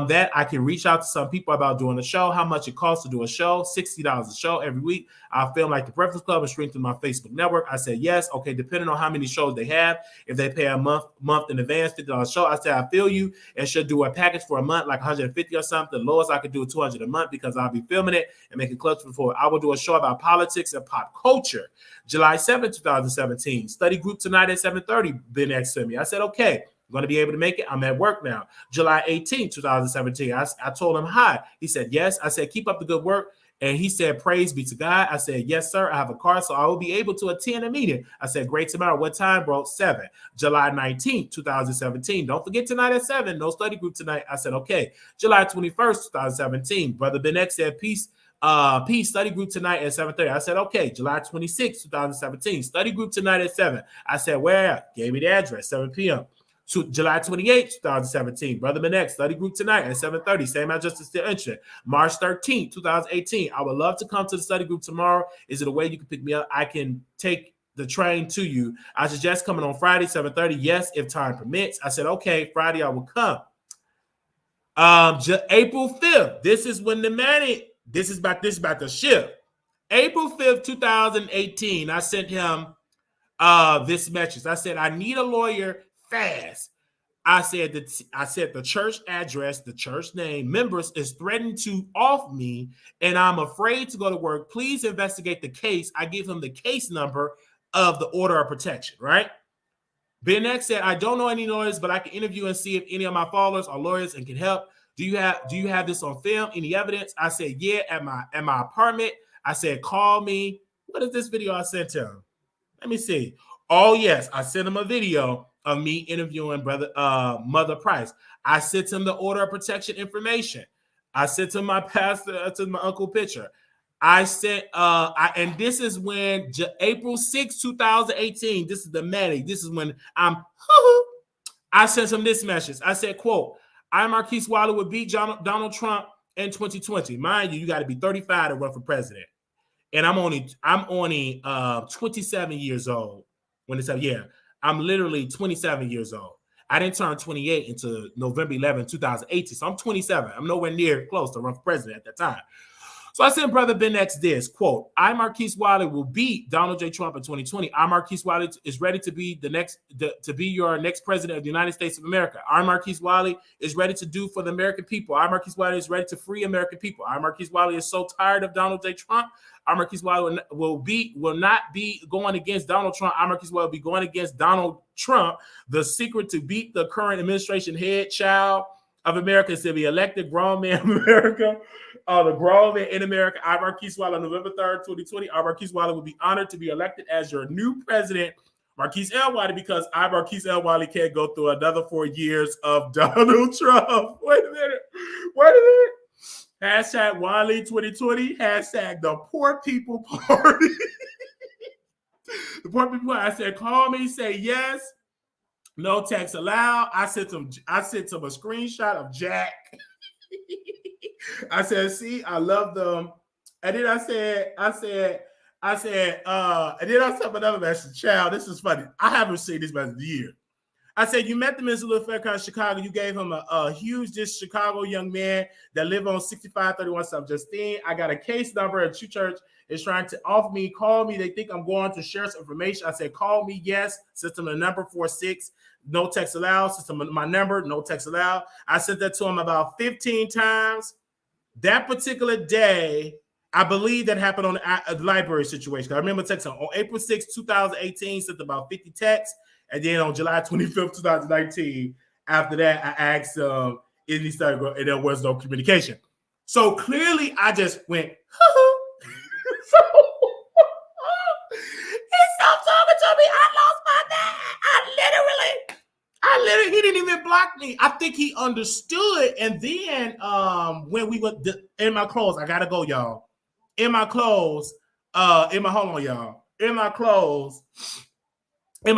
that I can reach out to some people about doing a show, how much it costs to do a show, $60 a show every week. I'll film like the Breakfast Club and stream through my Facebook network. I said, yes. Okay, depending on how many shows they have, if they pay a month in advance, $50 a show, I said, I feel you and should do a package for a month, like 150 or something. The lowest I could do is 200 a month because I'll be filming it and making clips before. I will do a show about politics and pop culture. July 7th, 2017. Study group tonight at 7:30. Been next to me. I said, okay. I'm going to be able to make it. I'm at work now. July 18th, 2017. I told him hi. He said, yes. I said, keep up the good work. And he said, praise be to God. I said, yes, sir. I have a car, so I will be able to attend a meeting. I said, great tomorrow. What time, bro? 7. July 19th, 2017. Don't forget tonight at 7. No study group tonight. I said, okay. July 21st, 2017. Brother Ben X said, peace study group tonight at 7:30. I said, okay. July 26th, 2017. Study group tonight at 7. I said, where? Gave me the address, 7 p.m. July 28th, 2017. Brother Manex, study group tonight at 7:30. Same address is still interested. March 13th, 2018. I would love to come to the study group tomorrow. Is it a way you can pick me up? I can take the train to you. I suggest coming on Friday, 7:30. Yes, if time permits. I said, okay, Friday I will come. April 5th. This is when this is about the shift. April 5th, 2018. I sent him this message. I said, I need a lawyer fast. I said the church address, the church name, members is threatening to off me, and I'm afraid to go to work. Please investigate the case. I give him the case number of the order of protection, right? Ben X said, I don't know any lawyers, but I can interview and see if any of my followers are lawyers and can help. Do you have this on film? Any evidence? I said, yeah, at my apartment. I said, call me. What is this video I sent him? Let me see. Oh, yes, I sent him a video of me interviewing Mother Price. I sent him the order of protection information. I sent him my pastor, to my uncle picture. I sent, and this is when April 6, 2018, this is the manic. This is when I sent him this message. I said, quote, I, Marquise Wiley, would beat Donald Trump in 2020. Mind you, you got to be 35 to run for president. And I'm only 27 years old. When it's I'm literally 27 years old. I didn't turn 28 until November 11, 2018. So I'm 27. I'm nowhere near close to run for president at that time. So I sent Brother Ben X this, quote, I, Marquise Wiley, will beat Donald J. Trump in 2020. I, Marquise Wiley, is ready to be to be your next president of the United States of America. I, Marquise Wiley, is ready to do for the American people. I, Marquise Wiley, is ready to free American people. I, Marquise Wiley, is so tired of Donald J. Trump. I, Marquise Wiley, will not be going against Donald Trump. I, Marquise Wiley, will be going against Donald Trump. The secret to beat the current administration head child of America is to be elected grown man of America. The grown man in America. I, Marquise Wiley, on November 3rd, 2020. I, Marquise Wiley, will be honored to be elected as your new president, Marquise L. Wiley, because I, Marquise L. Wiley, can't go through another 4 years of Donald Trump. Wait a minute. Hashtag Wiley 2020. Hashtag the Poor People Party. The Poor People Party. I said, call me, say yes. No text allowed. I sent him a screenshot of Jack. I said, see, I love them. And then I said, and then I sent another message. Child, this is funny. I haven't seen this message in years. I said, you met them in Little Faircount, Chicago. You gave him a huge, this Chicago young man that live on 6531 South Justine. I got a case number at church is trying to off me. Call me. They think I'm going to share some information. I said, call me. Yes. System the number 46. No text allowed. System my number. No text allowed. I sent that to him about 15 times. That particular day, I believe that happened on a library situation. I remember texting on April 6, 2018, sent about 50 texts. And then on July 25th, 2019, after that, I asked if he started going, and there was no communication. So clearly, I just went, so he stopped talking to me. I lost my dad. I literally, he didn't even block me. I think he understood. And then when we were in my clothes, I gotta go, y'all. In my clothes, hold on, y'all. In my clothes. So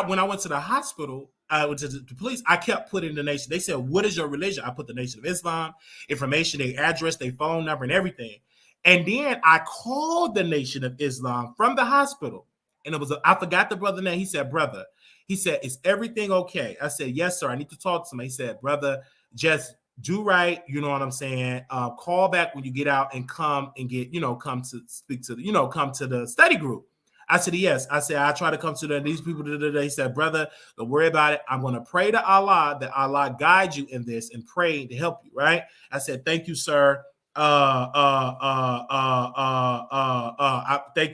when I went to the hospital, I went to the police. I kept putting the nation. They said, "What is your religion?" I put the Nation of Islam information, their address, their phone number, and everything. And then I called the Nation of Islam from the hospital. And it was, I forgot the brother name. He said, brother, he said, is everything okay? I said, yes, sir. I need to talk to somebody. He said, brother, just do right. You know what I'm saying? Call back when you get out and come and get, come to speak to the, come to the study group. I said, yes. I said, I try to come to these people. He said, brother, don't worry about it. I'm going to pray to Allah that Allah guide you in this and pray to help you. Right. I said, thank you, sir. Thank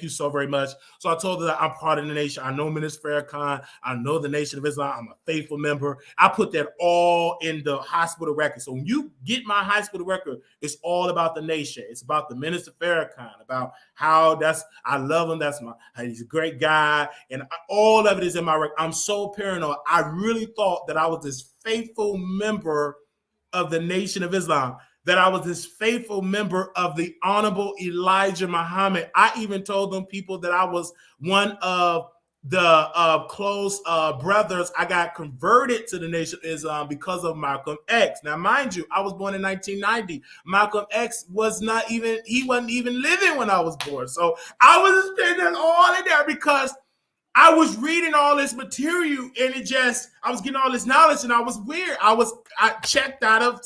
you so very much. So I told her that I'm part of the nation. I know Minister Farrakhan. I know the Nation of Islam. I'm a faithful member. I put that all in the hospital record. So when you get my hospital record, it's all about the nation. It's about the Minister Farrakhan, about how I love him. He's a great guy. And all of it is in my record. I'm so paranoid. I really thought that I was this faithful member of the Nation of Islam, that I was this faithful member of the Honorable Elijah Muhammad. I even told them people that I was one of the close brothers. I got converted to the Nation of Islam because of Malcolm X. Now, mind you, I was born in 1990. Malcolm X wasn't even living when I was born. So I was spending all in there because I was reading all this material and I was getting all this knowledge and I was weird. I checked out of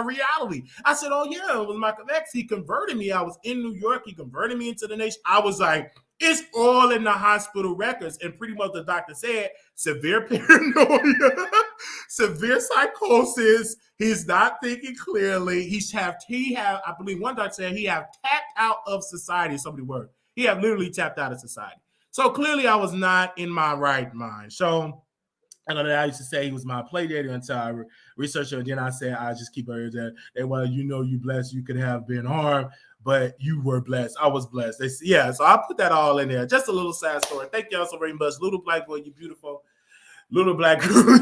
reality. I said, oh yeah, it was Malcolm X. He converted me. I was in New York. He converted me into the nation. I was like, it's all in the hospital records. And pretty much the doctor said, severe paranoia, severe psychosis. He's not thinking clearly. I believe one doctor said he have tapped out of society. Somebody word. He have literally tapped out of society. So clearly I was not in my right mind. So I used to say he was my play daddy until I researched it. And then I said, I just keep hearing that. And well, you blessed, you could have been harmed, but you were blessed. I was blessed. So I put that all in there. Just a little sad story. Thank y'all so very much. Little black boy, you beautiful. Little black girl,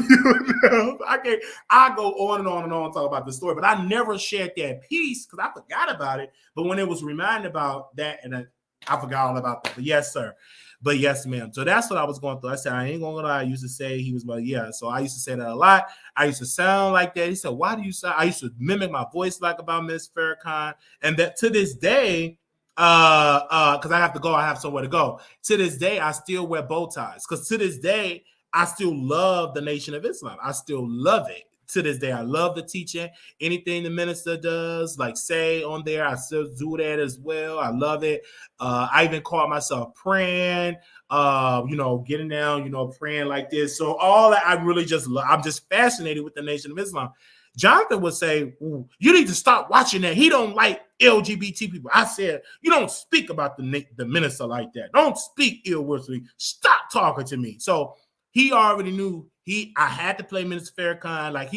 I go on and on and on talk about the story, but I never shared that piece because I forgot about it. But when it was reminded about that, and I forgot all about that. But yes, sir. But yes, ma'am. So that's what I was going through. I said, I ain't gonna lie. I used to say he was yeah. So I used to say that a lot. I used to sound like that. He said, why do you sound? I used to mimic my voice like about Miss Farrakhan. And that to this day, because I have to go, I have somewhere to go. To this day, I still wear bow ties. Because to this day, I still love the Nation of Islam. I still love it. To this day, I love the teaching. Anything the minister does, like say on there, I still do that as well. I love it. I even call myself praying, getting down, praying like this. So all that I really just love. I'm just fascinated with the Nation of Islam. Jonathan would say, you need to stop watching that. He don't like LGBT people. I said, you don't speak about the minister like that. Don't speak ill words to me. Stop talking to me. So he already knew I had to play Minister Farrakhan. Like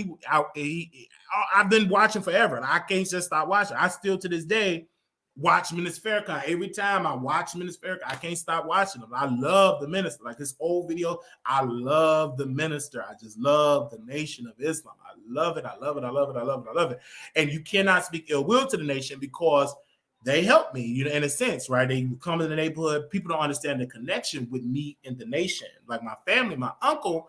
I've been watching forever. And I can't just stop watching. I still to this day watch Minister Farrakhan. Every time I watch Minister Farrakhan, I can't stop watching him. I love the minister. Like this old video, I love the minister. I just love the Nation of Islam. I love it. I love it. I love it. I love it. I love it. And you cannot speak ill will to the nation because they help me, in a sense, right? They come in the neighborhood. People don't understand the connection with me and the nation. Like my family, my uncle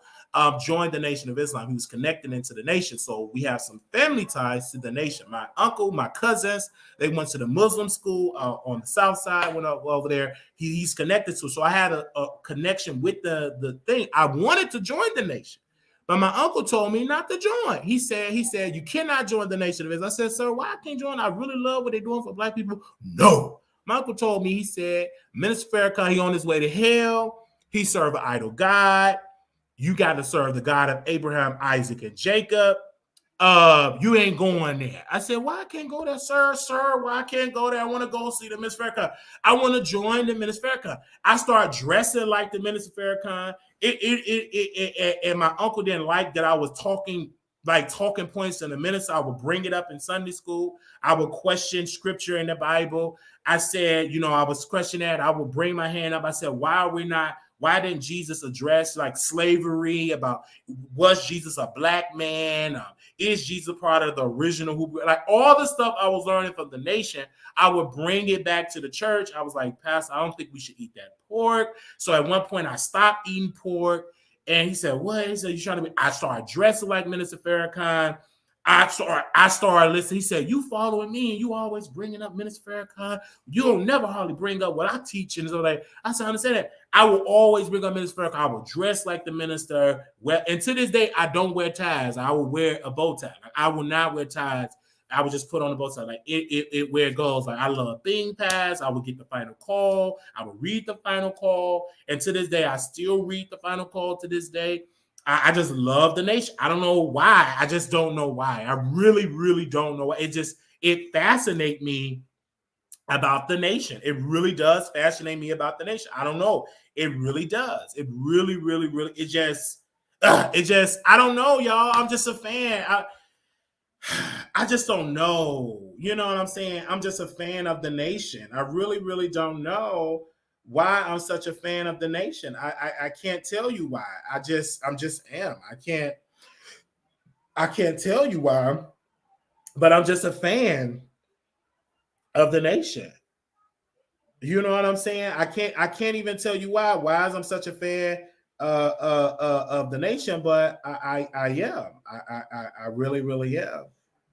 joined the Nation of Islam. He was connected into the nation. So we have some family ties to the nation. My uncle, my cousins, they went to the Muslim school on the south side, went over there. He's connected to. So I had a connection with the thing. I wanted to join the nation. But my uncle told me not to join. He said, you cannot join the Nation of Islam. I said, sir, why I can't join? I really love what they're doing for black people. No. My uncle told me, he said, Minister Farrakhan, he on his way to hell. He served an idol God. You got to serve the God of Abraham, Isaac, and Jacob. You ain't going there. I said, why I can't go there, sir? Sir, why I can't go there? I want to go see the Minister Farrakhan. I want to join the Minister Farrakhan. I start dressing like the Minister Farrakhan. And my uncle didn't like that I was talking points in the minister. I would bring it up in Sunday school. I would question scripture in the Bible. I said, I was questioning that. I would bring my hand up. I said, why didn't Jesus address like slavery? About was Jesus a black man? Is Jesus part of the original like all the stuff I was learning from the nation? I would bring it back to the church. I was like, Pastor, I don't think we should eat that pork. So at one point I stopped eating pork. And he said, what? He said, you trying to be? I started dressing like Minister Farrakhan. I started listening. He said, "You following me, and you always bringing up Minister Farrakhan. You don't never hardly bring up what I teach." And so like, I said, "I understand that. I will always bring up Minister Farrakhan. I will dress like the minister. Well, and to this day, I don't wear ties. I will wear a bow tie. Like, I will not wear ties. I would just put on the bow tie. Like it where it goes. Like I love Bing Pass. I would get the final call. I would read the final call. And to this day, I still read the final call to this day. I just love the nation. I don't know why. I just don't know why. I really, really don't know why. It fascinates me about the nation. It really does fascinate me about the nation. I don't know. It really does. It really, really, really. I don't know, y'all. I'm just a fan. I just don't know. You know what I'm saying? I'm just a fan of the nation. I really, really don't know why I'm such a fan of the nation. I can't tell you why. I'm just am. I can't tell you why, but I'm just a fan of the nation. You know what I'm saying? I can't even tell you why. Why is I'm such a fan of the nation? But I am. I really, really am.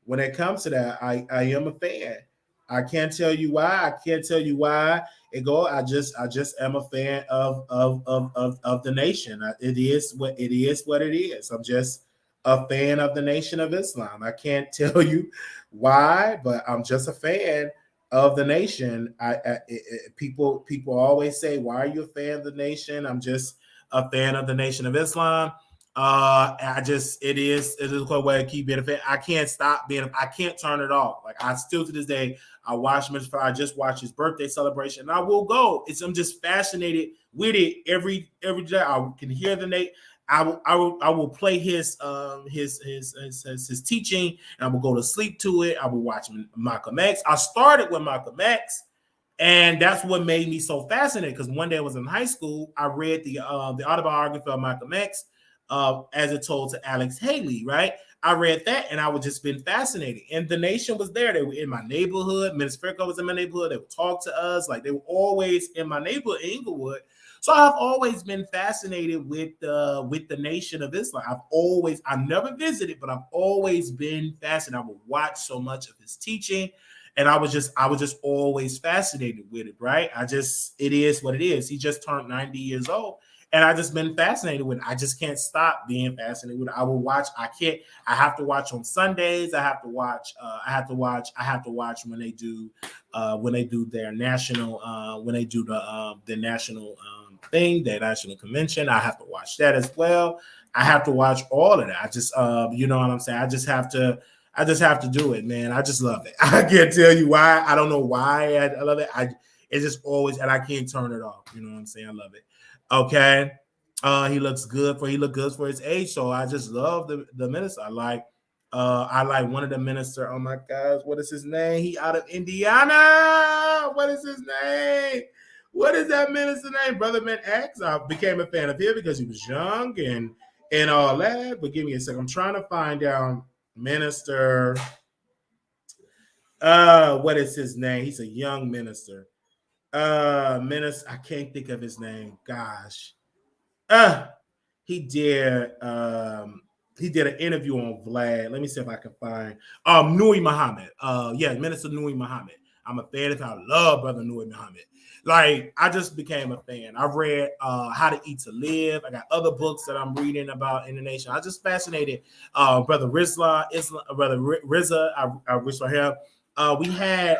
When it comes to that, I am a fan. I can't tell you why. I can't tell you why it go. I just am a fan of the nation. It is what it is. What it is. I'm just a fan of the Nation of Islam. I can't tell you why, but I'm just a fan of the nation. People always say, "Why are you a fan of the nation?" I'm just a fan of the Nation of Islam. It is a quick way to keep being a fan. I can't stop being. I can't turn it off. Like I still to this day, I watch Mr. I just watched his birthday celebration, and I will go. I'm just fascinated with it every day. I can hear the Nate. I will play his teaching, and I will go to sleep to it. I will watch Malcolm X. I started with Malcolm X, and that's what made me so fascinated. Because one day I was in high school, I read the autobiography of Malcolm X, as it told to Alex Haley. Right, I read that, and I was just been fascinated. And the nation was there. They were in my neighborhood. Minister Farrakhan was in my neighborhood. They would talk to us. Like they were always in my neighborhood, Inglewood. So I've always been fascinated with the Nation of Islam. I've never visited, but I've always been fascinated. I would watch so much of his teaching, and I was just always fascinated with it. Right? It is what it is. He just turned 90 years old, and I just been fascinated with it. I just can't stop being fascinated with it. I will watch. I have to watch on Sundays. I have to watch when they do their national when they do the national thing, their national convention. I have to watch that as well. I have to watch all of that. I just you know what I'm saying? I just have to do it, man. I just love it. I can't tell you why. I don't know why I love it. It's just always, and I can't turn it off. You know what I'm saying? I love it. Okay. He looked good for his age. So I just love the minister. I like one of the minister. Oh my gosh, what is his name? He out of Indiana. What is his name? What is that minister name? Brother Man X. I became a fan of him because he was young and all that. But give me a second. I'm trying to find out minister. What is his name? He's a young minister. Minister. I can't think of his name. Gosh. He did an interview on Vlad. Let me see if I can find Nuri Muhammad. Minister Nuri Muhammad. I'm a fan of him. I love Brother Nuri Muhammad. Like, I just became a fan. I've read How to Eat to Live. I got other books that I'm reading about in the nation. I just fascinated. Brother Rizla, Brother Rizza, I wish for him. We had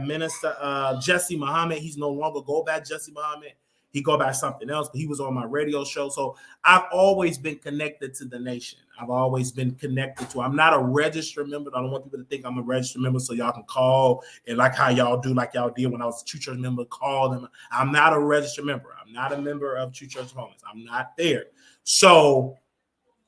Minister Jesse Muhammad. He's no longer go back Jesse Muhammad. He go by something else, but he was on my radio show. So I've always been connected to the nation. I've always been connected to. I'm not a registered member. I don't want people to think I'm a registered member, so y'all can call and like how y'all do, like y'all did when I was a True Church member, call them. I'm not a registered member. I'm not a member of True Church Homeless. I'm not there. So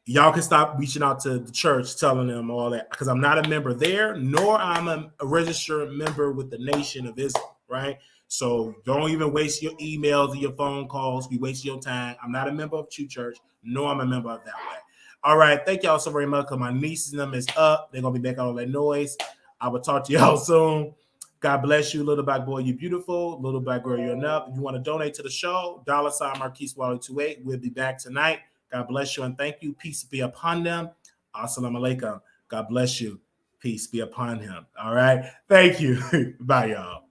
y'all can stop reaching out to the church telling them all that, because I'm not a member there, nor I'm a registered member with the Nation of Islam, right? So don't even waste your emails or your phone calls. Be wasting your time. I'm not a member of True Church, nor I'm a member of that way. All right. Thank y'all so very much, because my nieces and them is up. They're going to be back on all that noise. I will talk to y'all soon. God bless you, little black boy. You're beautiful. Little black girl, you're enough. If you want to donate to the show, $sign Marquise Wiley 28. We'll be back tonight. God bless you and thank you. Peace be upon them. Assalamu alaikum. God bless you. Peace be upon him. All right. Thank you. Bye, y'all.